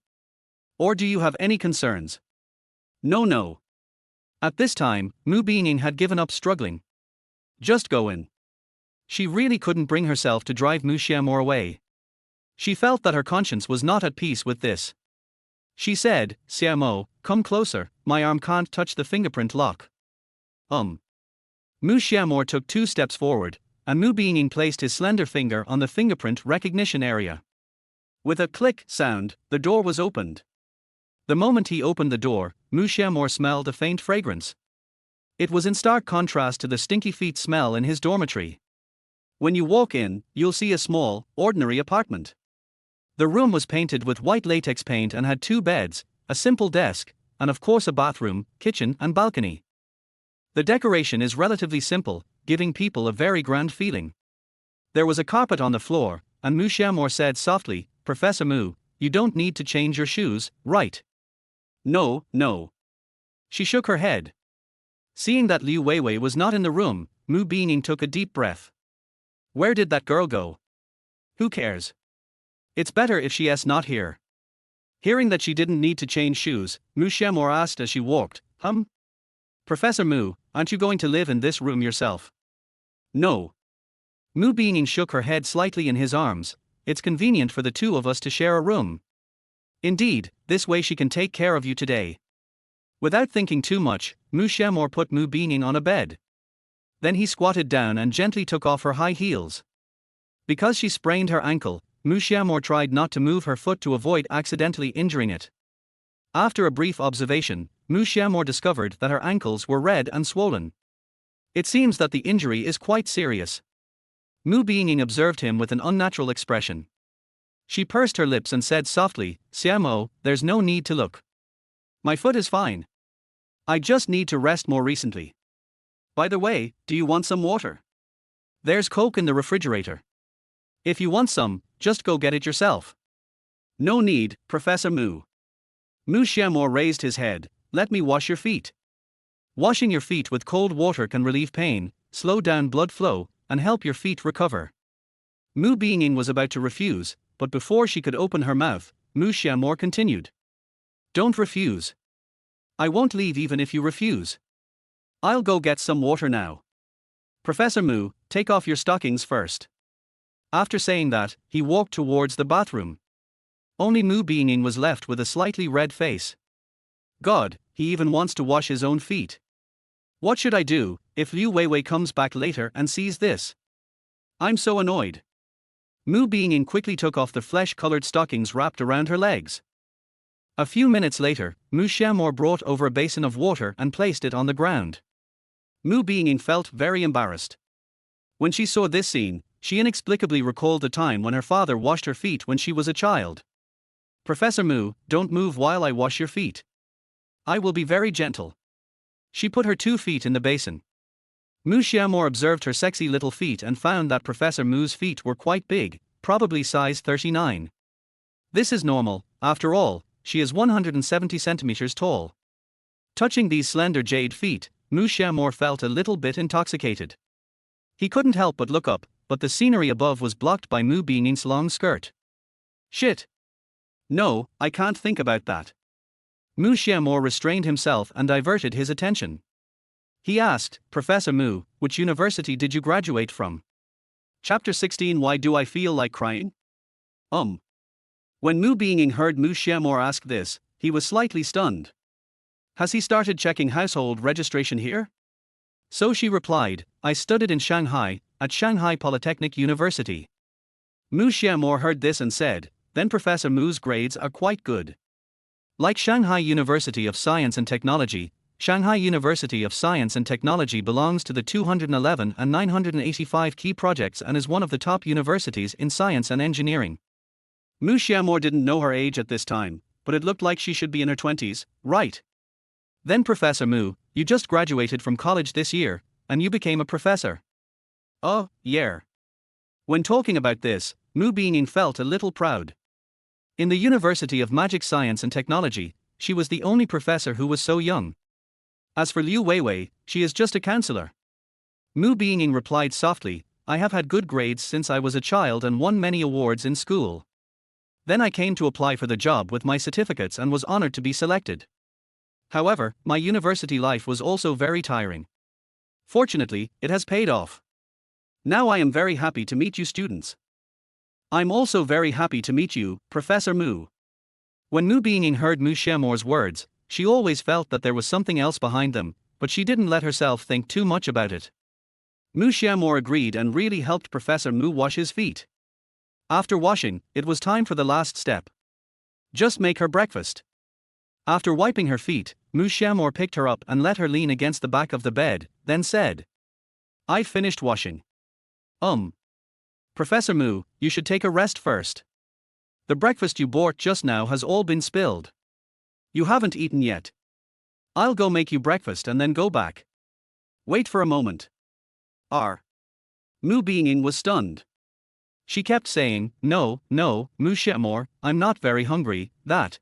Or do you have any concerns? No. At this time, Mu Beining had given up struggling. Just go in. She really couldn't bring herself to drive Mu Xiao Mo away. She felt that her conscience was not at peace with this. She said, Xiao Mo, come closer, my arm can't touch the fingerprint lock. Mu Xiao Mo took 2 steps forward, and Mu Beining placed his slender finger on the fingerprint recognition area. With a click sound, the door was opened. The moment he opened the door, Mu Xiao Mo smelled a faint fragrance. It was in stark contrast to the stinky feet smell in his dormitory. When you walk in, you'll see a small, ordinary apartment. The room was painted with white latex paint and had 2 beds, a simple desk, and of course a bathroom, kitchen and balcony. The decoration is relatively simple, giving people a very grand feeling. There was a carpet on the floor, and Mu Xiao Mo said softly, "Professor Mu, you don't need to change your shoes, right?" "No, no." She shook her head. Seeing that Liu Weiwei was not in the room, Mu Beining took a deep breath. Where did that girl go? Who cares? It's better if she's not here. Hearing that she didn't need to change shoes, Mu Xiao Mo asked as she walked, Professor Mu, aren't you going to live in this room yourself?" "No." Mu Beining shook her head slightly in his arms. "It's convenient for the two of us to share a room. Indeed, this way she can take care of you today." Without thinking too much, Mu Xiao Mo put Mu Beining on a bed. Then he squatted down and gently took off her high heels. Because she sprained her ankle, Mu Xiao Mo tried not to move her foot to avoid accidentally injuring it. After a brief observation, Mu Xiao Mo discovered that her ankles were red and swollen. It seems that the injury is quite serious. Mu Beining observed him with an unnatural expression. She pursed her lips and said softly, "Xiao Mo, there's no need to look. My foot is fine. I just need to rest more recently. By the way, do you want some water? There's Coke in the refrigerator. If you want some, just go get it yourself." "No need, Professor Mu." Mu Xiao Mo raised his head. "Let me wash your feet." Washing your feet with cold water can relieve pain, slow down blood flow, and help your feet recover. Mu Beining was about to refuse, but before she could open her mouth, Mu Xiao Mo continued. "Don't refuse. I won't leave even if you refuse. I'll go get some water now. Professor Mu, take off your stockings first." After saying that, he walked towards the bathroom. Only Mu Beining was left with a slightly red face. God, he even wants to wash his own feet. What should I do if Liu Weiwei comes back later and sees this? I'm so annoyed. Mu Beining quickly took off the flesh-colored stockings wrapped around her legs. A few minutes later, Mu Xiao Mo brought over a basin of water and placed it on the ground. Mu Beining felt very embarrassed. When she saw this scene, she inexplicably recalled the time when her father washed her feet when she was a child. "Professor Mu, don't move while I wash your feet. I will be very gentle." She put her 2 feet in the basin. Mu Xiao Mo observed her sexy little feet and found that Professor Mu's feet were quite big, probably size 39. This is normal, after all, she is 170 centimeters tall. Touching these slender jade feet, Mu Xiao Mo felt a little bit intoxicated. He couldn't help but look up, but the scenery above was blocked by Mu Beining's long skirt. Shit. No, I can't think about that. Mu Xiao Mo restrained himself and diverted his attention. He asked, "Professor Mu, which university did you graduate from?" Chapter 16. Why do I feel like crying? When Mu Beining heard Mu Xiao Mo ask this, he was slightly stunned. Has he started checking household registration here? So she replied, "I studied in Shanghai, at Shanghai Polytechnic University." Mu Xiao Mo heard this and said, "Then Professor Mu's grades are quite good." Like Shanghai University of Science and Technology, Shanghai University of Science and Technology belongs to the 211 and 985 key projects and is one of the top universities in science and engineering. Mu Xiao Mo didn't know her age at this time, but it looked like she should be in her 20s, right? "Then Professor Mu, you just graduated from college this year, and you became a professor." "Oh, yeah." When talking about this, Mu Beining felt a little proud. In the University of Magic Science and Technology, she was the only professor who was so young. As for Liu Weiwei, she is just a counselor. Mu Beining replied softly, "I have had good grades since I was a child and won many awards in school. Then I came to apply for the job with my certificates and was honored to be selected. However, my university life was also very tiring. Fortunately, it has paid off. Now I am very happy to meet you students. I'm also very happy to meet you, Professor Mu." When Mu Beining heard Mu Xiao Mo's words, she always felt that there was something else behind them, but she didn't let herself think too much about it. Mu Xiao Mo agreed and really helped Professor Mu wash his feet. After washing, it was time for the last step. Just make her breakfast. After wiping her feet, Mu Xiao Mo picked her up and let her lean against the back of the bed, then said, "I've finished washing. Professor Mu, you should take a rest first. The breakfast you bought just now has all been spilled. You haven't eaten yet. I'll go make you breakfast and then go back. Wait for a moment." Mu Beining was stunned. She kept saying, "No, no, Mu Xiao Mo, I'm not very hungry, that.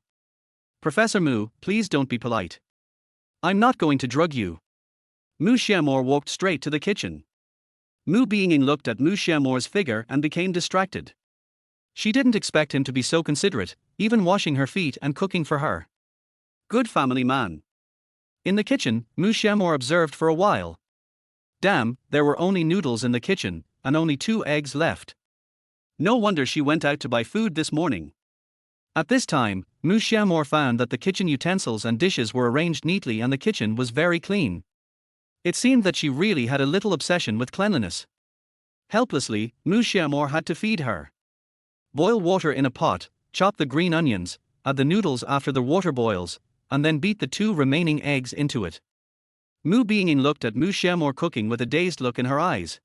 Professor Mu, please don't be polite. I'm not going to drug you." Mu Xiao Mo walked straight to the kitchen. Mu Beining looked at Mu Xiao Mo's figure and became distracted. She didn't expect him to be so considerate, even washing her feet and cooking for her. Good family man. In the kitchen, Mu Xiao Mo observed for a while. Damn, there were only noodles in the kitchen, and only 2 eggs left. No wonder she went out to buy food this morning. At this time, Mu Xiao Mo found that the kitchen utensils and dishes were arranged neatly and the kitchen was very clean. It seemed that she really had a little obsession with cleanliness. Helplessly, Mu Xiao Mo had to feed her. Boil water in a pot, chop the green onions, add the noodles after the water boils, and then beat the 2 remaining eggs into it. Mu Beining looked at Mu Xiao Mo cooking with a dazed look in her eyes.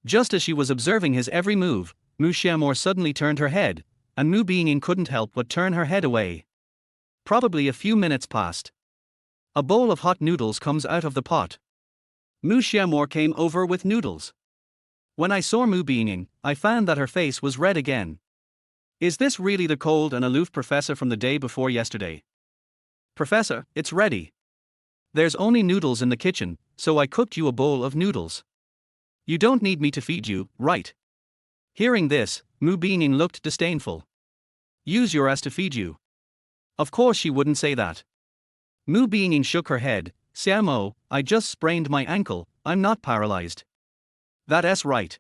Just as she was observing his every move, Mu Xiao Mo suddenly turned her head, and Mu Beining couldn't help but turn her head away. Probably a few minutes passed. A bowl of hot noodles comes out of the pot. Mu Xiao Mo came over with noodles. When I saw Mu Beining, I found that her face was red again. Is this really the cold and aloof professor from the day before yesterday? Professor, it's ready. There's only noodles in the kitchen, so I cooked you a bowl of noodles. You don't need me to feed you, right? Hearing this, Mu Beining looked disdainful. Use your ass to feed you. Of course she wouldn't say that. Mu Beining shook her head. Xiao Mo, I just sprained my ankle, I'm not paralyzed. That's right.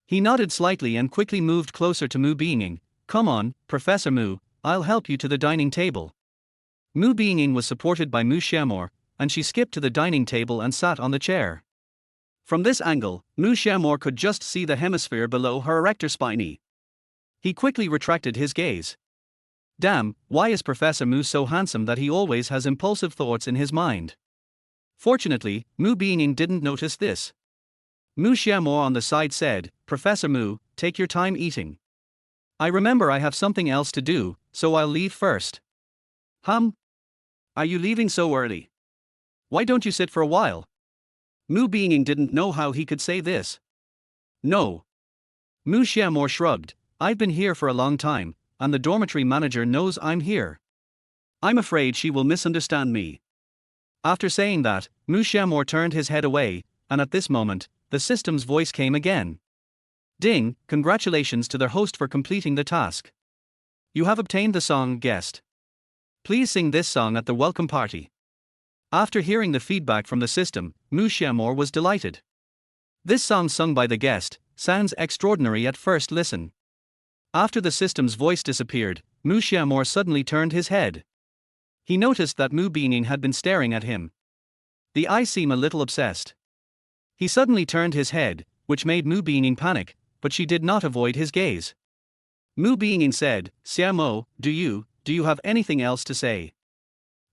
He nodded slightly and quickly moved closer to Mu Beining. Come on, Professor Mu, I'll help you to the dining table. Mu Beining was supported by Mu Xiao Mo, and she skipped to the dining table and sat on the chair. From this angle, Mu Xiao Mo could just see the hemisphere below her erector spinae. He quickly retracted his gaze. Damn, why is Professor Mu so handsome that he always has impulsive thoughts in his mind? Fortunately, Mu Beining didn't notice this. Mu Xiao Mo on the side said, Professor Mu, take your time eating. I remember I have something else to do, so I'll leave first. Are you leaving so early? Why don't you sit for a while? Mu Beining didn't know how he could say this. No. Mu Xiao Mo shrugged. I've been here for a long time, and the dormitory manager knows I'm here. I'm afraid she will misunderstand me. After saying that, Mu Xiao Mo turned his head away, and at this moment, the system's voice came again. Ding, congratulations to their host for completing the task. You have obtained the song Guest. Please sing this song at the welcome party. After hearing the feedback from the system, Mu Xiao Mo was delighted. This song sung by the guest sounds extraordinary at first listen. After the system's voice disappeared, Mu Xiao Mo suddenly turned his head. He noticed that Mu Beining had been staring at him. The eyes seemed a little obsessed. He suddenly turned his head, which made Mu Beining panic, but she did not avoid his gaze. Mu Beining said, Xiao Mo, do you have anything else to say?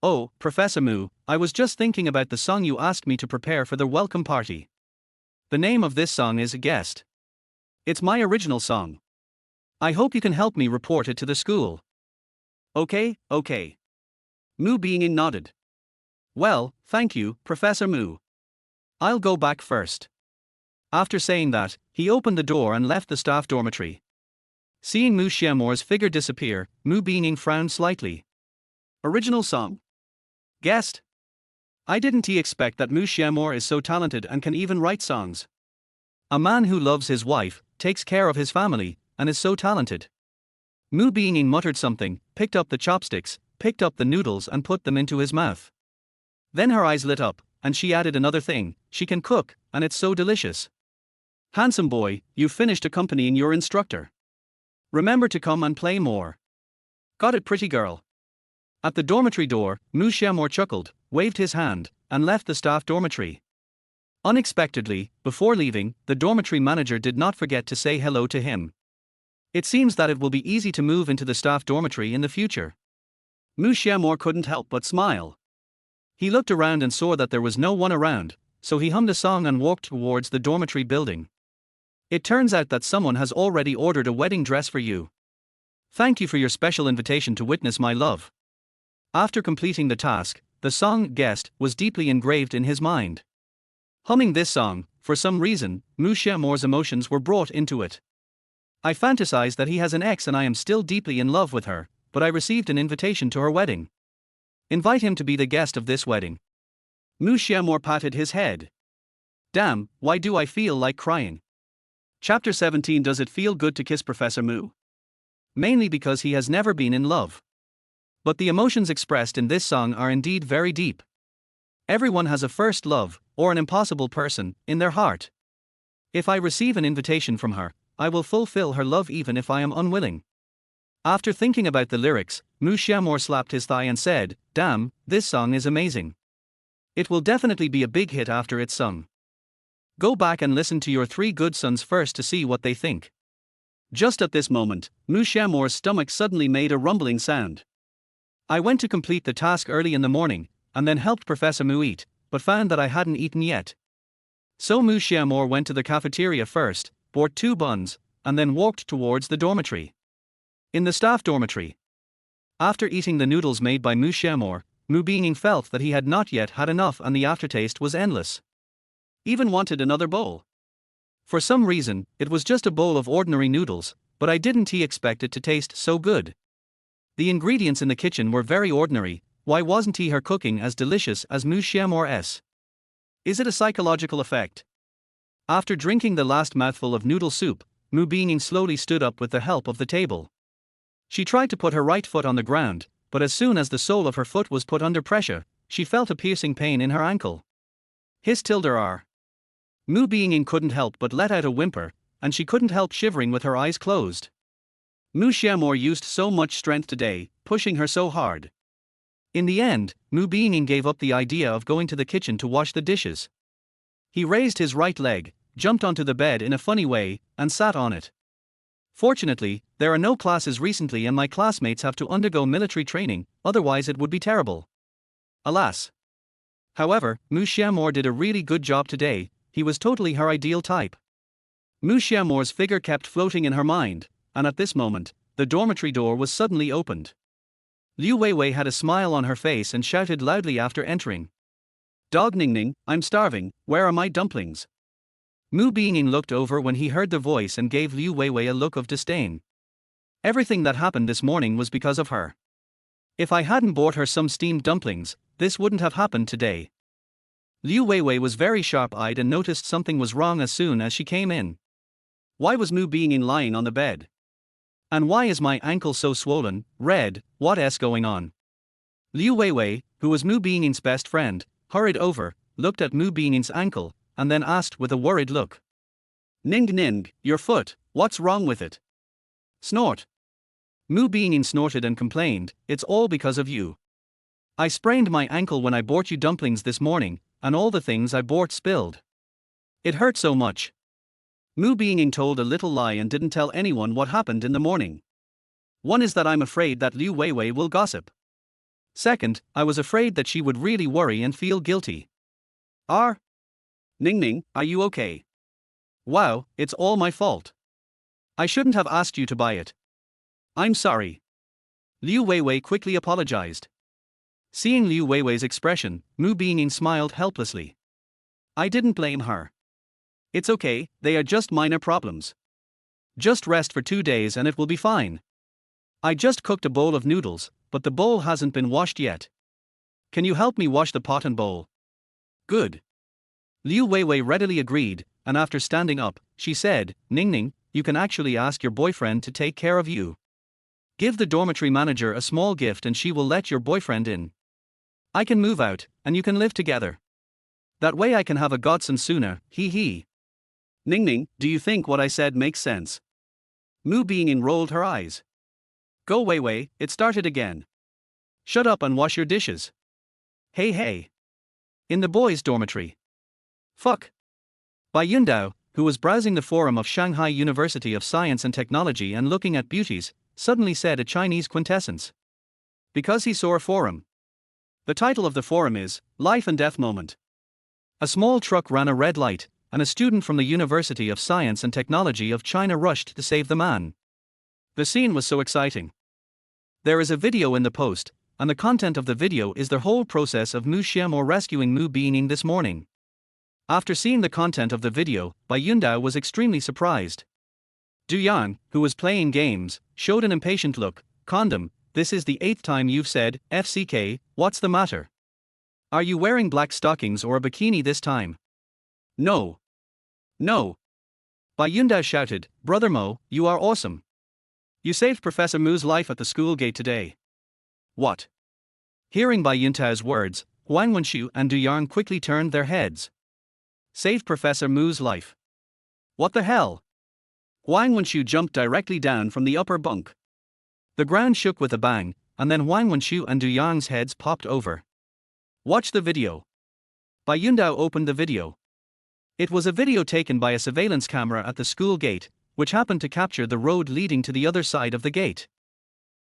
Oh, Professor Mu, I was just thinking about the song you asked me to prepare for the welcome party. The name of this song is Guest. It's my original song. I hope you can help me report it to the school. Okay. Mu Beining nodded. Well, thank you, Professor Mu. I'll go back first. After saying that, he opened the door and left the staff dormitory. Seeing Mu Xiao Mo's figure disappear, Mu Beining frowned slightly. Original song? Guest? I didn't expect that Mu Xiao Mo is so talented and can even write songs. A man who loves his wife, takes care of his family, and is so talented. Mu Beining muttered something, picked up the chopsticks, picked up the noodles and put them into his mouth. Then her eyes lit up, and she added another thing, she can cook, and it's so delicious. Handsome boy, you've finished accompanying your instructor. Remember to come and play more. Got it, pretty girl. At the dormitory door, Mu Xiao Mo chuckled, waved his hand, and left the staff dormitory. Unexpectedly, before leaving, the dormitory manager did not forget to say hello to him. It seems that it will be easy to move into the staff dormitory in the future. Mu Xiao Mo couldn't help but smile. He looked around and saw that there was no one around, so he hummed a song and walked towards the dormitory building. It turns out that someone has already ordered a wedding dress for you. Thank you for your special invitation to witness my love. After completing the task, the song Guest was deeply engraved in his mind. Humming this song, for some reason, Mu Xiao Mo's emotions were brought into it. I fantasize that he has an ex and I am still deeply in love with her, but I received an invitation to her wedding. Invite him to be the guest of this wedding. Mu Xiao Mo patted his head. Damn, why do I feel like crying? Chapter 17. Does it feel good to kiss Professor Mu? Mainly because he has never been in love. But the emotions expressed in this song are indeed very deep. Everyone has a first love, or an impossible person, in their heart. If I receive an invitation from her, I will fulfill her love even if I am unwilling. After thinking about the lyrics, Mu Xiao Mo slapped his thigh and said, "Damn, this song is amazing. It will definitely be a big hit after it's sung. Go back and listen to your 3 good sons first to see what they think." Just at this moment, Mu Xiao Mo's stomach suddenly made a rumbling sound. I went to complete the task early in the morning, and then helped Professor Mu eat, but found that I hadn't eaten yet. So Mu Xiao Mo went to the cafeteria first, bought 2 buns, and then walked towards the dormitory. In the staff dormitory. After eating the noodles made by Mu Xiao Mo, Mu Beining felt that he had not yet had enough and the aftertaste was endless. Even wanted another bowl. For some reason, it was just a bowl of ordinary noodles, but I didn't expect it to taste so good. The ingredients in the kitchen were very ordinary. Why wasn't her cooking as delicious as Mu Xiao Mo's? Is it a psychological effect? After drinking the last mouthful of noodle soup, Mu Beining slowly stood up with the help of the table. She tried to put her right foot on the ground, but as soon as the sole of her foot was put under pressure, she felt a piercing pain in her ankle. His tilde. Mu Beining couldn't help but let out a whimper, and she couldn't help shivering with her eyes closed. Mu Xiao Mo used so much strength today, pushing her so hard. In the end, Mu Beining gave up the idea of going to the kitchen to wash the dishes. He raised his right leg, jumped onto the bed in a funny way, and sat on it. Fortunately, there are no classes recently and my classmates have to undergo military training, otherwise it would be terrible. Alas. However, Mu Xiao Mo did a really good job today. He was totally her ideal type. Mu Xiao Mo's figure kept floating in her mind, and at this moment, the dormitory door was suddenly opened. Liu Weiwei had a smile on her face and shouted loudly after entering. "Dog Ningning, I'm starving, where are my dumplings?" Mu Beining looked over when he heard the voice and gave Liu Weiwei a look of disdain. Everything that happened this morning was because of her. If I hadn't bought her some steamed dumplings, this wouldn't have happened today. Liu Weiwei was very sharp-eyed and noticed something was wrong as soon as she came in. Why was Mu Beining lying on the bed? And why is my ankle so swollen, red, what's going on? Liu Weiwei, who was Mu Beining's best friend, hurried over, looked at Mu Beining's ankle, and then asked with a worried look. "Ning Ning, your foot, what's wrong with it?" Snort. Mu Beining snorted and complained, "It's all because of you. I sprained my ankle when I bought you dumplings this morning, and all the things I bought spilled. It hurt so much." Mu Beining told a little lie and didn't tell anyone what happened in the morning. One is that I'm afraid that Liu Weiwei will gossip. Second, I was afraid that she would really worry and feel guilty. Ning Ning, are you okay? Wow, it's all my fault. I shouldn't have asked you to buy it. I'm sorry. Liu Weiwei quickly apologized. Seeing Liu Weiwei's expression, Mu Beining smiled helplessly. I didn't blame her. It's okay, they are just minor problems. Just rest for 2 days and it will be fine. I just cooked a bowl of noodles, but the bowl hasn't been washed yet. Can you help me wash the pot and bowl? Good. Liu Weiwei readily agreed, and after standing up, she said, "Ning Ning, you can actually ask your boyfriend to take care of you. Give the dormitory manager a small gift and she will let your boyfriend in. I can move out, and you can live together. That way I can have a godson sooner, hee hee." Ning Ning, do you think what I said makes sense? Mu Beining rolled her eyes. Go Weiwei, it started again. Shut up and wash your dishes. Hey. In the boys' dormitory. Fuck. Bai Yundao, who was browsing the forum of Shanghai University of Science and Technology and looking at beauties, suddenly said a Chinese quintessence. Because he saw a forum. The title of the forum is, Life and Death Moment. A small truck ran a red light, and a student from the University of Science and Technology of China rushed to save the man. The scene was so exciting. There is a video in the post, and the content of the video is the whole process of Mu Xiao Mo rescuing Mu Beining this morning. After seeing the content of the video, Bai Yundao was extremely surprised. Du Yang, who was playing games, showed an impatient look. Condom, this is the 8th time you've said, FCK, what's the matter? Are you wearing black stockings or a bikini this time? No. No. Bai Yundao shouted, Brother Mo, you are awesome. You saved Professor Mu's life at the school gate today. What? Hearing Bai Yundao's words, Huang Wenxiu and Du Yang quickly turned their heads. Saved Professor Mu's life. What the hell? Huang Wenxiu jumped directly down from the upper bunk. The ground shook with a bang, and then Huang Wenxiu and Du Yang's heads popped over. Watch the video. Bai Yundao opened the video. It was a video taken by a surveillance camera at the school gate, which happened to capture the road leading to the other side of the gate.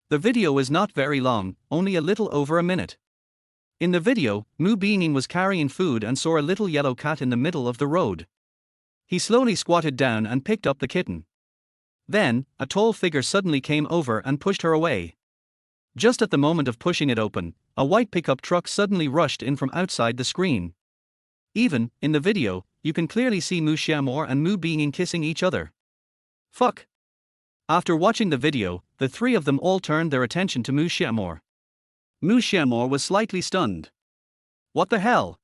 The video is not very long, only a little over a minute. In the video, Mu Beining was carrying food and saw a little yellow cat in the middle of the road. He slowly squatted down and picked up the kitten. Then, a tall figure suddenly came over and pushed her away. Just at the moment of pushing it open, a white pickup truck suddenly rushed in from outside the screen. Even, in the video, you can clearly see Mu Xiao Mo and Mu Beining kissing each other. Fuck. After watching the video, the three of them all turned their attention to Mu Xiao Mo. Mu Xiao Mo was slightly stunned. What the hell?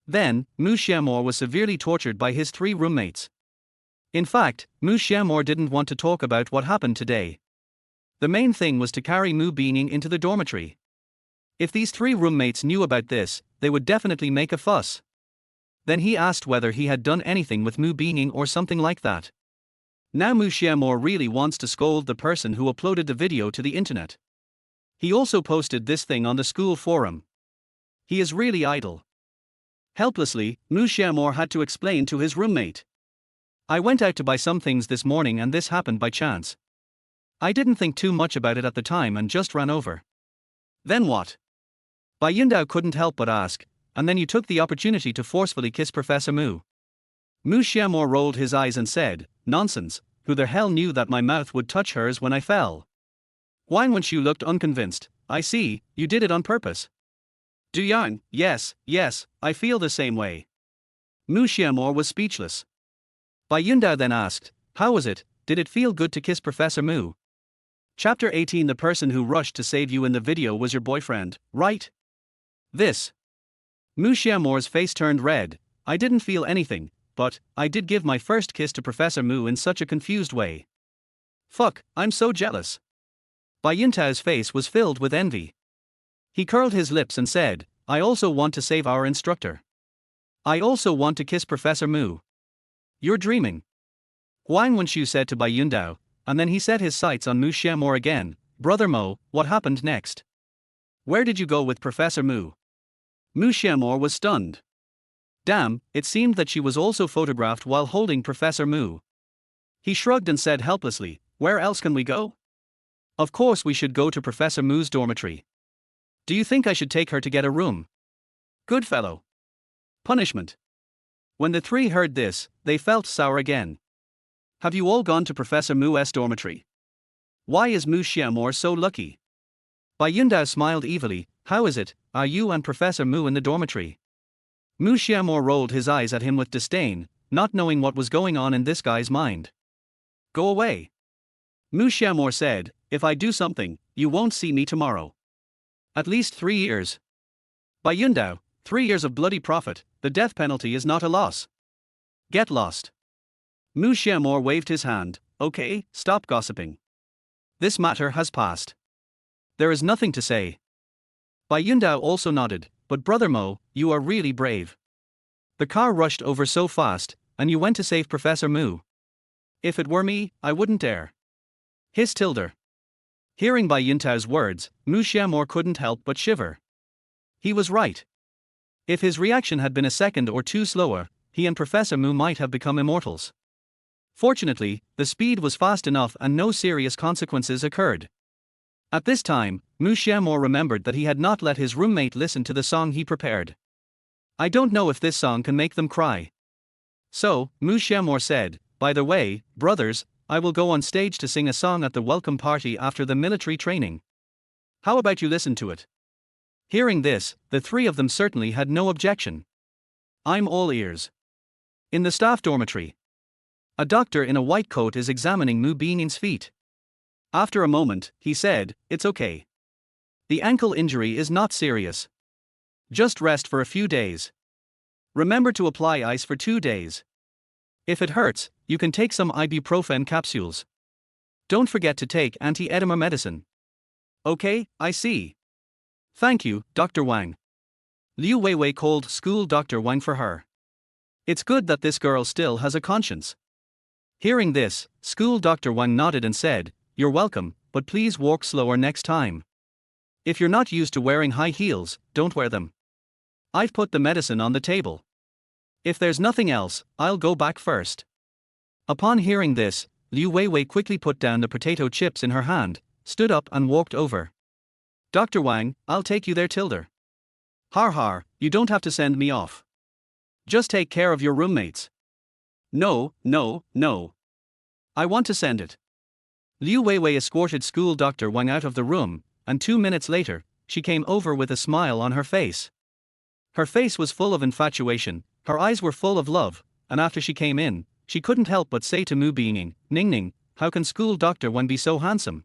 Then, Mu Xiao Mo was severely tortured by his three roommates. In fact, Mu Xiao Mo didn't want to talk about what happened today. The main thing was to carry Mu Beining into the dormitory. If these three roommates knew about this, they would definitely make a fuss. Then he asked whether he had done anything with Mu Beining or something like that. Now Mu Xiao Mo really wants to scold the person who uploaded the video to the internet. He also posted this thing on the school forum. He is really idle. Helplessly, Mu Xiao Mo had to explain to his roommate. I went out to buy some things this morning and this happened by chance. I didn't think too much about it at the time and just ran over. Then what? Bai Yundao couldn't help but ask, and then you took the opportunity to forcefully kiss Professor Mu. Mu Xiao Mo rolled his eyes and said, nonsense, who the hell knew that my mouth would touch hers when I fell? Huang Wenxiu looked unconvinced. I see, you did it on purpose. Du Yang, yes, I feel the same way. Mu Xiao Mo was speechless. Bai Yundao then asked, how was it, did it feel good to kiss Professor Mu? Chapter 18. The person who rushed to save you in the video was your boyfriend, right? This. Mu Xiao Mo's face turned red. I didn't feel anything, but I did give my first kiss to Professor Mu in such a confused way. Fuck, I'm so jealous. Bai Yundao's face was filled with envy. He curled his lips and said, I also want to save our instructor. I also want to kiss Professor Mu. You're dreaming. Huang Wenxiu said to Bai Yundao, and then he set his sights on Mu Xiao Mo again. Brother Mo, what happened next? Where did you go with Professor Mu? Mu Xiao Mo was stunned. Damn, it seemed that she was also photographed while holding Professor Mu. He shrugged and said helplessly, where else can we go? Of course we should go to Professor Mu's dormitory. Do you think I should take her to get a room? Good fellow. Punishment. When the three heard this, they felt sour again. Have you all gone to Professor Mu's dormitory? Why is Mu Xiao Mo so lucky? Bai Yundao smiled evilly. How is it, are you and Professor Mu in the dormitory? Mu Xiao Mo rolled his eyes at him with disdain, not knowing what was going on in this guy's mind. Go away. Mu Xiao Mo said, if I do something, you won't see me tomorrow. At least 3 years. Bai Yundao, 3 years of bloody profit, the death penalty is not a loss. Get lost. Mu Xiao Mo waved his hand. Okay, stop gossiping. This matter has passed. There is nothing to say. Bai Yundao also nodded, but Brother Mo, you are really brave. The car rushed over so fast, and you went to save Professor Mu. If it were me, I wouldn't dare. His tilde. Hearing Bai Yundao's words, Mu Xiao Mo couldn't help but shiver. He was right. If his reaction had been a second or two slower, he and Professor Mu might have become immortals. Fortunately, the speed was fast enough and no serious consequences occurred. At this time, Mu Xiao Mo remembered that he had not let his roommate listen to the song he prepared. I don't know if this song can make them cry. So, Mu Xiao Mo said, by the way, brothers, I will go on stage to sing a song at the welcome party after the military training. How about you listen to it? Hearing this, the three of them certainly had no objection. I'm all ears. In the staff dormitory, a doctor in a white coat is examining Mu Beining's feet. After a moment, he said, "It's okay. The ankle injury is not serious. Just rest for a few days. Remember to apply ice for 2 days. If it hurts, you can take some ibuprofen capsules. Don't forget to take anti-edema medicine." "Okay, I see. Thank you, Dr. Wang." Liu Weiwei called school Dr. Wang for her. It's good that this girl still has a conscience. Hearing this, school Dr. Wang nodded and said, "You're welcome, but please walk slower next time. If you're not used to wearing high heels, don't wear them. I've put the medicine on the table. If there's nothing else, I'll go back first." Upon hearing this, Liu Weiwei quickly put down the potato chips in her hand, stood up and walked over. "Dr. Wang, I'll take you there, Tilda." "Har har, you don't have to send me off. Just take care of your roommates." "No, no, no. I want to send it." Liu Weiwei escorted school Dr. Wang out of the room, and 2 minutes later, she came over with a smile on her face. Her face was full of infatuation, her eyes were full of love, and after she came in, she couldn't help but say to Mu Beining, "Ningning, how can school Dr. Wang be so handsome?"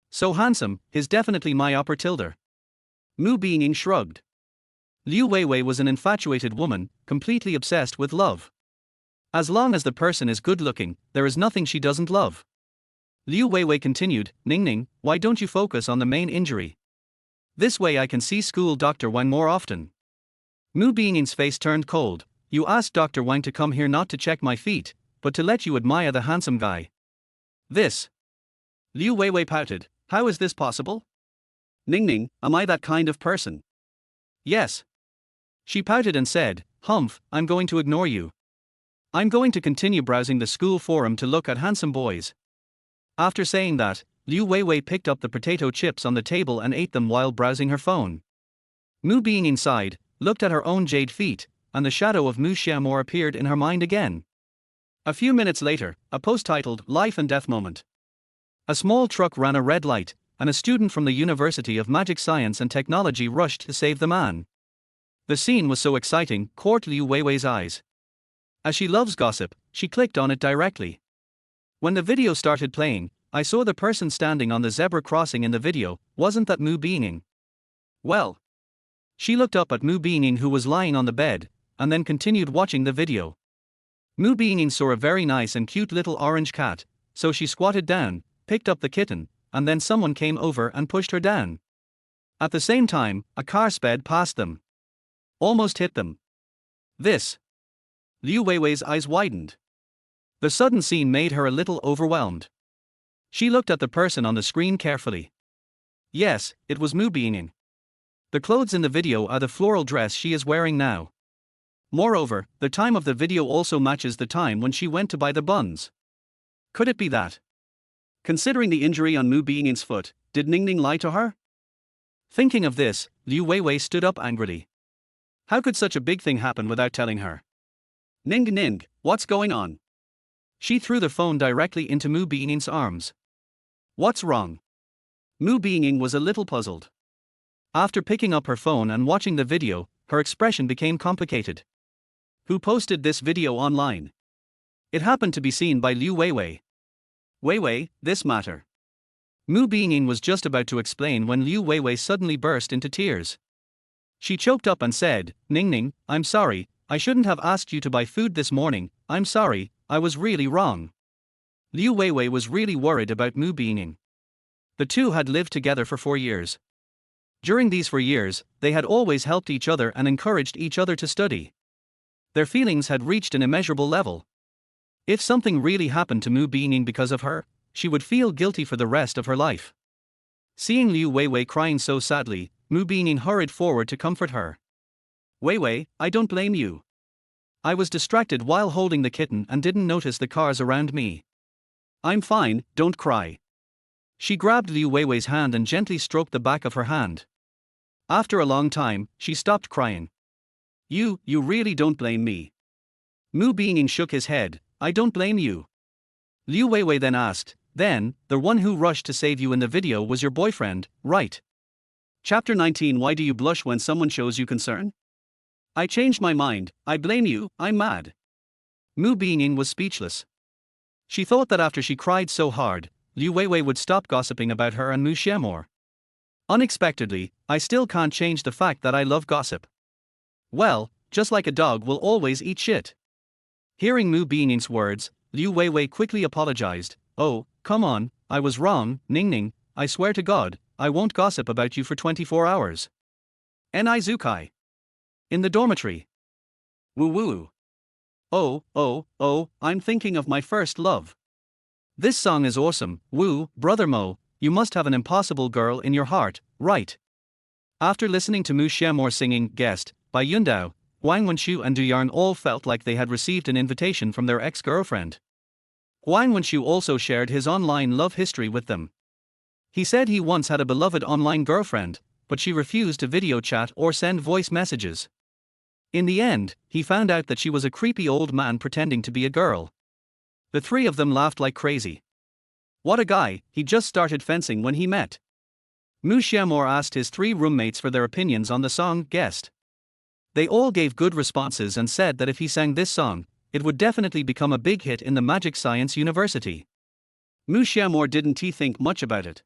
"So handsome, he's definitely my upper Tilda." Mu Beining shrugged. Liu Weiwei was an infatuated woman, completely obsessed with love. As long as the person is good looking, there is nothing she doesn't love. Liu Weiwei continued, "Ningning, why don't you focus on the main injury? This way I can see school Dr. Wang more often." Mu Beining's face turned cold. "You asked Dr. Wang to come here not to check my feet, but to let you admire the handsome guy. This." Liu Weiwei pouted, "How is this possible? Ningning, am I that kind of person?" "Yes." She pouted and said, "Humph, I'm going to ignore you. I'm going to continue browsing the school forum to look at handsome boys." After saying that, Liu Weiwei picked up the potato chips on the table and ate them while browsing her phone. Mu Beining sighed, looked at her own jade feet, and the shadow of Mu Xiao Mo appeared in her mind again. A few minutes later, a post titled "Life and Death Moment." A small truck ran a red light, and a student from the University of Magic Science and Technology rushed to save the man. The scene was so exciting, caught Liu Weiwei's eyes. As she loves gossip, she clicked on it directly. When the video started playing, I saw the person standing on the zebra crossing in the video. Wasn't that Mu Beining? Well. She looked up at Mu Beining, who was lying on the bed, and then continued watching the video. Mu Beining saw a very nice and cute little orange cat, so she squatted down, picked up the kitten, and then someone came over and pushed her down. At the same time, a car sped past them. Almost hit them. This. Liu Weiwei's eyes widened. The sudden scene made her a little overwhelmed. She looked at the person on the screen carefully. Yes, it was Mu Beining. The clothes in the video are the floral dress she is wearing now. Moreover, the time of the video also matches the time when she went to buy the buns. Could it be that? Considering the injury on Mu Beining's foot, did Ningning lie to her? Thinking of this, Liu Weiwei stood up angrily. How could such a big thing happen without telling her? Ning, what's going on?" She threw the phone directly into Mu Beining's arms. "What's wrong?" Mu Beining was a little puzzled. After picking up her phone and watching the video, her expression became complicated. Who posted this video online? It happened to be seen by Liu Weiwei. "Weiwei, this matter." Mu Beining was just about to explain when Liu Weiwei suddenly burst into tears. She choked up and said, "Ningning, I'm sorry, I shouldn't have asked you to buy food this morning. I'm sorry, I was really wrong." Liu Weiwei was really worried about Mu Beining. The two had lived together for 4 years. During these 4 years, they had always helped each other and encouraged each other to study. Their feelings had reached an immeasurable level. If something really happened to Mu Beining because of her, she would feel guilty for the rest of her life. Seeing Liu Weiwei crying so sadly, Mu Beining hurried forward to comfort her. "Weiwei, I don't blame you. I was distracted while holding the kitten and didn't notice the cars around me. I'm fine, don't cry." She grabbed Liu Weiwei's hand and gently stroked the back of her hand. After a long time, she stopped crying. You really don't blame me." Mu Beining shook his head. "I don't blame you." Liu Weiwei then asked, "Then, the one who rushed to save you in the video was your boyfriend, right?" Chapter 19. Why do you blush when someone shows you concern? "I changed my mind, I blame you, I'm mad." Mu Beining was speechless. She thought that after she cried so hard, Liu Weiwei would stop gossiping about her and Mu Xiao Mo. Unexpectedly, I still can't change the fact that I love gossip. Well, just like a dog will always eat shit. Hearing Mu Beining's words, Liu Weiwei quickly apologized. Oh, come on, I was wrong, Ning Ning, I swear to God, I won't gossip about you for 24 hours. Ni Zukai. In the dormitory. Woo woo. Oh, I'm thinking of my first love. This song is awesome, woo, brother Mo, you must have an impossible girl in your heart, right? After listening to Mu Xiao Mo singing Guest by Yundao, Huang Wenshu and Du Yarn all felt like they had received an invitation from their ex-girlfriend. Huang Wenshu also shared his online love history with them. He said he once had a beloved online girlfriend, but she refused to video chat or send voice messages. In the end, he found out that she was a creepy old man pretending to be a girl. The three of them laughed like crazy. What a guy, he just started fencing when he met. Mu Xiao Mo asked his three roommates for their opinions on the song Guest. They all gave good responses and said that if he sang this song, it would definitely become a big hit in the Magic Science University. Mu Xiao Mo didn't think much about it.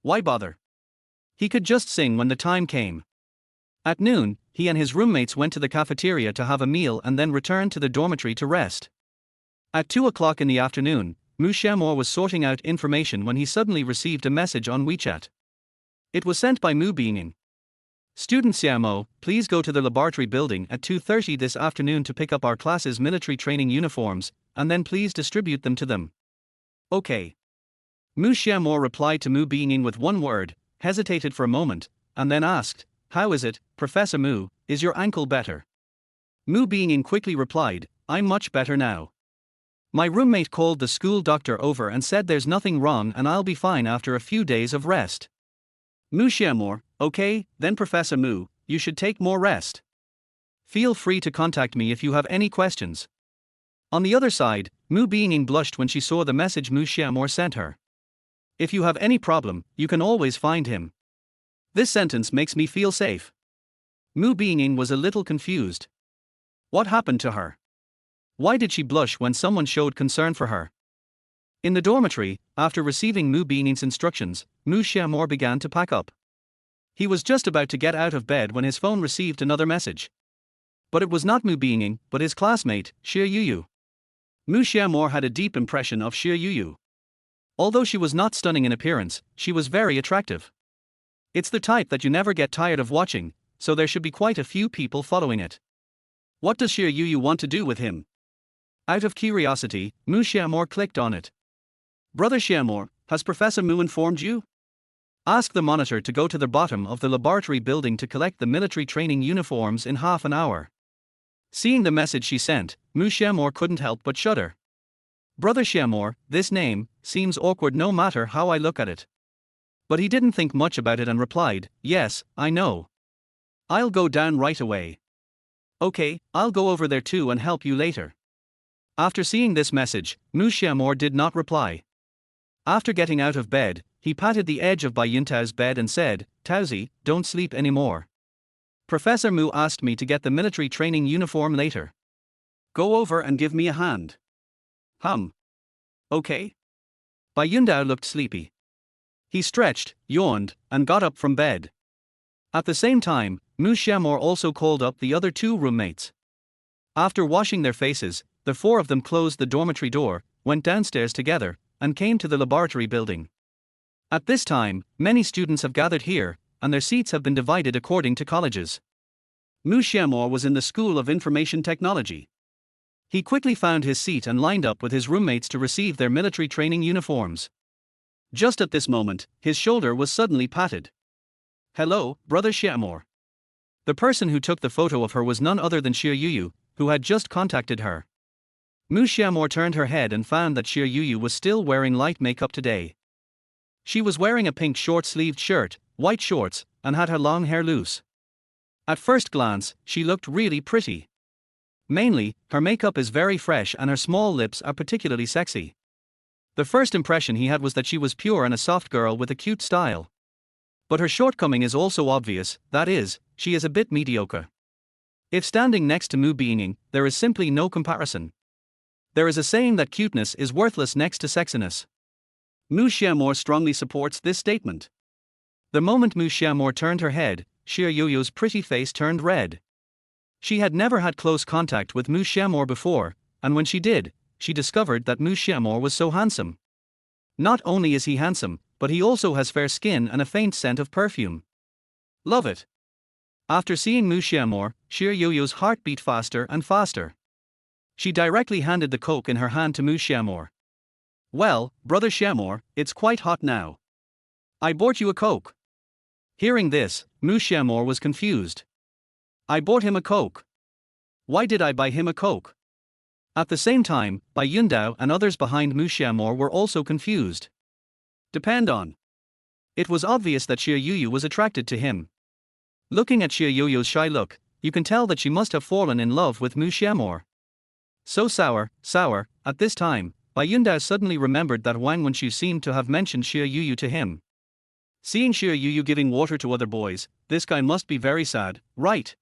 Why bother? He could just sing when the time came. At noon, he and his roommates went to the cafeteria to have a meal and then returned to the dormitory to rest. At 2 o'clock in the afternoon, Mu Xiao Mo was sorting out information when he suddenly received a message on WeChat. It was sent by Mu Beining. Student Xiao Mo, please go to the laboratory building at 2:30 this afternoon to pick up our class's military training uniforms, and then please distribute them to them. Okay. Mu Xiao Mo replied to Mu Beining with one word, hesitated for a moment, and then asked, how is it, Professor Mu, is your ankle better? Mu Beining quickly replied, I'm much better now. My roommate called the school doctor over and said there's nothing wrong and I'll be fine after a few days of rest. Mu Xiao Mo, okay, then Professor Mu, you should take more rest. Feel free to contact me if you have any questions. On the other side, Mu Beining blushed when she saw the message Mu Xiao Mo sent her. If you have any problem, you can always find him. This sentence makes me feel safe. Mu Beining was a little confused. What happened to her? Why did she blush when someone showed concern for her? In the dormitory, after receiving Mu Beining's instructions, Mu Xiao Mo began to pack up. He was just about to get out of bed when his phone received another message. But it was not Mu Beining, but his classmate, Xie Yuyu. Mu Xiao Mo had a deep impression of Xie Yuyu. Although she was not stunning in appearance, she was very attractive. It's the type that you never get tired of watching, so there should be quite a few people following it. What does Xie Yuyu want to do with him? Out of curiosity, Mu Xiao Mo clicked on it. Brother Xiao Mo, has Professor Mu informed you? Ask the monitor to go to the bottom of the laboratory building to collect the military training uniforms in half an hour. Seeing the message she sent, Mu Xiao Mo couldn't help but shudder. Brother Xiao Mo, this name seems awkward no matter how I look at it. But he didn't think much about it and replied, yes, I know. I'll go down right away. Okay, I'll go over there too and help you later. After seeing this message, Mu Xiao Mo did not reply. After getting out of bed, he patted the edge of Bai Yuntao's bed and said, Taozi, don't sleep anymore. Professor Mu asked me to get the military training uniform later. Go over and give me a hand. Okay. Bai Yundao looked sleepy. He stretched, yawned, and got up from bed. At the same time, Mu Xiao Mo also called up the other two roommates. After washing their faces, the four of them closed the dormitory door, went downstairs together, and came to the laboratory building. At this time, many students have gathered here, and their seats have been divided according to colleges. Mu Xiao Mo was in the School of Information Technology. He quickly found his seat and lined up with his roommates to receive their military training uniforms. Just at this moment, his shoulder was suddenly patted. Hello, Brother Xiao Mo. The person who took the photo of her was none other than Xie Yuyu, who had just contacted her. Mu Xiao Mo turned her head and found that Xie Yuyu was still wearing light makeup today. She was wearing a pink short-sleeved shirt, white shorts, and had her long hair loose. At first glance, she looked really pretty. Mainly, her makeup is very fresh and her small lips are particularly sexy. The first impression he had was that she was pure and a soft girl with a cute style. But her shortcoming is also obvious, that is, she is a bit mediocre. If standing next to Mu Beining, there is simply no comparison. There is a saying that cuteness is worthless next to sexiness. Mu Xiao Mo strongly supports this statement. The moment Mu Xiao Mo turned her head, Xie Yuyu's pretty face turned red. She had never had close contact with Mu Xiao Mo before, and when she did, she discovered that Mu Xiao Mo was so handsome. Not only is he handsome, but he also has fair skin and a faint scent of perfume. Love it. After seeing Mu Xiao Mo, Xie Yuyu's heart beat faster and faster. She directly handed the coke in her hand to Mu Xiao Mo. Well, brother Xiao Mo, it's quite hot now. I bought you a coke. Hearing this, Mu Xiao Mo was confused. I bought him a coke. Why did I buy him a coke? At the same time, Bai Yundao and others behind Mu Xiao Mo were also confused. Depend on. It was obvious that Xie Yuyu was attracted to him. Looking at Xie Yuyu's shy look, you can tell that she must have fallen in love with Mu Xiao Mo. So sour, at this time, Bai Yundao suddenly remembered that Wang Wenshu seemed to have mentioned Xie Yuyu to him. Seeing Xie Yuyu giving water to other boys, this guy must be very sad, right?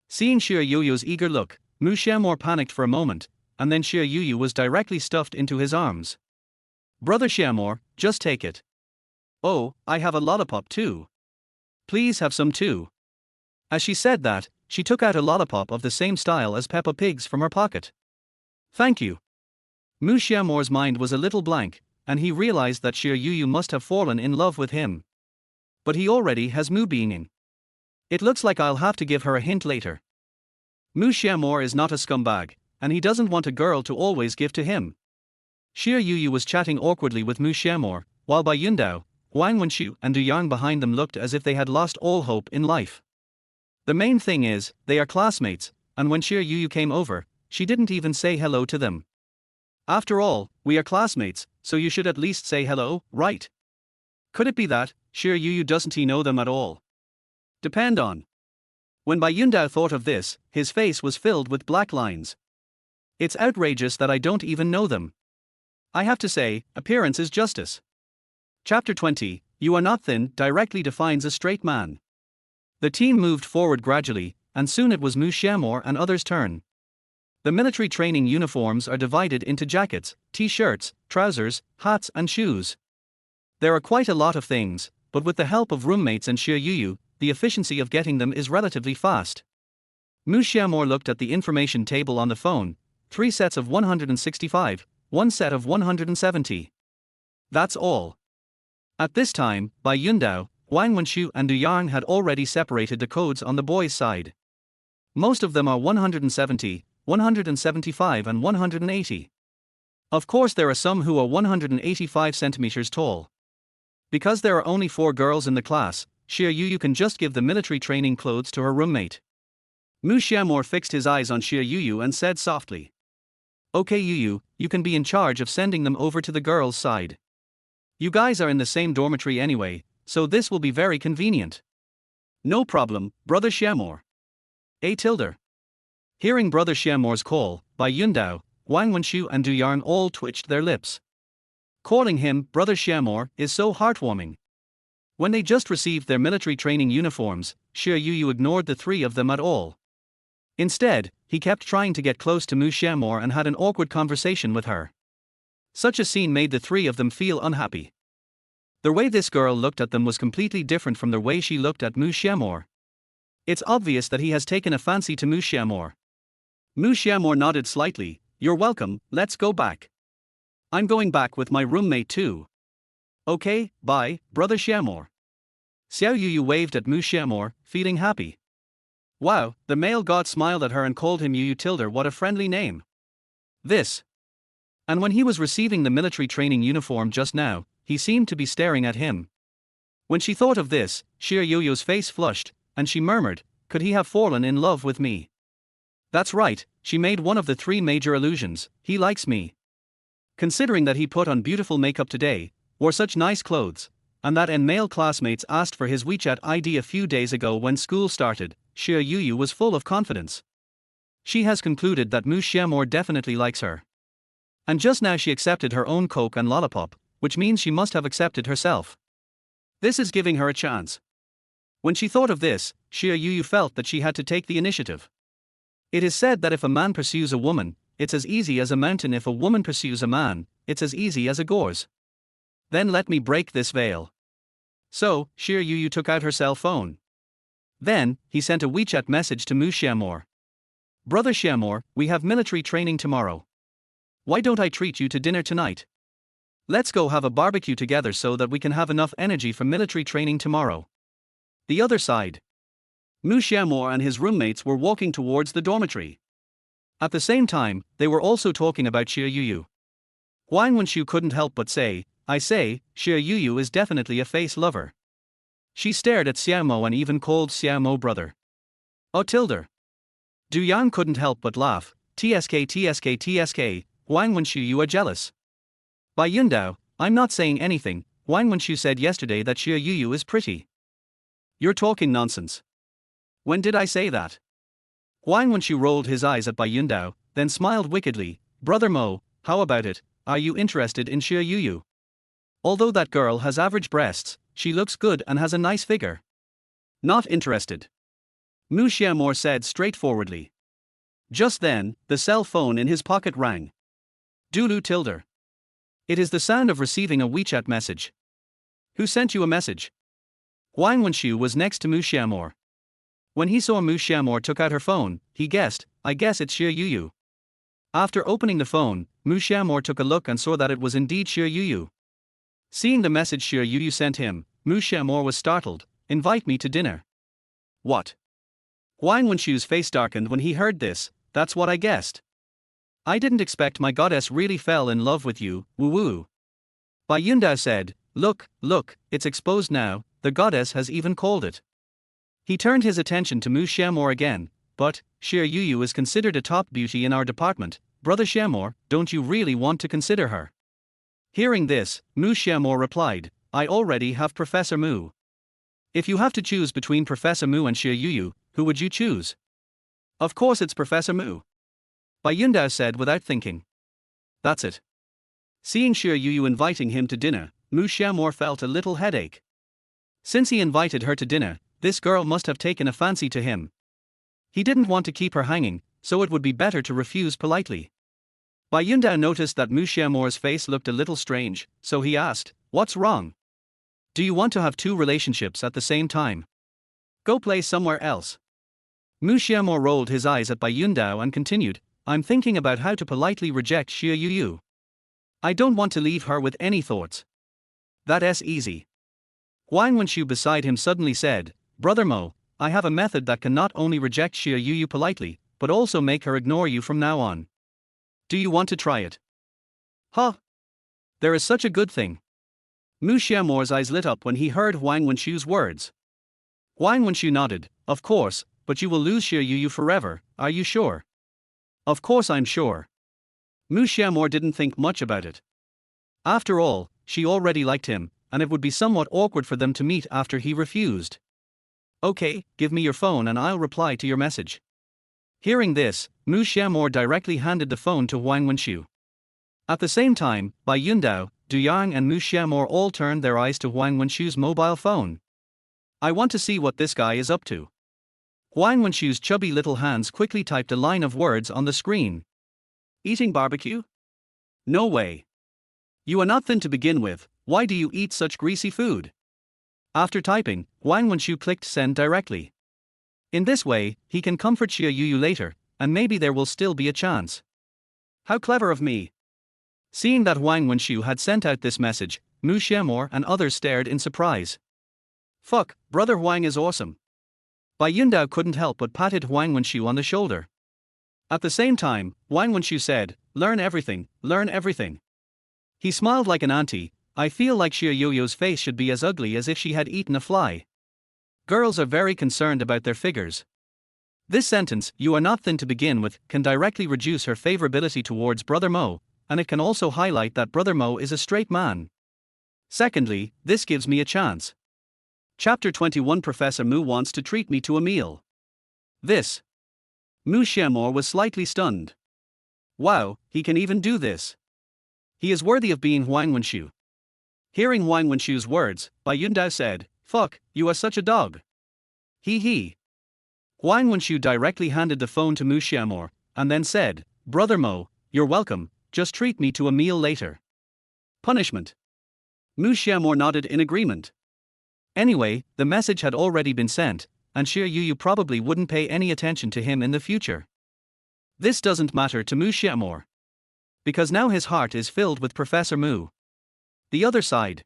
Seeing Xie Yuyu's eager look, Mu Xiao Mo panicked for a moment, and then Xie Yuyu was directly stuffed into his arms. Brother Xiao Mo, just take it. Oh, I have a lollipop too. Please have some too. As she said that, she took out a lollipop of the same style as Peppa Pig's from her pocket. Thank you. Mu Xiao Mo's mind was a little blank, and he realized that Xie Yuyu must have fallen in love with him. But he already has Mu Beining. It looks like I'll have to give her a hint later. Mu Xiao Mo is not a scumbag, and he doesn't want a girl to always give to him. Xie Yuyu was chatting awkwardly with Mu Xiao Mo, while Bai Yundao, Wang Wenshu and Du Yang behind them looked as if they had lost all hope in life. The main thing is, they are classmates, and when Xie Yuyu came over, she didn't even say hello to them. After all, we are classmates, so you should at least say hello, right? Could it be that Xie Yuyu doesn't he know them at all? Depend on. When Bai Yundao thought of this, his face was filled with black lines. It's outrageous that I don't even know them. I have to say, appearance is justice. Chapter 20, You Are Not Thin directly defines a straight man. The team moved forward gradually, and soon it was Mu Xiao Mo and others' turn. The military training uniforms are divided into jackets, t-shirts, trousers, hats and shoes. There are quite a lot of things, but with the help of roommates and Xie Yuyu, the efficiency of getting them is relatively fast. Mu Xiao Mo looked at the information table on the phone, 3 sets of 165, 1 set of 170. That's all. At this time, Bai Yundao, Wang Wenshu and Du Yang had already separated the codes on the boys' side. Most of them are 170, 175 and 180. Of course there are some who are 185 centimeters tall. Because there are only 4 girls in the class, Xie Yuyu can just give the military training clothes to her roommate. Mu Xiao Mo fixed his eyes on Xie Yuyu and said softly. Okay Yuyu, you can be in charge of sending them over to the girls' side. You guys are in the same dormitory anyway, so this will be very convenient. No problem, brother Xiao Mo. A tilde. Hearing brother Xiao Mo's call, Bai Yundao, Wang Wenshu and Du Yang all twitched their lips. Calling him brother Xiao Mo is so heartwarming. When they just received their military training uniforms, Xie Yuyu ignored the 3 of them at all. Instead, he kept trying to get close to Mu Xiao Mo and had an awkward conversation with her. Such a scene made the 3 of them feel unhappy. The way this girl looked at them was completely different from the way she looked at Mu Xiao Mo. It's obvious that he has taken a fancy to Mu Xiao Mo. Mu Xiao Mo nodded slightly. You're welcome, let's go back. I'm going back with my roommate too. Okay, bye, brother Xiao Mo. Xiao Yuyu waved at Mu Xiao Mo, feeling happy. Wow, the male god smiled at her and called him Yuyu tilde. What a friendly name. This. And when he was receiving the military training uniform just now, he seemed to be staring at him. When she thought of this, Xie Yuyu's face flushed, and she murmured, could he have fallen in love with me? That's right, she made one of the 3 major illusions, he likes me. Considering that he put on beautiful makeup today, wore such nice clothes, and that male classmates asked for his WeChat ID a few days ago when school started, Xie Yuyu was full of confidence. She has concluded that Mu Xiao Mo definitely likes her. And just now she accepted her own coke and lollipop, which means she must have accepted herself. This is giving her a chance. When she thought of this, Xie Yuyu felt that she had to take the initiative. It is said that if a man pursues a woman, it's as easy as a mountain if a woman pursues a man, it's as easy as a gauze. Then let me break this veil. So, Xie Yuyu took out her cell phone. Then, he sent a WeChat message to Mu Xiao Mo. Brother Xiao Mo, we have military training tomorrow. Why don't I treat you to dinner tonight? Let's go have a barbecue together so that we can have enough energy for military training tomorrow. The other side. Mu Xiao Mo and his roommates were walking towards the dormitory. At the same time, they were also talking about Xie Yuyu. Huang Wenshu couldn't help but say, I say, Xie Yuyu is definitely a face lover. She stared at Xiao Mo and even called Xiao Mo brother. Oh tilde. Du Yang couldn't help but laugh, TSK, Huang Wenshu, you are jealous. By Yundao, I'm not saying anything, Huang Wenshu said yesterday that Xie Yuyu is pretty. You're talking nonsense. When did I say that? Huang Wenshu rolled his eyes at Bai Yundao, then smiled wickedly, Brother Mo, how about it, are you interested in Xie Yuyu? Although that girl has average breasts, she looks good and has a nice figure. Not interested. Mu Xiao Mo said straightforwardly. Just then, the cell phone in his pocket rang. Dulu tilde. It is the sound of receiving a WeChat message. Who sent you a message? Huang Wenshu was next to Mu Xiao Mo. When he saw Mu Xiao Mo took out her phone, he guessed, I guess it's Xie Yuyu. After opening the phone, Mu Xiao Mo took a look and saw that it was indeed Xie Yuyu. Seeing the message Xie Yuyu sent him, Mu Xiao Mo was startled, invite me to dinner. What? Huang Wenshu's face darkened when he heard this, that's what I guessed. I didn't expect my goddess really fell in love with you, woo woo. Bai Yundao said, look, it's exposed now, the goddess has even called it. He turned his attention to Mu Xiao Mo again, but, Xie Yuyu is considered a top beauty in our department, Brother Xiao Mo, don't you really want to consider her? Hearing this, Mu Xiao Mo replied, I already have Professor Mu. If you have to choose between Professor Mu and Xie Yuyu, who would you choose? Of course it's Professor Mu. Bai Yundao said without thinking. That's it. Seeing Xie Yuyu inviting him to dinner, Mu Xiao Mo felt a little headache. Since he invited her to dinner, this girl must have taken a fancy to him. He didn't want to keep her hanging, so it would be better to refuse politely. Bai Yundao noticed that Mu Xiao Mo's face looked a little strange, so he asked, what's wrong? Do you want to have two relationships at the same time? Go play somewhere else. Mu Xiao Mo rolled his eyes at Bai Yundao and continued, I'm thinking about how to politely reject Xie Yuyu. I don't want to leave her with any thoughts. That's easy. Huang Wenshu beside him suddenly said, Brother Mo, I have a method that can not only reject Xie Yuyu politely, but also make her ignore you from now on. Do you want to try it? Huh? There is such a good thing. Mu Xiao Mo's eyes lit up when he heard Huang Wenshu's words. Huang Wenshu nodded, of course, but you will lose Xie Yuyu forever, are you sure? Of course I'm sure. Mu Xiao Mo didn't think much about it. After all, she already liked him, and it would be somewhat awkward for them to meet after he refused. Okay, give me your phone and I'll reply to your message. Hearing this, Mu Xiao Mo directly handed the phone to Huang Wenshu. At the same time, Bai Yundao, Du Yang and Mu Xiao Mo all turned their eyes to Huang Wenshu's mobile phone. I want to see what this guy is up to. Huang Wenshu's chubby little hands quickly typed a line of words on the screen. Eating barbecue? No way. You are not thin to begin with, why do you eat such greasy food? After typing, Huang Wenshu clicked send directly. In this way, he can comfort Xie Yuyu later, and maybe there will still be a chance. How clever of me. Seeing that Huang Wenshu had sent out this message, Mu Xiao Mo and others stared in surprise. Fuck, Brother Huang is awesome. Bai Yundao couldn't help but patted Huang Wenshu on the shoulder. At the same time, Huang Wenshu said, learn everything, learn everything. He smiled like an auntie, I feel like Xie Yuyu's face should be as ugly as if she had eaten a fly. Girls are very concerned about their figures. This sentence, you are not thin to begin with, can directly reduce her favorability towards Brother Mo, and it can also highlight that Brother Mo is a straight man. Secondly, this gives me a chance. Chapter 21 Professor Mu wants to treat me to a meal. This. Mu Xiao Mo was slightly stunned. Wow, he can even do this. He is worthy of being Huang Wenshu. Hearing Huang Wenshu's words, Bai Yundao said, fuck, you are such a dog. Hee hee. Huang Wenshu directly handed the phone to Mu Xiao Mo, and then said, Brother Mo, you're welcome, just treat me to a meal later. Punishment. Mu Xiao Mo nodded in agreement. Anyway, the message had already been sent, and Xie Yu probably wouldn't pay any attention to him in the future. This doesn't matter to Mu Xiao Mo, because now his heart is filled with Professor Mu. The other side.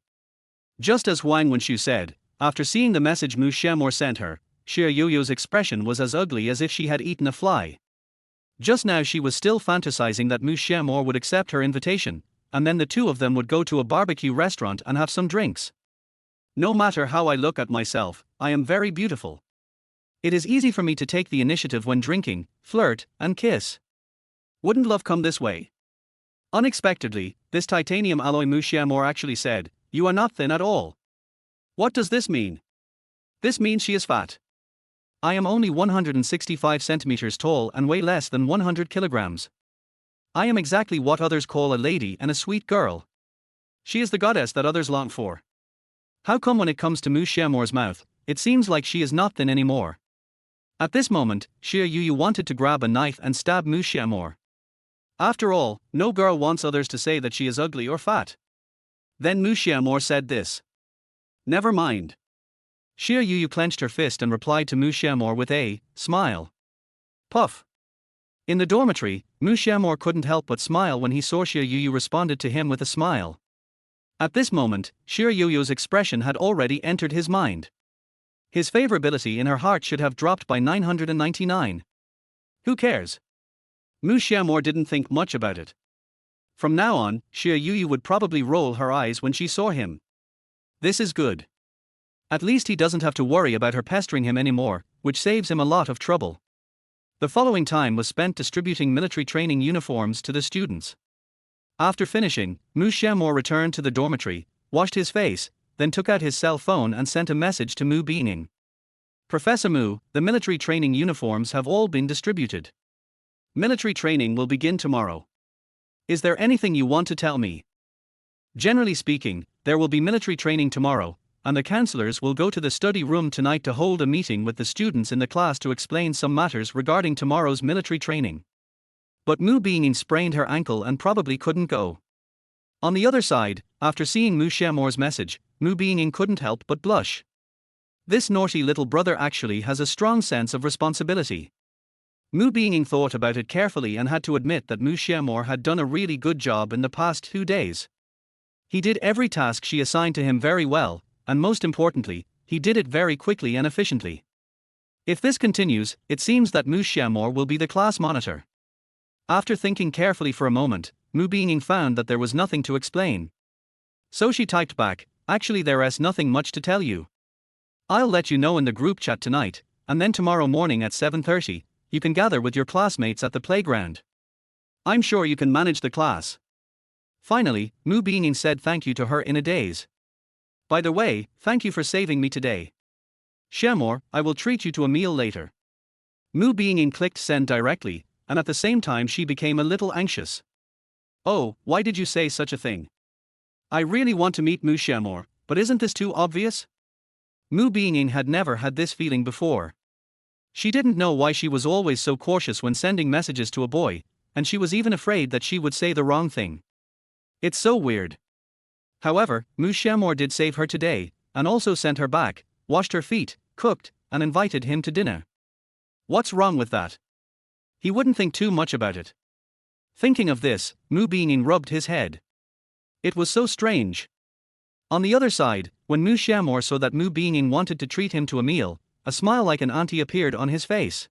Just as Huang Wenshu said, after seeing the message Mu Xiao Mo sent her, Xie Yu's expression was as ugly as if she had eaten a fly. Just now she was still fantasizing that Mu Xiao Mo would accept her invitation, and then the two of them would go to a barbecue restaurant and have some drinks. No matter how I look at myself, I am very beautiful. It is easy for me to take the initiative when drinking, flirt, and kiss. Wouldn't love come this way? Unexpectedly, this titanium alloy Mu Xiao Mo actually said, "You are not thin at all." What does this mean? This means she is fat. I am only 165 centimeters tall and weigh less than 100 kilograms. I am exactly what others call a lady and a sweet girl. She is the goddess that others long for. How come when it comes to Mu Xiao Mo's mouth, it seems like she is not thin anymore? At this moment, Xie Yu wanted to grab a knife and stab Mu Xiao Mo. After all, no girl wants others to say that she is ugly or fat. Then Mu Xiao Mo said this. Never mind. Xie Yu clenched her fist and replied to Mu Xiao Mo with a smile. Puff. In the dormitory, Mu Xiao Mo couldn't help but smile when he saw Xie Yu responded to him with a smile. At this moment, Xie Yu's expression had already entered his mind. His favorability in her heart should have dropped by 999. Who cares? Mu Xiao Mo didn't think much about it. From now on, Xie Yu would probably roll her eyes when she saw him. This is good. At least he doesn't have to worry about her pestering him anymore, which saves him a lot of trouble. The following time was spent distributing military training uniforms to the students. After finishing, Mu Xiao Mo returned to the dormitory, washed his face, then took out his cell phone and sent a message to Mu Beining. Professor Mu, the military training uniforms have all been distributed. Military training will begin tomorrow. Is there anything you want to tell me? Generally speaking, there will be military training tomorrow, and the counselors will go to the study room tonight to hold a meeting with the students in the class to explain some matters regarding tomorrow's military training. But Mu Beining sprained her ankle and probably couldn't go. On the other side, after seeing Mu Xiao Mo's message, Mu Beining couldn't help but blush. This naughty little brother actually has a strong sense of responsibility. Mu Beining thought about it carefully and had to admit that Mu Xiao Mo had done a really good job in the past 2 days. He did every task she assigned to him very well, and most importantly, he did it very quickly and efficiently. If this continues, it seems that Mu Xiao Mo will be the class monitor. After thinking carefully for a moment, Mu Beining found that there was nothing to explain. So she typed back, "Actually there's nothing much to tell you. I'll let you know in the group chat tonight, and then tomorrow morning at 7:30, you can gather with your classmates at the playground. I'm sure you can manage the class." Finally, Mu Beining said thank you to her in a daze. "By the way, thank you for saving me today. Xiao Mo, I will treat you to a meal later." Mu Beining clicked send directly, and at the same time she became a little anxious. "Oh, why did you say such a thing? I really want to meet Mu Xiao Mo, but isn't this too obvious?" Mu Beining had never had this feeling before. She didn't know why she was always so cautious when sending messages to a boy, and she was even afraid that she would say the wrong thing. It's so weird. However, Mu Xiao Mo did save her today, and also sent her back, washed her feet, cooked, and invited him to dinner. What's wrong with that? He wouldn't think too much about it. Thinking of this, Mu Beining rubbed his head. It was so strange. On the other side, when Mu Xiao Mo saw that Mu Beining wanted to treat him to a meal, a smile like an auntie appeared on his face.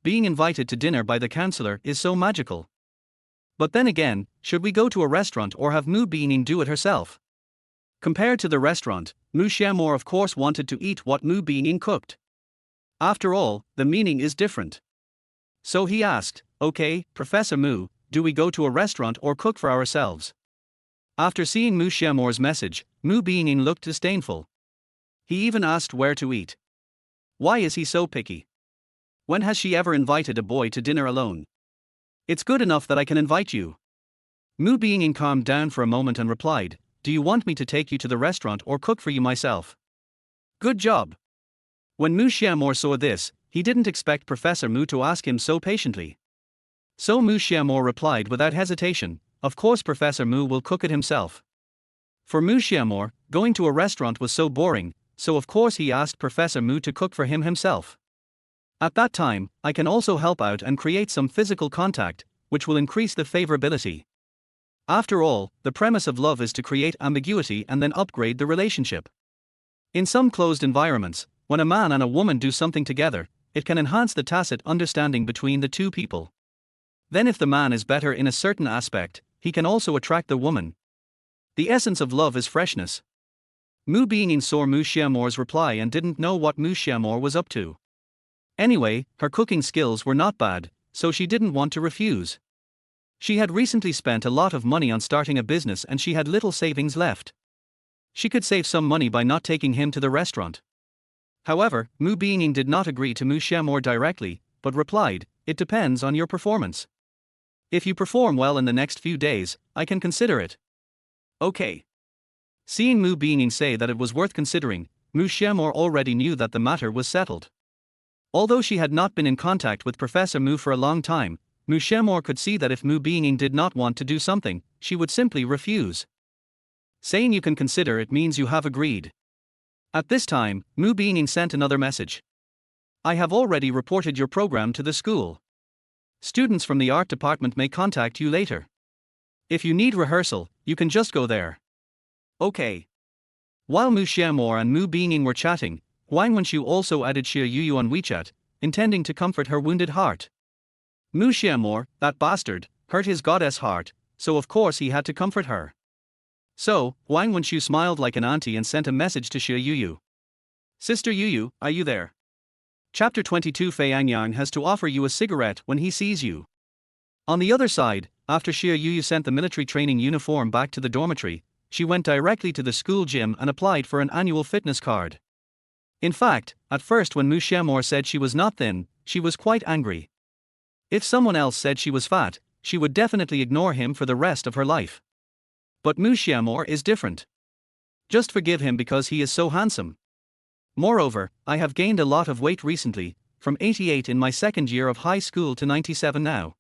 Being invited to dinner by the counselor is so magical. But then again, should we go to a restaurant or have Mu Beining do it herself? Compared to the restaurant, Mu Xiao Mo of course wanted to eat what Mu Beining cooked. After all, the meaning is different. So he asked, "Okay, Professor Mu, do we go to a restaurant or cook for ourselves?" After seeing Mu Xiao Mo's message, Mu Beining looked disdainful. He even asked where to eat. Why is he so picky? When has she ever invited a boy to dinner alone? It's good enough that I can invite you. Mu Beining calmed down for a moment and replied, "Do you want me to take you to the restaurant or cook for you myself?" Good job. When Mu Xiao Mo saw this, he didn't expect Professor Mu to ask him so patiently. So Mu Xiao Mo replied without hesitation, of course Professor Mu will cook it himself. For Mu Xiao Mo, going to a restaurant was so boring, so of course he asked Professor Mu to cook for him himself. At that time, I can also help out and create some physical contact, which will increase the favorability. After all, the premise of love is to create ambiguity and then upgrade the relationship. In some closed environments, when a man and a woman do something together, it can enhance the tacit understanding between the two people. Then if the man is better in a certain aspect, he can also attract the woman. The essence of love is freshness. Mu Beining saw Mu Xiao Mo's reply and didn't know what Mu Xiao Mo was up to. Anyway, her cooking skills were not bad, so she didn't want to refuse. She had recently spent a lot of money on starting a business and she had little savings left. She could save some money by not taking him to the restaurant. However, Mu Beining did not agree to Mu Xiao Mo directly, but replied, "It depends on your performance. If you perform well in the next few days, I can consider it." Okay. Seeing Mu Beining say that it was worth considering, Mu Xiao Mo already knew that the matter was settled. Although she had not been in contact with Professor Mu for a long time, Mu Xiao Mo could see that if Mu Beining did not want to do something, she would simply refuse. Saying you can consider it means you have agreed. At this time, Mu Beining sent another message. "I have already reported your program to the school. Students from the art department may contact you later. If you need rehearsal, you can just go there." Okay. While Mu Xiao Mo and Mu Beining were chatting, Wang Wenshu also added Xie Yuyu on WeChat, intending to comfort her wounded heart. Mu Xiao Mo, that bastard, hurt his goddess heart, so of course he had to comfort her. So, Wang Wenshu smiled like an auntie and sent a message to Xie Yuyu. "Sister Yuyu, are you there? Chapter 22 Fei Angyang has to offer you a cigarette when he sees you." On the other side, after Xie Yuyu sent the military training uniform back to the dormitory, she went directly to the school gym and applied for an annual fitness card. In fact, at first when Mu Xiao Mo said she was not thin, she was quite angry. If someone else said she was fat, she would definitely ignore him for the rest of her life. But Mu Xiao Mo is different. Just forgive him because he is so handsome. Moreover, I have gained a lot of weight recently, from 88 in my second year of high school to 97 now.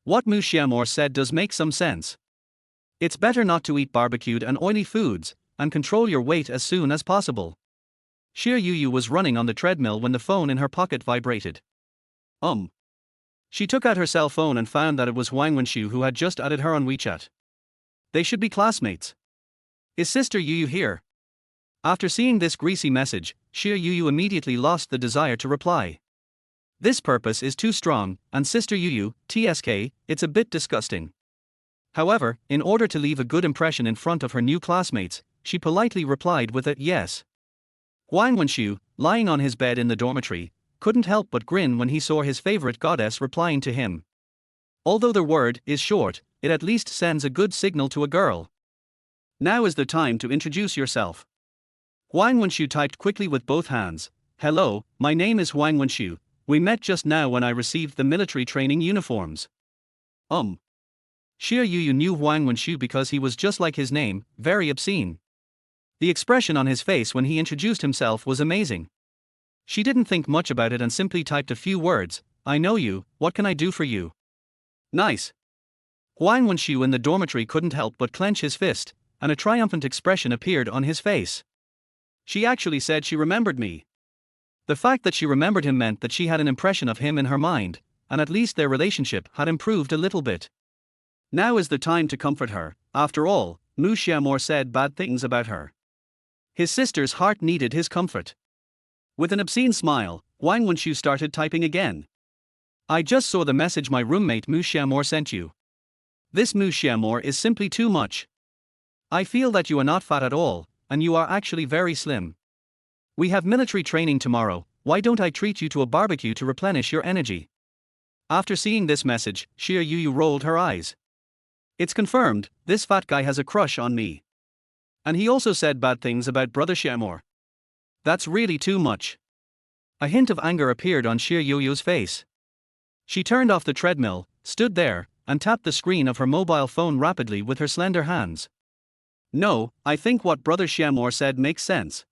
What Mu Xiao Mo said does make some sense. It's better not to eat barbecued and oily foods, and control your weight as soon as possible. Xie Yuyu was running on the treadmill when the phone in her pocket vibrated. She took out her cell phone and found that it was Wang Wenshu who had just added her on WeChat. They should be classmates. "Is Sister Yuyu here?" After seeing this greasy message, Xie Yuyu immediately lost the desire to reply. This purpose is too strong, and Sister Yuyu, TSK, it's a bit disgusting. However, in order to leave a good impression in front of her new classmates, she politely replied with a yes. Wang Wenshu, lying on his bed in the dormitory, couldn't help but grin when he saw his favorite goddess replying to him. Although the word is short, it at least sends a good signal to a girl. "Now is the time to introduce yourself." Wang Wenshu typed quickly with both hands. "Hello, my name is Wang Wenshu. We met just now when I received the military training uniforms." Xie Yuyu knew Wang Wenshu because he was just like his name, very obscene. The expression on his face when he introduced himself was amazing. She didn't think much about it and simply typed a few words. "I know you, what can I do for you?" Nice. Wang Wenshu in the dormitory couldn't help but clench his fist, and a triumphant expression appeared on his face. She actually said she remembered me. The fact that she remembered him meant that she had an impression of him in her mind, and at least their relationship had improved a little bit. Now is the time to comfort her. After all, Mu Xiao Mo said bad things about her. His sister's heart needed his comfort. With an obscene smile, Wang Wenshu started typing again. "I just saw the message my roommate Mu Xiao Mo sent you. This Mu Xiao Mo is simply too much. I feel that you are not fat at all, and you are actually very slim. We have military training tomorrow, why don't I treat you to a barbecue to replenish your energy?" After seeing this message, Xie Yuyu rolled her eyes. It's confirmed, this fat guy has a crush on me. And he also said bad things about Brother Xiao Mo. That's really too much. A hint of anger appeared on Xie Yuyu's face. She turned off the treadmill, stood there, and tapped the screen of her mobile phone rapidly with her slender hands. No, I think what Brother Xiao Mo said makes sense.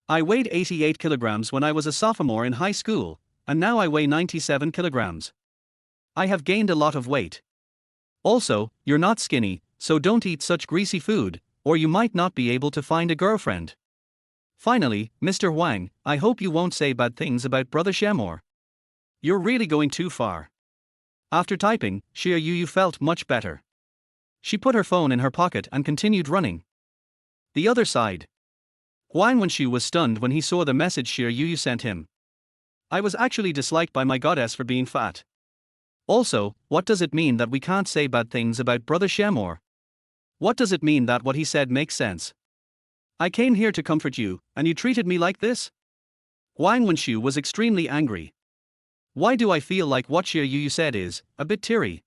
I weighed 88 kilograms when I was a sophomore in high school, and now I weigh 97 kilograms. I have gained a lot of weight. Also, you're not skinny, so don't eat such greasy food, or you might not be able to find a girlfriend. Finally, Mr. Wang, I hope you won't say bad things about Brother Xiao. You're really going too far. After typing, Xie Yu felt much better. She put her phone in her pocket and continued running. The other side. Huang Wenshu was stunned when he saw the message Xie Yu sent him. I was actually disliked by my goddess for being fat. Also, what does it mean that we can't say bad things about Brother Xiao? What does it mean that what he said makes sense? I came here to comfort you, and you treated me like this? Huang Wenshu was extremely angry. Why do I feel like what Xie Yu said is a bit teary?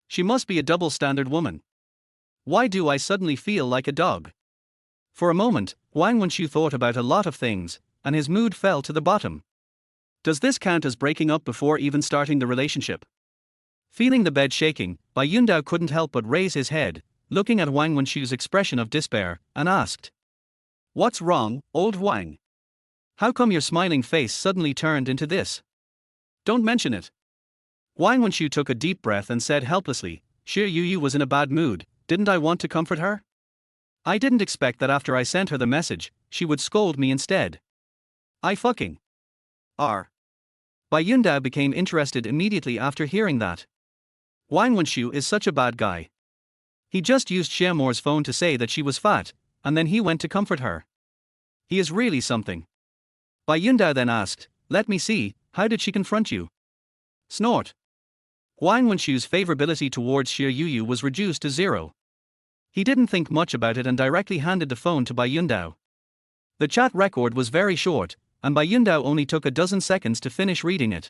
She must be a double-standard woman. Why do I suddenly feel like a dog? For a moment, Huang Wenshu thought about a lot of things, and his mood fell to the bottom. Does this count as breaking up before even starting the relationship? Feeling the bed shaking, Bai Yundao couldn't help but raise his head, looking at Huang Wenshu's expression of despair, and asked, "What's wrong, old Huang? How come your smiling face suddenly turned into this? Don't mention it." Huang Wenshu took a deep breath and said helplessly, Xie Yu was in a bad mood, didn't I want to comfort her? I didn't expect that after I sent her the message, she would scold me instead. I fucking are. Bai Yundao became interested immediately after hearing that. Huang Wenshu is such a bad guy. He just used Xiaomo's phone to say that she was fat, and then he went to comfort her. He is really something. Bai Yundao then asked, let me see, how did she confront you? Snort. Huang Wenshu's favorability towards Xie Yu was reduced to 0. He didn't think much about it and directly handed the phone to Bai Yundao. The chat record was very short, and Bai Yundao only took a dozen seconds to finish reading it.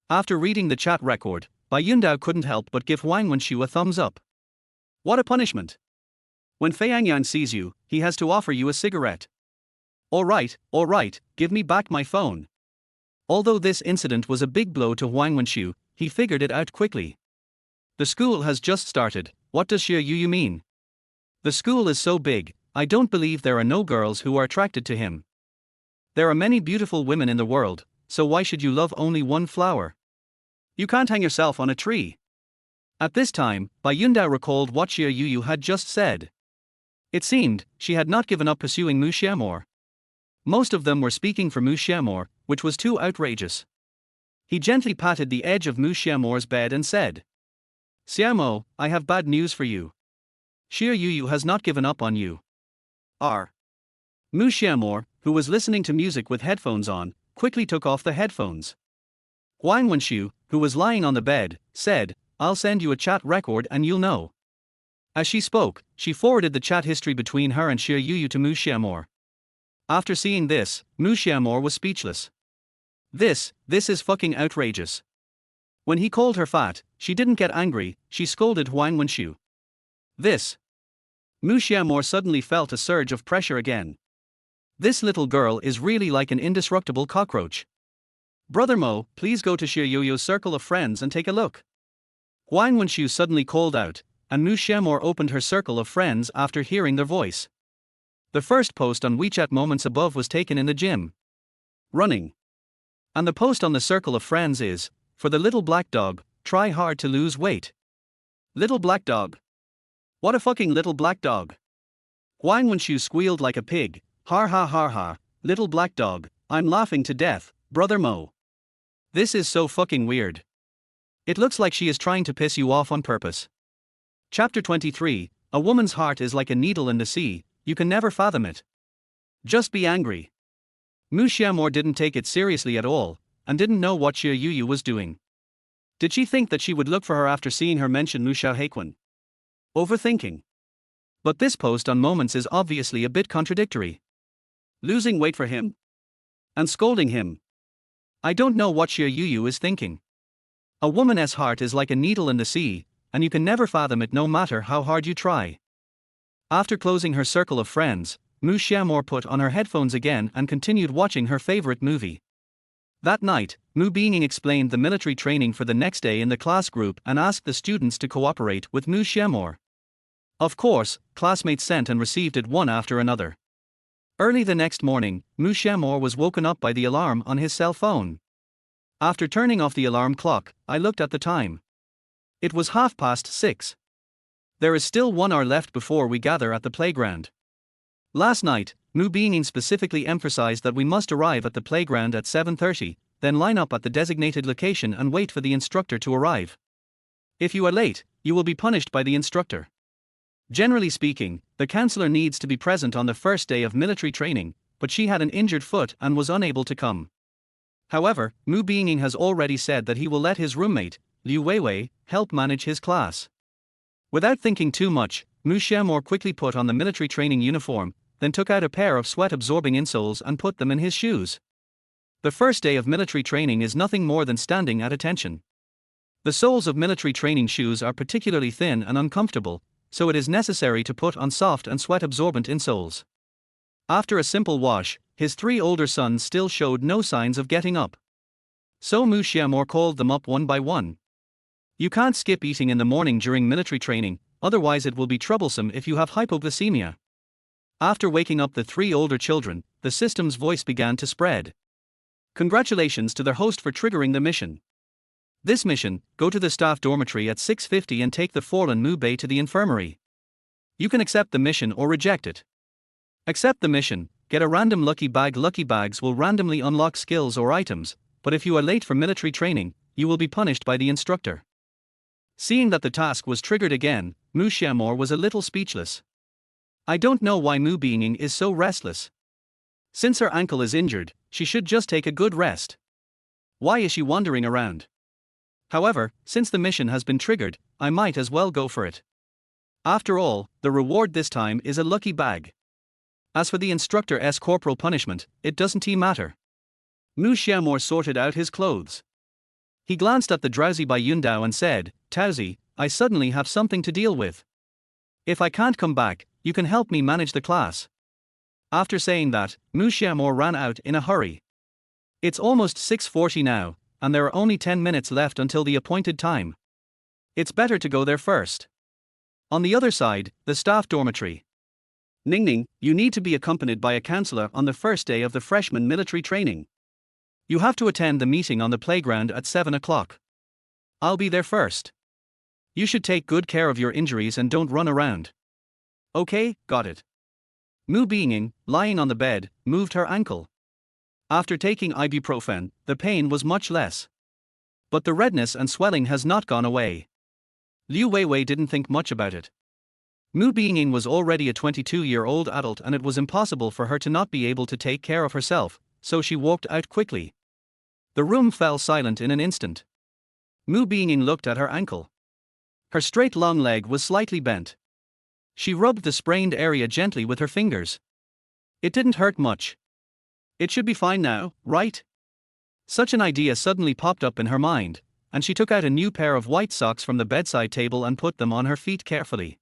After reading the chat record, Bai Yundao couldn't help but give Huang Wenshu a thumbs up. What a punishment! When Fei Angyan sees you, he has to offer you a cigarette. Alright, give me back my phone. Although this incident was a big blow to Huang Wenshu, he figured it out quickly. The school has just started, what does Xie Yu mean? The school is so big, I don't believe there are no girls who are attracted to him. There are many beautiful women in the world, so why should you love only one flower? You can't hang yourself on a tree. At this time, Bai Yundao recalled what Xie Yu had just said. It seemed, she had not given up pursuing Mu Xiao Mo. Most of them were speaking for Mu Xiao Mo, which was too outrageous. He gently patted the edge of Mu Xiao Mo's bed and said, Xiao Mo, I have bad news for you. Xie Yu has not given up on you. Mu Xiao Mo, who was listening to music with headphones on, quickly took off the headphones. Huang Wenshu, who was lying on the bed, said, I'll send you a chat record and you'll know. As she spoke, she forwarded the chat history between her and Xie Yu to Mu Xiao Mo. After seeing this, Mu Xiao Mo was speechless. This is fucking outrageous. When he called her fat, she didn't get angry, she scolded Huang Wenshu. Mu Xiao Mo suddenly felt a surge of pressure again. This little girl is really like an indestructible cockroach. Brother Mo, please go to Xie Yu's circle of friends and take a look. Huang Wenshu suddenly called out, and Mu Xiao Mo opened her circle of friends after hearing their voice. The first post on WeChat moments above was taken in the gym. Running. And the post on the circle of friends is, for the little black dog, try hard to lose weight. Little black dog. What a fucking little black dog. Huang Wenshu squealed like a pig, har ha har ha, little black dog, I'm laughing to death, brother Mo. This is so fucking weird. It looks like she is trying to piss you off on purpose. Chapter 23, A woman's heart is like a needle in the sea, you can never fathom it. Just be angry. Mu Xiao Mo didn't take it seriously at all, and didn't know what Xie Yu was doing. Did she think that she would look for her after seeing her mention Mu Xiao Hequan? Overthinking. But this post on moments is obviously a bit contradictory. Losing weight for him? And scolding him? I don't know what Xie Yu is thinking. A woman's heart is like a needle in the sea, and you can never fathom it no matter how hard you try. After closing her circle of friends, Mu Xiao Mo put on her headphones again and continued watching her favorite movie. That night, Mu Beining explained the military training for the next day in the class group and asked the students to cooperate with Mu Xiao Mo. Of course, classmates sent and received it one after another. Early the next morning, Mu Xiao Mo was woken up by the alarm on his cell phone. After turning off the alarm clock, I looked at the time. It was 6:30. There is still 1 hour left before we gather at the playground. Last night, Mu Xiao specifically emphasized that we must arrive at the playground at 7:30, then line up at the designated location and wait for the instructor to arrive. If you are late, you will be punished by the instructor. Generally speaking, the counselor needs to be present on the first day of military training, but she had an injured foot and was unable to come. However, Mu Xiao has already said that he will let his roommate, Liu Weiwei, help manage his class. Without thinking too much, Mu Xiao Mo quickly put on the military training uniform, then took out a pair of sweat-absorbing insoles and put them in his shoes. The first day of military training is nothing more than standing at attention. The soles of military training shoes are particularly thin and uncomfortable, so it is necessary to put on soft and sweat-absorbent insoles. After a simple wash, his 3 older sons still showed no signs of getting up. So Mu Xiao Mo called them up one by one. You can't skip eating in the morning during military training, otherwise it will be troublesome if you have hypoglycemia. After waking up the 3 older children, the system's voice began to spread. Congratulations to their host for triggering the mission. This mission: go to the staff dormitory at 6:50 and take the fallen Mu Bei to the infirmary. You can accept the mission or reject it. Accept the mission, get a random lucky bag. Lucky bags will randomly unlock skills or items, but if you are late for military training, you will be punished by the instructor. Seeing that the task was triggered again, Mu Xiao Mo was a little speechless. I don't know why Mu Xiao is so restless. Since her ankle is injured, she should just take a good rest. Why is she wandering around? However, since the mission has been triggered, I might as well go for it. After all, the reward this time is a lucky bag. As for the instructor's corporal punishment, it doesn't matter. Mu Xiao Mo sorted out his clothes. He glanced at the drowsy Bai Yundao and said, "Taozi, I suddenly have something to deal with. If I can't come back, you can help me manage the class." After saying that, Mu Xiao Mo ran out in a hurry. It's almost 6:40 now, and there are only 10 minutes left until the appointed time. It's better to go there first. On the other side, the staff dormitory. Ningning, you need to be accompanied by a counselor on the first day of the freshman military training. You have to attend the meeting on the playground at 7 o'clock. I'll be there first. You should take good care of your injuries and don't run around. Okay, got it. Mu Xiao, lying on the bed, moved her ankle. After taking ibuprofen, the pain was much less. But the redness and swelling has not gone away. Liu Weiwei didn't think much about it. Mu Xiao was already a 22-year-old adult and it was impossible for her to not be able to take care of herself, so she walked out quickly. The room fell silent in an instant. Mu Xiao looked at her ankle. Her straight long leg was slightly bent. She rubbed the sprained area gently with her fingers. It didn't hurt much. It should be fine now, right? Such an idea suddenly popped up in her mind, and she took out a new pair of white socks from the bedside table and put them on her feet carefully.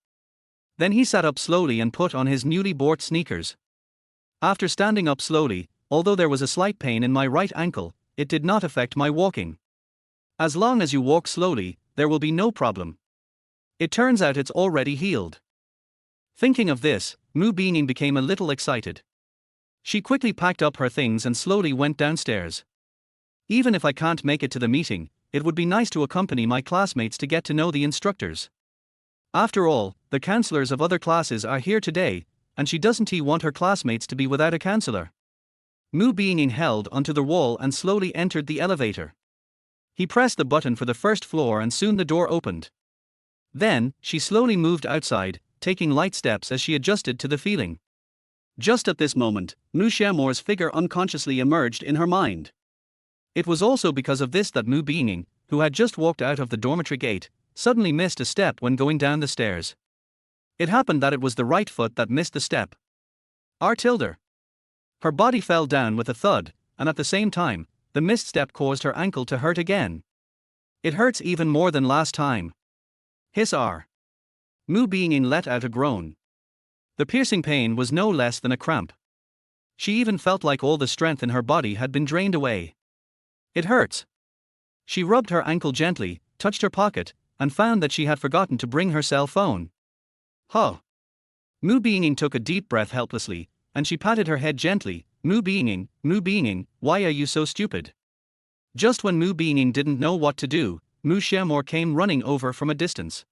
Then he sat up slowly and put on his newly bought sneakers. After standing up slowly, although there was a slight pain in my right ankle, it did not affect my walking. As long as you walk slowly, there will be no problem. It turns out it's already healed. Thinking of this, Mu Xiao became a little excited. She quickly packed up her things and slowly went downstairs. Even if I can't make it to the meeting, it would be nice to accompany my classmates to get to know the instructors. After all, the counselors of other classes are here today, and she doesn't want her classmates to be without a counselor. Mu Xiao held onto the wall and slowly entered the elevator. He pressed the button for the first floor and soon the door opened. Then, she slowly moved outside, taking light steps as she adjusted to the feeling. Just at this moment, Mu Xiao Mo's figure unconsciously emerged in her mind. It was also because of this that Mu Xiao, who had just walked out of the dormitory gate, suddenly missed a step when going down the stairs. It happened that it was the right foot that missed the step. R-tilde. Her body fell down with a thud, and at the same time, the missed step caused her ankle to hurt again. It hurts even more than last time. Hiss R. Mu Xiao let out a groan. The piercing pain was no less than a cramp. She even felt like all the strength in her body had been drained away. It hurts. She rubbed her ankle gently, touched her pocket, and found that she had forgotten to bring her cell phone. Huh. Mu Xiao took a deep breath helplessly, and she patted her head gently. Mu Xiao, why are you so stupid? Just when Mu Beining didn't know what to do, Mu Xiao Mo came running over from a distance.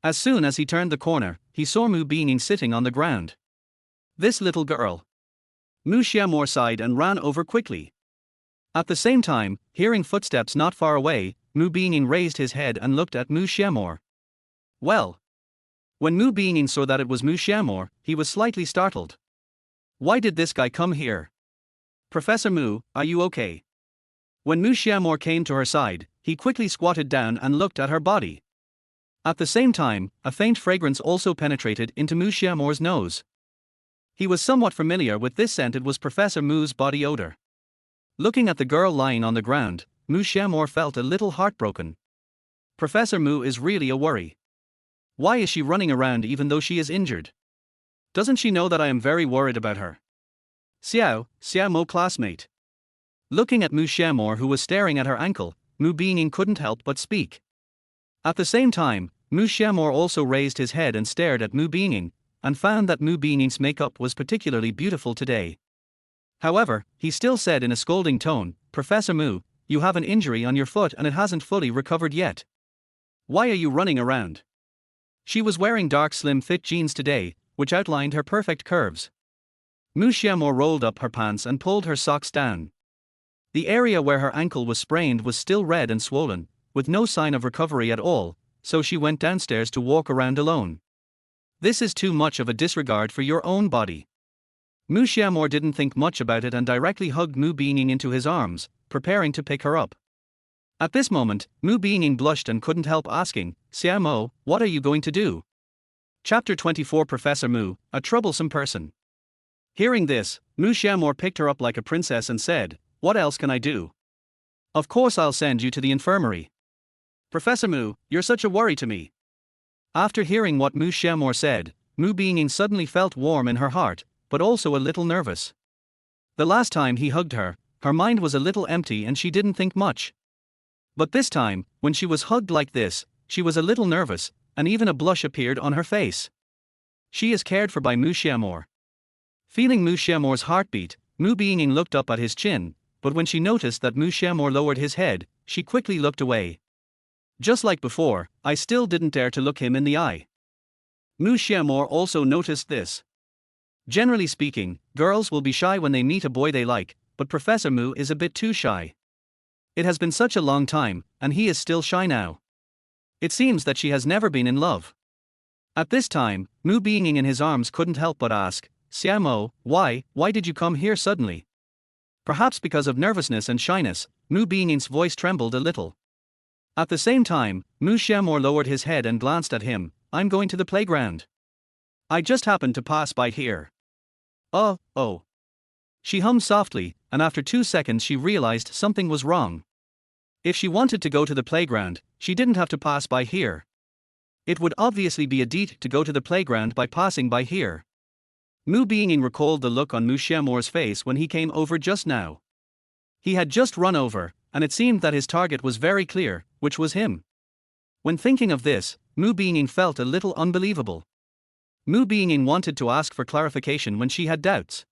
As soon as he turned the corner, he saw Mu Beining sitting on the ground. This little girl. Mu Xiao Mo sighed and ran over quickly. At the same time, hearing footsteps not far away, Mu Beining raised his head and looked at Mu Xiao Mo. Well. When Mu Beining saw that it was Mu Xiao Mo, he was slightly startled. Why did this guy come here? Professor Mu, are you okay? When Mu Xiao Mo came to her side, he quickly squatted down and looked at her body. At the same time, a faint fragrance also penetrated into Mu Xiao Mo's nose. He was somewhat familiar with this scent. It was Professor Mu's body odor. Looking at the girl lying on the ground, Mu Xiao Mo felt a little heartbroken. Professor Mu is really a worry. Why is she running around even though she is injured? Doesn't she know that I am very worried about her? Xiao Mo classmate. Looking at Mu Xiao Mo, who was staring at her ankle, Mu Beining couldn't help but speak. At the same time, Mu Xiao Mo also raised his head and stared at Mu Beining, and found that Mu Beining's makeup was particularly beautiful today. However, he still said in a scolding tone, Professor Mu, you have an injury on your foot and it hasn't fully recovered yet. Why are you running around? She was wearing dark slim fit jeans today, which outlined her perfect curves. Mu Xiao Mo rolled up her pants and pulled her socks down. The area where her ankle was sprained was still red and swollen, with no sign of recovery at all, so she went downstairs to walk around alone. This is too much of a disregard for your own body. Mu Xiao Mo didn't think much about it and directly hugged Mu Beining into his arms, preparing to pick her up. At this moment, Mu Beining blushed and couldn't help asking, Xiao Mo, what are you going to do? Chapter 24. Professor Mu, a troublesome person. Hearing this, Mu Xiao Mo picked her up like a princess and said, what else can I do? Of course I'll send you to the infirmary. Professor Mu, you're such a worry to me. After hearing what Mu Xiao Mo said, Mu Beining suddenly felt warm in her heart, but also a little nervous. The last time he hugged her, her mind was a little empty and she didn't think much. But this time, when she was hugged like this, she was a little nervous, and even a blush appeared on her face. She is cared for by Mu Xiao Mo. Feeling Mu Xiao Mo's heartbeat, Mu Beining looked up at his chin, but when she noticed that Mu Xiao Mo lowered his head, she quickly looked away. Just like before, I still didn't dare to look him in the eye. Mu Xiao Mo also noticed this. Generally speaking, girls will be shy when they meet a boy they like, but Professor Mu is a bit too shy. It has been such a long time, and he is still shy now. It seems that she has never been in love. At this time, Mu Beining in his arms couldn't help but ask, Xiao Mo, why did you come here suddenly? Perhaps because of nervousness and shyness, Mu Beining's voice trembled a little. At the same time, Mu Xiao Mo lowered his head and glanced at him, I'm going to the playground. I just happened to pass by here. Oh. She hummed softly, and after 2 seconds she realized something was wrong. If she wanted to go to the playground, she didn't have to pass by here. It would obviously be a deed to go to the playground by passing by here. Mu Beining recalled the look on Mu Xiao Mo's face when he came over just now. He had just run over, and it seemed that his target was very clear, which was him. When thinking of this, Mu Beining felt a little unbelievable. Mu Beining wanted to ask for clarification when she had doubts.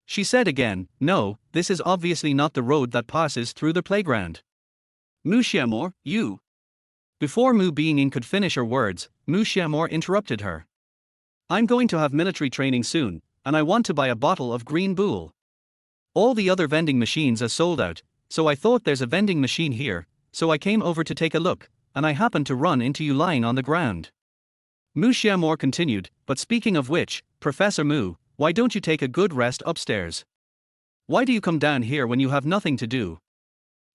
She said again, no, this is obviously not the road that passes through the playground. Mu Xiao Mo, you. Before Mu Beining could finish her words, Mu Xiao Mo interrupted her. I'm going to have military training soon, and I want to buy a bottle of green bull. All the other vending machines are sold out, so I thought there's a vending machine here, so I came over to take a look, and I happened to run into you lying on the ground. Mu Xiao Mo continued, but speaking of which, Professor Mu, why don't you take a good rest upstairs? Why do you come down here when you have nothing to do?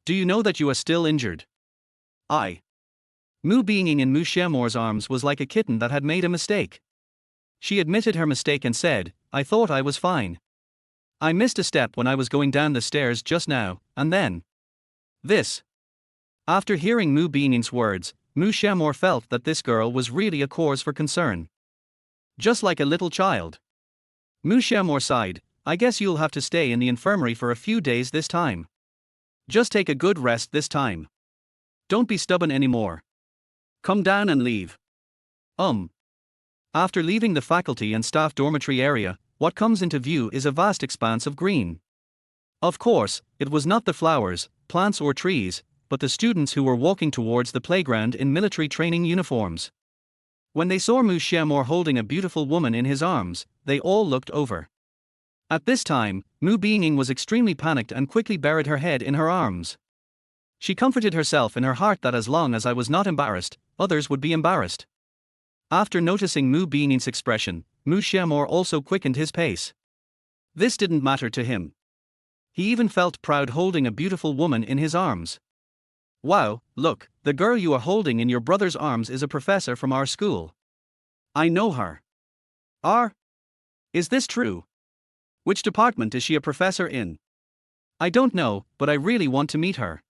Do you know that you are still injured? Mu Beining in Mu Xiao Mo's arms was like a kitten that had made a mistake. She admitted her mistake and said, I thought I was fine. I missed a step when I was going down the stairs just now, and then. This. After hearing Mu Beining's words, Mu Xiao Mo felt that this girl was really a cause for concern. Just like a little child. Mu Xiao Mo sighed, I guess you'll have to stay in the infirmary for a few days this time. Just take a good rest this time. Don't be stubborn anymore. Come down and leave. After leaving the faculty and staff dormitory area, what comes into view is a vast expanse of green. Of course, it was not the flowers, plants or trees, but the students who were walking towards the playground in military training uniforms. When they saw Mu Xiao Mo holding a beautiful woman in his arms, they all looked over. At this time, Mu Beining was extremely panicked and quickly buried her head in her arms. She comforted herself in her heart that as long as I was not embarrassed, others would be embarrassed. After noticing Mu Beining's expression, Mu Xiao Mo also quickened his pace. This didn't matter to him. He even felt proud holding a beautiful woman in his arms. Wow, look, the girl you are holding in your brother's arms is a professor from our school. I know her. Is this true? Which department is she a professor in? I don't know, but I really want to meet her.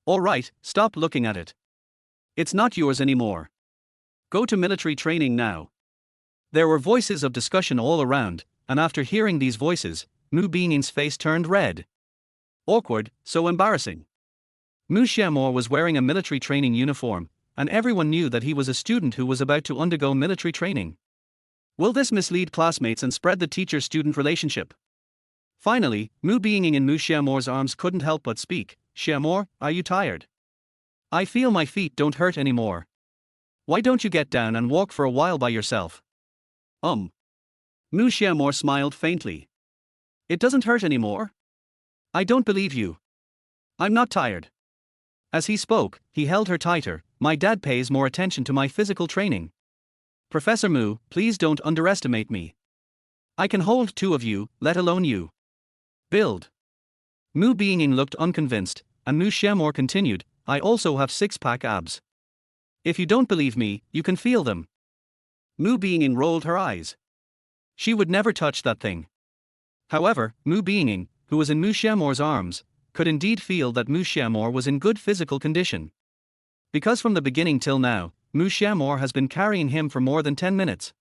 Alright, stop looking at it. It's not yours anymore. Go to military training now. There were voices of discussion all around, and after hearing these voices, Mu Beining's face turned red. Awkward, so embarrassing. Mu Xiao Mo was wearing a military training uniform, and everyone knew that he was a student who was about to undergo military training. Will this mislead classmates and spread the teacher-student relationship? Finally, Mu Beining in Mu Xiao Mo's arms couldn't help but speak. Xiao Mo, are you tired? I feel my feet don't hurt anymore. Why don't you get down and walk for a while by yourself? Mu Xiao Mo smiled faintly. It doesn't hurt anymore? I don't believe you. I'm not tired. As he spoke, he held her tighter. My dad pays more attention to my physical training. Professor Mu, please don't underestimate me. I can hold two of you, let alone you. Build. Mu Beining looked unconvinced, and Mu Xiao Mo continued, I also have six-pack abs. If you don't believe me, you can feel them. Mu Beining rolled her eyes. She would never touch that thing. However, Mu Beining, who was in Mu Xiao Mo's arms, could indeed feel that Mu Xiao Mo was in good physical condition. Because from the beginning till now, Mu Xiao Mo has been carrying him for more than 10 minutes.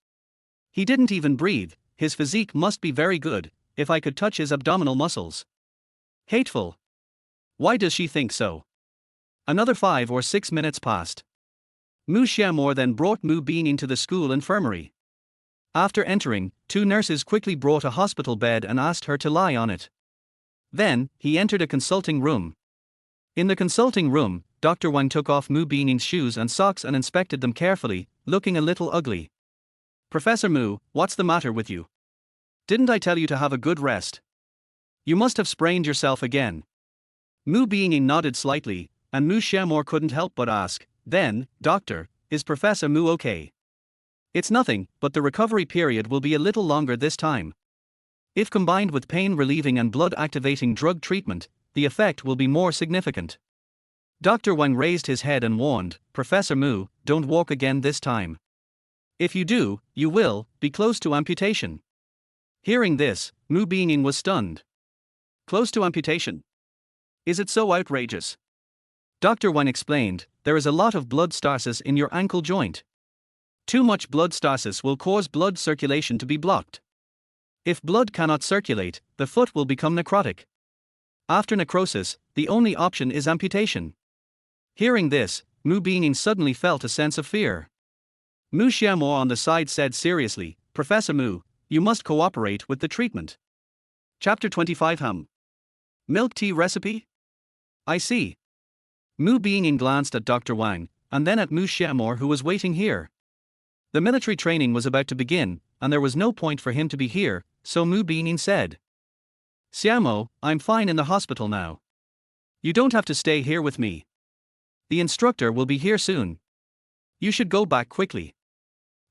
He didn't even breathe. His physique must be very good. If I could touch his abdominal muscles. Hateful. Why does she think so? Another 5 or 6 minutes passed. Mu Xiao Mo then brought Mu Beining to the school infirmary. After entering, 2 nurses quickly brought a hospital bed and asked her to lie on it. Then, he entered a consulting room. In the consulting room, Dr. Wang took off Mu Beining's shoes and socks and inspected them carefully, looking a little ugly. Professor Mu, what's the matter with you? Didn't I tell you to have a good rest? You must have sprained yourself again. Mu Beining nodded slightly, and Mu Xiao Mo couldn't help but ask, then, Doctor, is Professor Mu okay? It's nothing, but the recovery period will be a little longer this time. If combined with pain-relieving and blood-activating drug treatment, the effect will be more significant. Dr. Wang raised his head and warned, Professor Mu, don't walk again this time. If you do, you will be close to amputation. Hearing this, Mu Beining was stunned. Close to amputation? Is it so outrageous? Dr. Wang explained, there is a lot of blood stasis in your ankle joint. Too much blood stasis will cause blood circulation to be blocked. If blood cannot circulate, the foot will become necrotic. After necrosis, the only option is amputation. Hearing this, Mu Beining suddenly felt a sense of fear. Mu Xiao Mo on the side said seriously, Professor Mu, you must cooperate with the treatment. Chapter 25 Milk tea recipe? I see. Mu Beining glanced at Dr. Wang, and then at Mu Xiao Mo who was waiting here. The military training was about to begin, and there was no point for him to be here, so Mu Beining said. Xiao Mo, I'm fine in the hospital now. You don't have to stay here with me. The instructor will be here soon. You should go back quickly.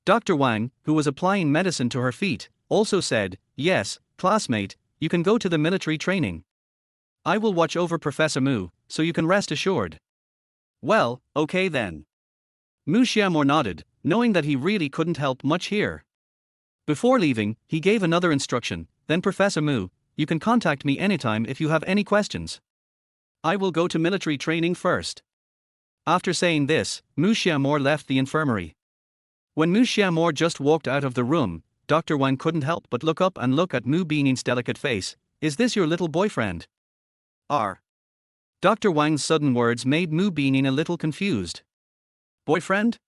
Dr. Wang, who was applying medicine to her feet, also said, yes, classmate, you can go to the military training. I will watch over Professor Mu, so you can rest assured. Well, okay then. Mu Xiao Mo nodded, knowing that he really couldn't help much here. Before leaving, he gave another instruction, then Professor Mu, you can contact me anytime if you have any questions. I will go to military training first. After saying this, Mu Xiao Mo left the infirmary. When Mu Xiao Mo just walked out of the room, Dr. Wang couldn't help but look up and look at Mu Beining's delicate face. Is this your little boyfriend? Dr. Wang's sudden words made Mu Beining a little confused. Boyfriend?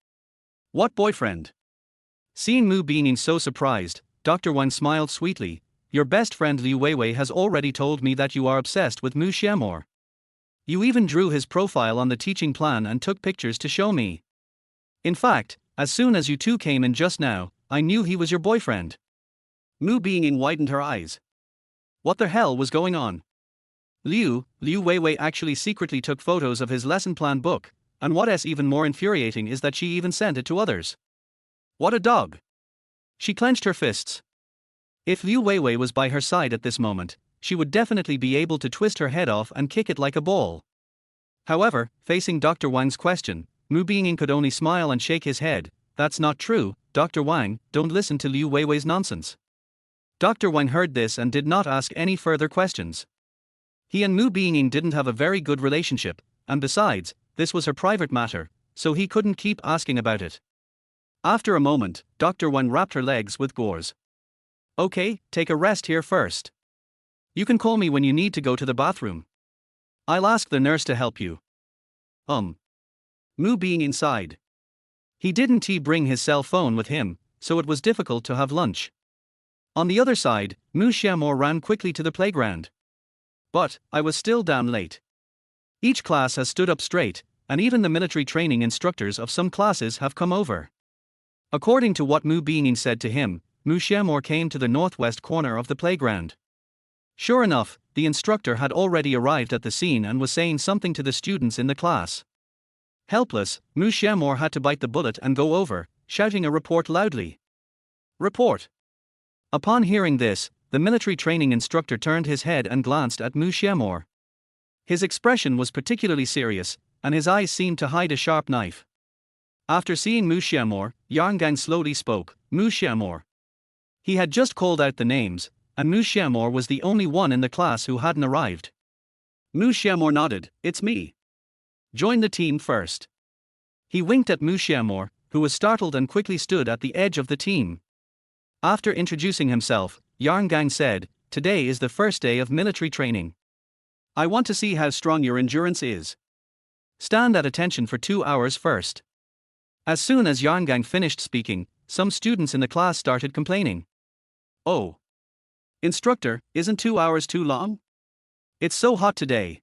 What boyfriend? Seeing Mu Beining so surprised, Dr. Wang smiled sweetly. your best friend Liu Weiwei has already told me that you are obsessed with Mu Xiao Mo. You even drew his profile on the teaching plan and took pictures to show me. In fact, as soon as you two came in just now, I knew he was your boyfriend." Mu Beining widened her eyes. What the hell was going on? Liu Weiwei actually secretly took photos of his lesson plan book, and what's even more infuriating is that she even sent it to others. What a dog! She clenched her fists. If Liu Weiwei was by her side at this moment, she would definitely be able to twist her head off and kick it like a ball. However, facing Dr. Wang's question, Mu Beining could only smile and shake his head. "That's not true, Dr. Wang, don't listen to Liu Weiwei's nonsense." Dr. Wang heard this and did not ask any further questions. He and Mu Beining didn't have a very good relationship, and besides, this was her private matter, so he couldn't keep asking about it. After a moment, Dr. Wang wrapped her legs with gauze. "Okay, take a rest here first. You can call me when you need to go to the bathroom. I'll ask the nurse to help you." Mu Beining sighed. He didn't bring his cell phone with him, so it was difficult to have lunch. On the other side, Mu Xiao Mo ran quickly to the playground. "But, I was still damn late. Each class has stood up straight, and even the military training instructors of some classes have come over." According to what Mu Beining said to him, Mu Xiao Mo came to the northwest corner of the playground. Sure enough, the instructor had already arrived at the scene and was saying something to the students in the class. Helpless, Mu Xiao Mo had to bite the bullet and go over, shouting a report loudly. "Report!" Upon hearing this, the military training instructor turned his head and glanced at Mu Xiao Mo. His expression was particularly serious, and his eyes seemed to hide a sharp knife. After seeing Mu Xiao Mo, Yang Gang slowly spoke, "Mu Xiao Mo." He had just called out the names, and Mu Xiao Mo was the only one in the class who hadn't arrived. Mu Xiao Mo nodded, "It's me. Join the team first." He winked at Mu Xiao Mo, who was startled and quickly stood at the edge of the team. After introducing himself, Yang Gang said, "Today is the first day of military training. I want to see how strong your endurance is. Stand at attention for 2 hours first." As soon as Yang Gang finished speaking, some students in the class started complaining. "Oh, instructor, isn't 2 hours too long? It's so hot today."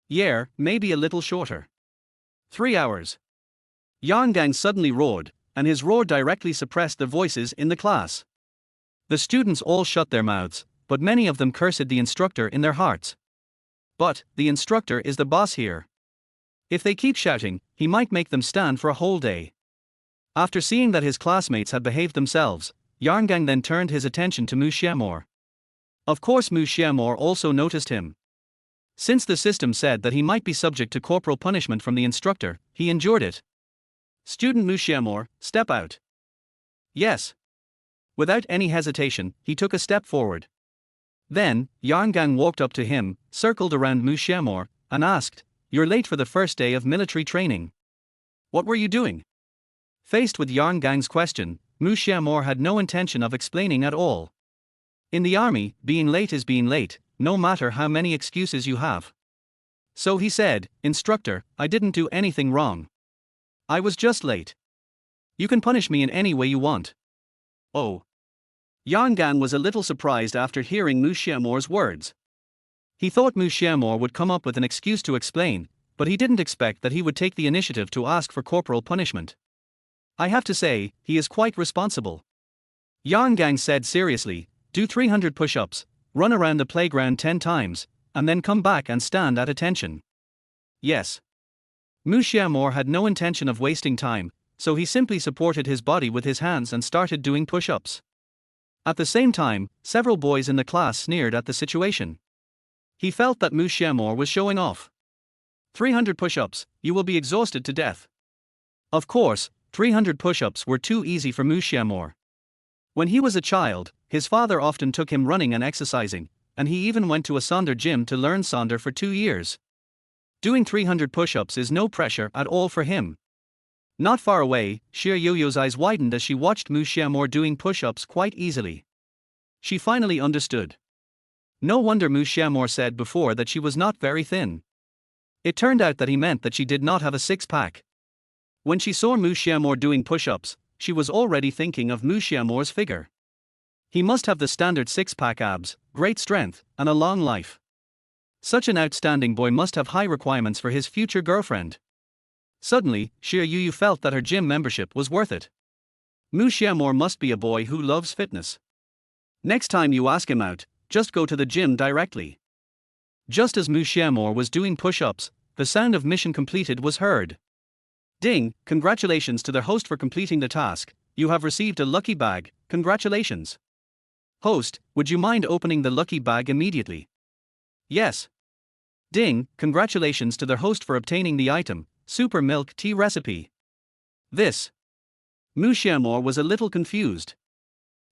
"Yeah, maybe a little shorter. 3 hours." Yang Gang suddenly roared, and his roar directly suppressed the voices in the class. The students all shut their mouths, but many of them cursed the instructor in their hearts. But, the instructor is the boss here. If they keep shouting, he might make them stand for a whole day. After seeing that his classmates had behaved themselves, Yang Gang then turned his attention to Mu Xiao Mo. Of course Mu Xiao Mo also noticed him. Since the system said that he might be subject to corporal punishment from the instructor, he endured it. "Student Mu Xiao Mo, step out." "Yes." Without any hesitation, he took a step forward. Then, Yang Gang walked up to him, circled around Mu Xiao Mo, and asked, "You're late for the first day of military training. What were you doing?" Faced with Yang Gang's question, Mu Xiao Mo had no intention of explaining at all. In the army, being late is being late, no matter how many excuses you have. So he said, "Instructor, I didn't do anything wrong. I was just late. You can punish me in any way you want." "Oh." Yang Gang was a little surprised after hearing Mu Xiao Mo's words. He thought Mu Xiao Mo would come up with an excuse to explain, but he didn't expect that he would take the initiative to ask for corporal punishment. "I have to say, he is quite responsible." Yang Gang said seriously, "Do 300 push-ups, run around the playground 10 times, and then come back and stand at attention." "Yes." Mu Xiao Mo had no intention of wasting time, so he simply supported his body with his hands and started doing push-ups. At the same time, several boys in the class sneered at the situation. He felt that Mu Xiao Mo was showing off. 300 push-ups, you will be exhausted to death." Of course, 300 push-ups were too easy for Mu Xiao Mo. When he was a child, his father often took him running and exercising, and he even went to a Sonder gym to learn Sonder for 2 years. Doing 300 push-ups is no pressure at all for him. Not far away, Xie Yoyo's eyes widened as she watched Mu Xiao Mo doing push-ups quite easily. She finally understood. No wonder Mu Xiao Mo said before that she was not very thin. It turned out that he meant that she did not have a six-pack. When she saw Mu Xiao Mo doing push-ups, she was already thinking of Mu Xiao Mo's figure. He must have the standard six-pack abs, great strength, and a long life. Such an outstanding boy must have high requirements for his future girlfriend. Suddenly, Xie Yu felt that her gym membership was worth it. Mu Xiao Mo must be a boy who loves fitness. Next time you ask him out, just go to the gym directly. Just as Mu Xiao Mo was doing push-ups, the sound of mission completed was heard. Ding, congratulations to the host for completing the task, you have received a lucky bag, congratulations. Host, would you mind opening the lucky bag immediately? Yes. Ding, congratulations to the host for obtaining the item, super milk tea recipe. This. Mu Xiao Mo was a little confused.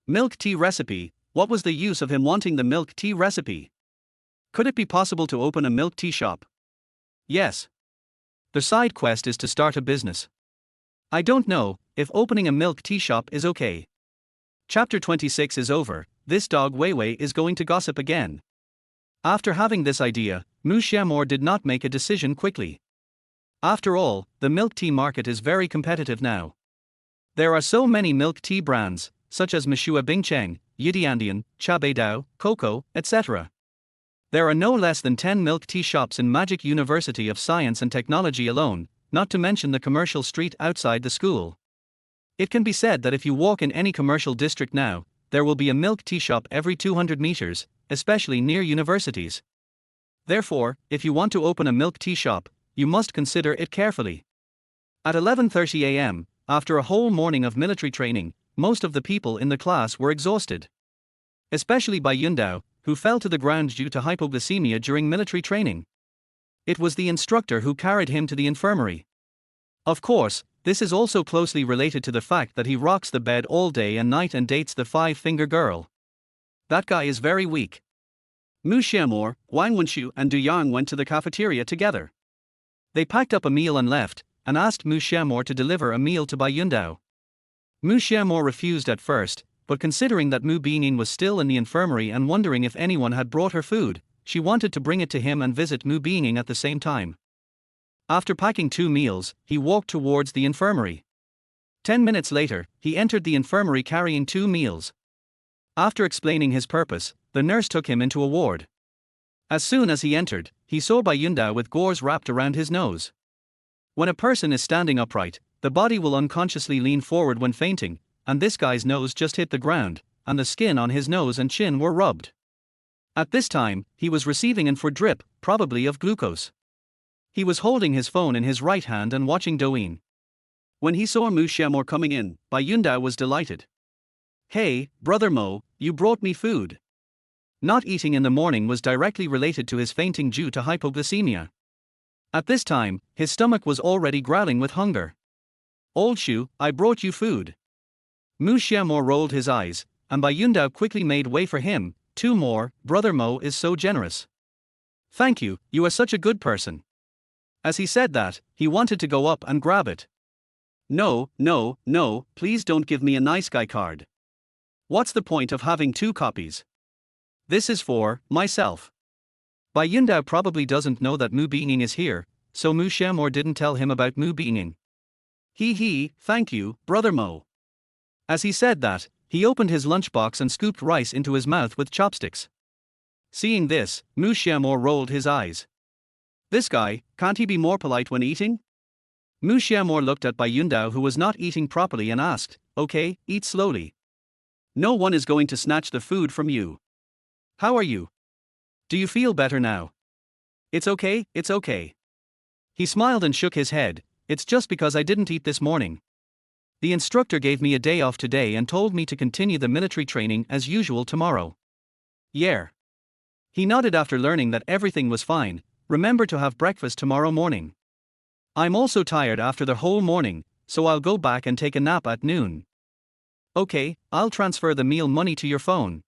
Milk tea recipe, what was the use of him wanting the milk tea recipe? Could it be possible to open a milk tea shop? Yes. The side quest is to start a business. I don't know if opening a milk tea shop is okay. Chapter 26 is over. This dog Wei Wei is going to gossip again. After having this idea, Mu Xiao Mo did not make a decision quickly. After all, the milk tea market is very competitive now. There are so many milk tea brands, such as Mishua Bingcheng, Yidiandian, Chabeidao, Coco, etc. There are no less than 10 milk tea shops in MoKe University of Science and Technology alone, not to mention the commercial street outside the school. It can be said that if you walk in any commercial district now, there will be a milk tea shop every 200 meters, especially near universities. Therefore, if you want to open a milk tea shop, you must consider it carefully. At 11:30 a.m., after a whole morning of military training, most of the people in the class were exhausted. Especially by Yundao, who fell to the ground due to hypoglycemia during military training. It was the instructor who carried him to the infirmary. Of course, this is also closely related to the fact that he rocks the bed all day and night and dates the five-finger girl. That guy is very weak. Mu Xiao Mo, Wang Wenshu and Du Yang went to the cafeteria together. They packed up a meal and left, and asked Mu Xiao Mo to deliver a meal to Bai Yundao. Mu Xiao Mo refused at first, but considering that Mu Beining was still in the infirmary and wondering if anyone had brought her food, she wanted to bring it to him and visit Mu Beining at the same time. After packing 2 meals, he walked towards the infirmary. 10 minutes later, he entered the infirmary carrying 2 meals. After explaining his purpose, the nurse took him into a ward. As soon as he entered, he saw Bai Yundao with gauze wrapped around his nose. When a person is standing upright, the body will unconsciously lean forward when fainting, and this guy's nose just hit the ground, and the skin on his nose and chin were rubbed. At this time, he was receiving an drip, probably of glucose. He was holding his phone in his right hand and watching Douyin. When he saw Mu Xiao Mo coming in, Bai Yundao was delighted. Hey, brother Mo, you brought me food. Not eating in the morning was directly related to his fainting due to hypoglycemia. At this time, his stomach was already growling with hunger. Old Shu, I brought you food. Mu Xiao Mo rolled his eyes, and Bai Yundao quickly made way for him. 2 more, brother Mo is so generous. Thank you, you are such a good person. As he said that, he wanted to go up and grab it. No, please don't give me a nice guy card. What's the point of having 2 copies? This is for myself. Bai Yundao probably doesn't know that Mu Beining is here, so Mu Xiao Mo didn't tell him about Mu Beining. Thank you, brother Mo. As he said that, he opened his lunchbox and scooped rice into his mouth with chopsticks. Seeing this, Mu Xiao Mo rolled his eyes. This guy, can't he be more polite when eating? Mu Xiao Mo looked at Bai Yundao who was not eating properly and asked, okay, eat slowly. No one is going to snatch the food from you. How are you? Do you feel better now? It's okay. He smiled and shook his head, it's just because I didn't eat this morning. The instructor gave me a day off today and told me to continue the military training as usual tomorrow. Yeah. He nodded after learning that everything was fine. Remember to have breakfast tomorrow morning. I'm also tired after the whole morning, so I'll go back and take a nap at noon. Okay, I'll transfer the meal money to your phone.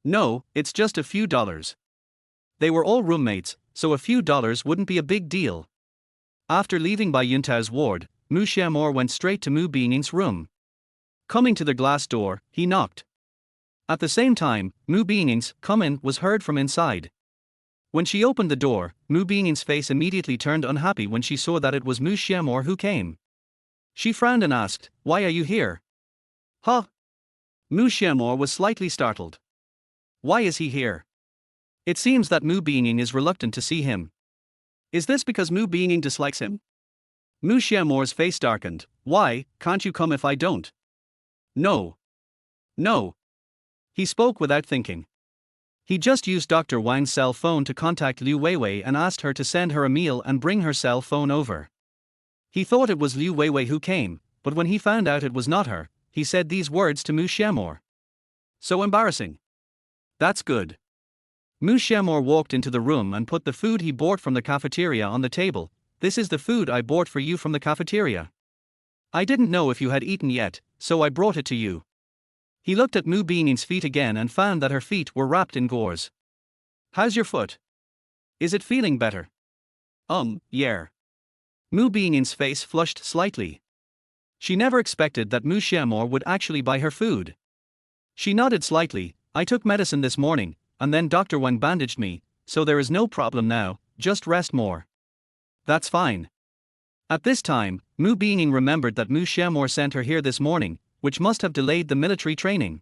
No, it's just a few dollars. They were all roommates, so a few dollars wouldn't be a big deal. After leaving Bai Yuntao's ward, Mu Xiao Mo went straight to Mu Beining's room. Coming to the glass door, he knocked. At the same time, Mu Beining's "come in" was heard from inside. When she opened the door, Mu Beining's face immediately turned unhappy when she saw that it was Mu Xiao Mo who came. She frowned and asked, "Why are you here?" Huh? Mu Xiao Mo was slightly startled. Why is he here? It seems that Mu Beining is reluctant to see him. Is this because Mu Beining dislikes him? Mu Xiao Mo's face darkened. Why, can't you come if I don't? No. No. He spoke without thinking. He just used Dr. Wang's cell phone to contact Liu Weiwei and asked her to send her a meal and bring her cell phone over. He thought it was Liu Weiwei who came, but when he found out it was not her, he said these words to Mu Xiao Mo. So embarrassing. That's good. Mu Xiao Mo walked into the room and put the food he bought from the cafeteria on the table. This is the food I bought for you from the cafeteria. I didn't know if you had eaten yet, so I brought it to you. He looked at Mu Beining's feet again and found that her feet were wrapped in gauze. How's your foot? Is it feeling better? Yeah. Mu Beining's face flushed slightly. She never expected that Mu Xiao Mo would actually buy her food. She nodded slightly. I took medicine this morning, and then Dr. Wang bandaged me, so there is no problem now, just rest more. That's fine. At this time, Mu Beining remembered that Mu Xiao Mo sent her here this morning, which must have delayed the military training.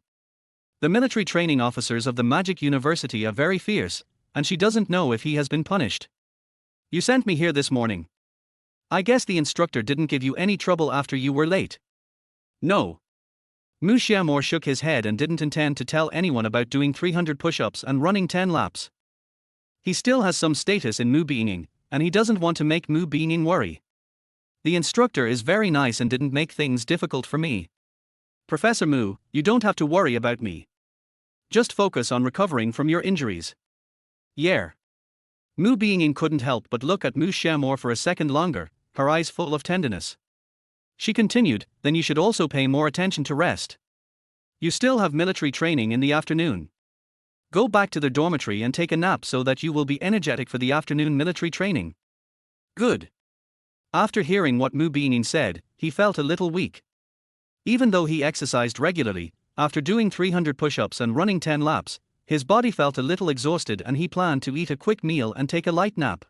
The military training officers of the MoKe University are very fierce, and she doesn't know if he has been punished. You sent me here this morning. I guess the instructor didn't give you any trouble after you were late. No. Mu Xiao Mo shook his head and didn't intend to tell anyone about doing 300 push-ups and running 10 laps. He still has some status in Mu Beining, and he doesn't want to make Mu Beining worry. The instructor is very nice and didn't make things difficult for me. Professor Mu, you don't have to worry about me. Just focus on recovering from your injuries. Yeah. Mu Beining couldn't help but look at Mu Xiao Mo for a second longer, her eyes full of tenderness. She continued, then you should also pay more attention to rest. You still have military training in the afternoon. Go back to the dormitory and take a nap so that you will be energetic for the afternoon military training. Good. After hearing what Mu Beining said, he felt a little weak. Even though he exercised regularly, after doing 300 push-ups and running 10 laps, his body felt a little exhausted and he planned to eat a quick meal and take a light nap.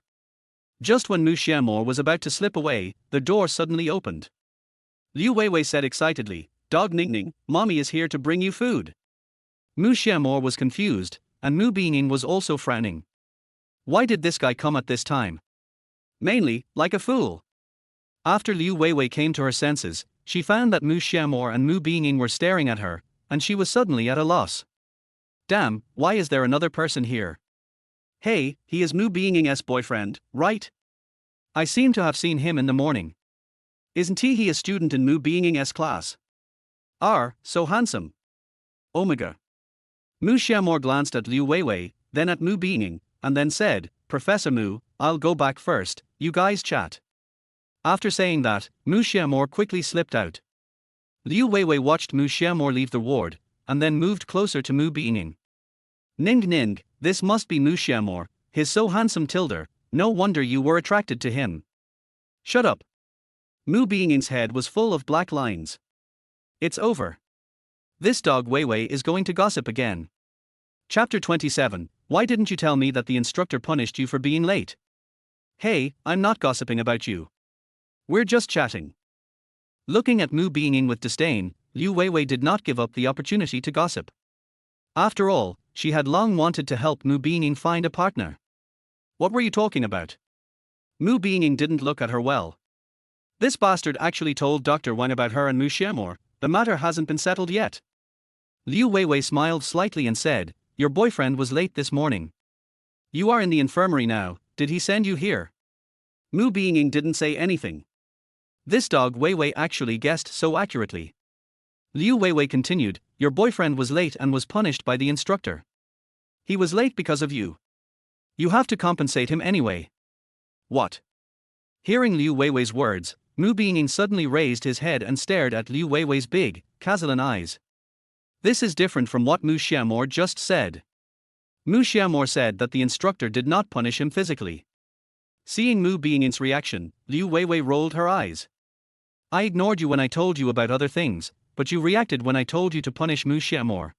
Just when Mu Xiao Mo was about to slip away, the door suddenly opened. Liu Weiwei said excitedly, Dog Ningning, Mommy is here to bring you food. Mu Xiao Mo was confused, and Mu Beining was also frowning. Why did this guy come at this time? Mainly, like a fool. After Liu Weiwei came to her senses, she found that Mu Xiao Mo and Mu Beining were staring at her, and she was suddenly at a loss. Damn, why is there another person here? Hey, he is Mu Beining's boyfriend, right? I seem to have seen him in the morning. Isn't he a student in Mu Beining's class? So handsome. Omega. Mu Xiao Mo glanced at Liu Weiwei, then at Mu Beining, and then said, Professor Mu, I'll go back first, you guys chat. After saying that, Mu Xiao Mo quickly slipped out. Liu Weiwei watched Mu Xiao Mo leave the ward, and then moved closer to Mu Beining. Ning, this must be Mu Xiao Mo, he's so handsome tilde, no wonder you were attracted to him. Shut up. Mu Beining's head was full of black lines. It's over. This dog Weiwei is going to gossip again. Chapter 27, Why didn't you tell me that the instructor punished you for being late? Hey, I'm not gossiping about you. We're just chatting. Looking at Mu Beining with disdain, Liu Weiwei did not give up the opportunity to gossip. After all, she had long wanted to help Mu Beining find a partner. What were you talking about? Mu Beining didn't look at her well. This bastard actually told Dr. Wang about her and Mu Xiao Mo. The matter hasn't been settled yet. Liu Weiwei smiled slightly and said, Your boyfriend was late this morning. You are in the infirmary now, did he send you here? Mu Beining didn't say anything. This dog Weiwei actually guessed so accurately. Liu Weiwei continued, Your boyfriend was late and was punished by the instructor. He was late because of you. You have to compensate him anyway. What? Hearing Liu Weiwei's words, Mu Beining suddenly raised his head and stared at Liu Weiwei's big, Cazalan eyes. This is different from what Mu Xiao Mo just said. Mu Xiao Mo said that the instructor did not punish him physically. Seeing Mu Beining's reaction, Liu Weiwei rolled her eyes. I ignored you when I told you about other things, but you reacted when I told you to punish Mu Xiao Mo.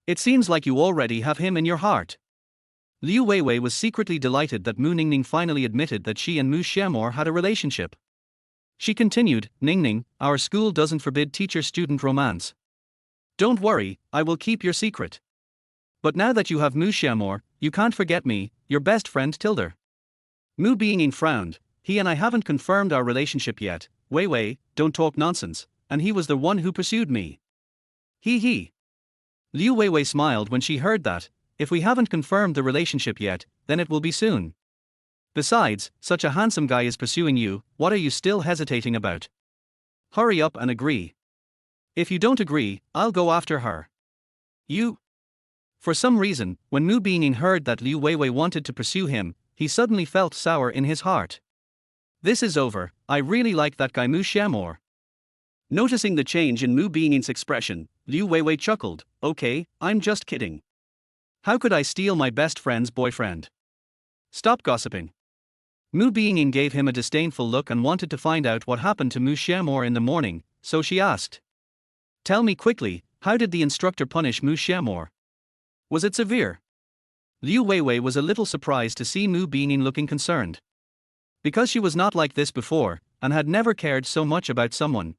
It seems like you already have him in your heart. Liu Weiwei was secretly delighted that Mu Ningning finally admitted that she and Mu Xiao Mo had a relationship. She continued, Ningning, our school doesn't forbid teacher-student romance. Don't worry, I will keep your secret. But now that you have Mu Xiao Mo, you can't forget me, your best friend Tilda. Mu Beining frowned. He and I haven't confirmed our relationship yet. Wei Wei, don't talk nonsense, and he was the one who pursued me. He. Liu Weiwei smiled when she heard that. If we haven't confirmed the relationship yet, then it will be soon. Besides, such a handsome guy is pursuing you, what are you still hesitating about? Hurry up and agree. If you don't agree, I'll go after her. You? For some reason, when Mu Beining heard that Liu Weiwei wanted to pursue him, he suddenly felt sour in his heart. This is over, I really like that guy Mu Xiao Mo. Noticing the change in Mu Beining's expression, Liu Weiwei chuckled, okay, I'm just kidding. How could I steal my best friend's boyfriend? Stop gossiping. Mu Beining gave him a disdainful look and wanted to find out what happened to Mu Xiao Mo in the morning, so she asked. Tell me quickly, how did the instructor punish Mu Xiao Mo? Was it severe? Liu Weiwei was a little surprised to see Mu Beining looking concerned. Because she was not like this before, and had never cared so much about someone.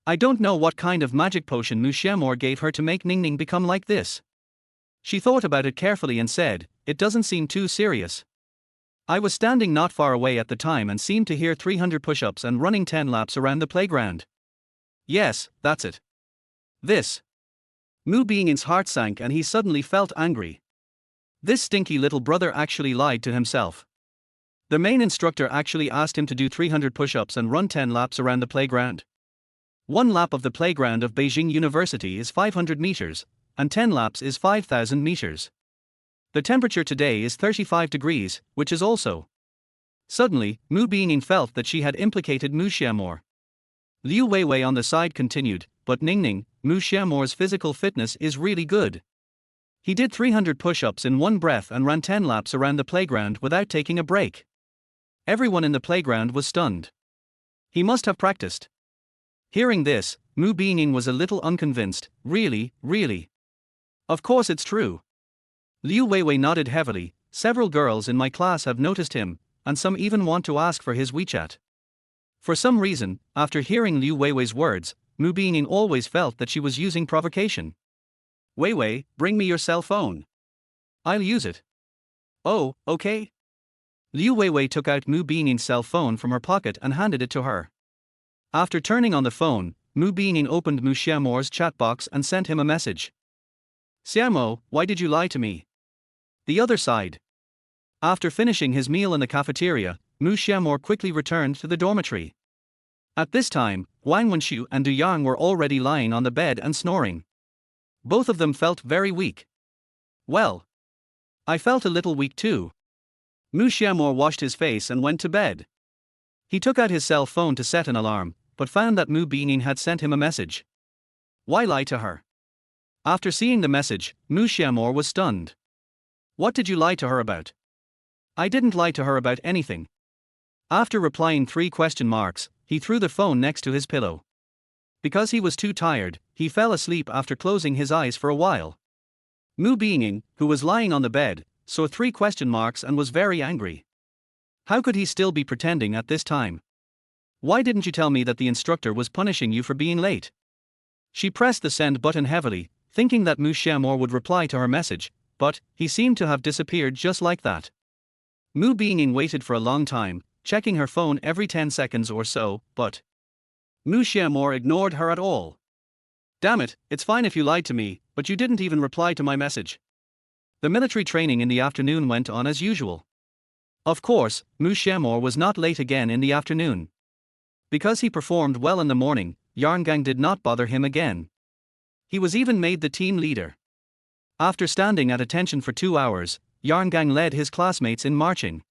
I don't know what kind of magic potion Mu Xiao Mo gave her to make Ningning become like this. She thought about it carefully and said, it doesn't seem too serious. I was standing not far away at the time and seemed to hear 300 push-ups and running 10 laps around the playground. Yes, that's it. This. Mu Being's heart sank and he suddenly felt angry. This stinky little brother actually lied to himself. The main instructor actually asked him to do 300 push-ups and run 10 laps around the playground. One lap of the playground of Beining University is 500 meters, and 10 laps is 5,000 meters. The temperature today is 35 degrees, which is also. Suddenly, Mu Beining felt that she had implicated Mu Xiao Mo. Liu Weiwei on the side continued, but Ningning, Mu Xiao Mo's physical fitness is really good. He did 300 push-ups in one breath and ran 10 laps around the playground without taking a break. Everyone in the playground was stunned. He must have practiced. Hearing this, Mu Beining was a little unconvinced. Really? Of course it's true. Liu Weiwei nodded heavily. Several girls in my class have noticed him, and some even want to ask for his WeChat. For some reason, after hearing Liu Weiwei's words, Mu Beining always felt that she was using provocation. Weiwei, bring me your cell phone. I'll use it. Oh, okay. Liu Weiwei took out Mu Beining's cell phone from her pocket and handed it to her. After turning on the phone, Mu Beining opened Mu Xiao Mo's chat box and sent him a message. Xiao Mo, why did you lie to me? The other side. After finishing his meal in the cafeteria, Mu Xiao Mo quickly returned to the dormitory. At this time, Wang Wenshu and Du Yang were already lying on the bed and snoring. Both of them felt very weak. Well, I felt a little weak too. Mu Xiao Mo washed his face and went to bed. He took out his cell phone to set an alarm, but found that Mu Beining had sent him a message. Why lie to her? After seeing the message, Mu Xiao Mo was stunned. What did you lie to her about? I didn't lie to her about anything. After replying 3 question marks, he threw the phone next to his pillow. Because he was too tired, he fell asleep after closing his eyes for a while. Mu Beining, who was lying on the bed, saw 3 question marks and was very angry. How could he still be pretending at this time? Why didn't you tell me that the instructor was punishing you for being late? She pressed the send button heavily, thinking that Mu Xiao Mo would reply to her message, but he seemed to have disappeared just like that. Mu Beining waited for a long time, checking her phone every 10 seconds or so, but Mu Xiao Mo ignored her at all. Damn it, it's fine if you lied to me, but you didn't even reply to my message. The military training in the afternoon went on as usual. Of course, Mu Xiao Mo was not late again in the afternoon. Because he performed well in the morning, Yarngang did not bother him again. He was even made the team leader. After standing at attention for 2 hours, Yarngang led his classmates in marching.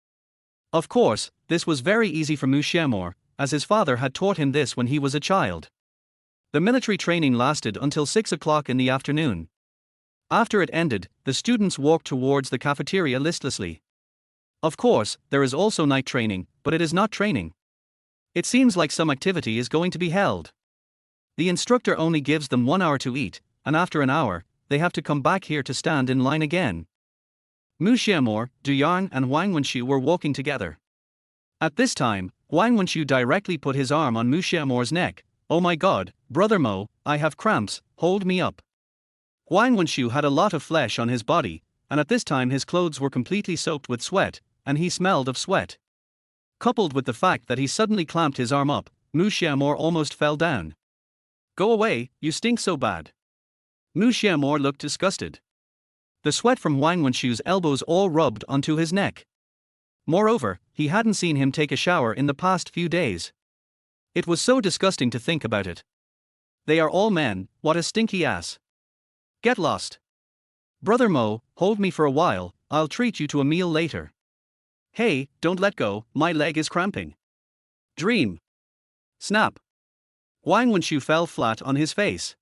Of course, this was very easy for Mu Xiao Mo, as his father had taught him this when he was a child. The military training lasted until 6 o'clock in the afternoon. After it ended, the students walked towards the cafeteria listlessly. Of course, there is also night training, but it is not training. It seems like some activity is going to be held. The instructor only gives them 1 hour to eat, and after an hour, they have to come back here to stand in line again. Mu Xiao Mo, Du Yang and Wang Wenshu were walking together. At this time, Wang Wenshu directly put his arm on Mu Xiao Mo's neck. Oh my god, Brother Mo, I have cramps, hold me up. Huang Wenshu had a lot of flesh on his body, and at this time his clothes were completely soaked with sweat, and he smelled of sweat. Coupled with the fact that he suddenly clamped his arm up, Mu Xiao Mo almost fell down. Go away, you stink so bad. Mu Xiao Mo looked disgusted. The sweat from Huang Wenshu's elbows all rubbed onto his neck. Moreover, he hadn't seen him take a shower in the past few days. It was so disgusting to think about it. They are all men, what a stinky ass. Get lost. Brother Mo, hold me for a while, I'll treat you to a meal later. Hey, don't let go, my leg is cramping. Dream. Snap. Huang Wenshu fell flat on his face.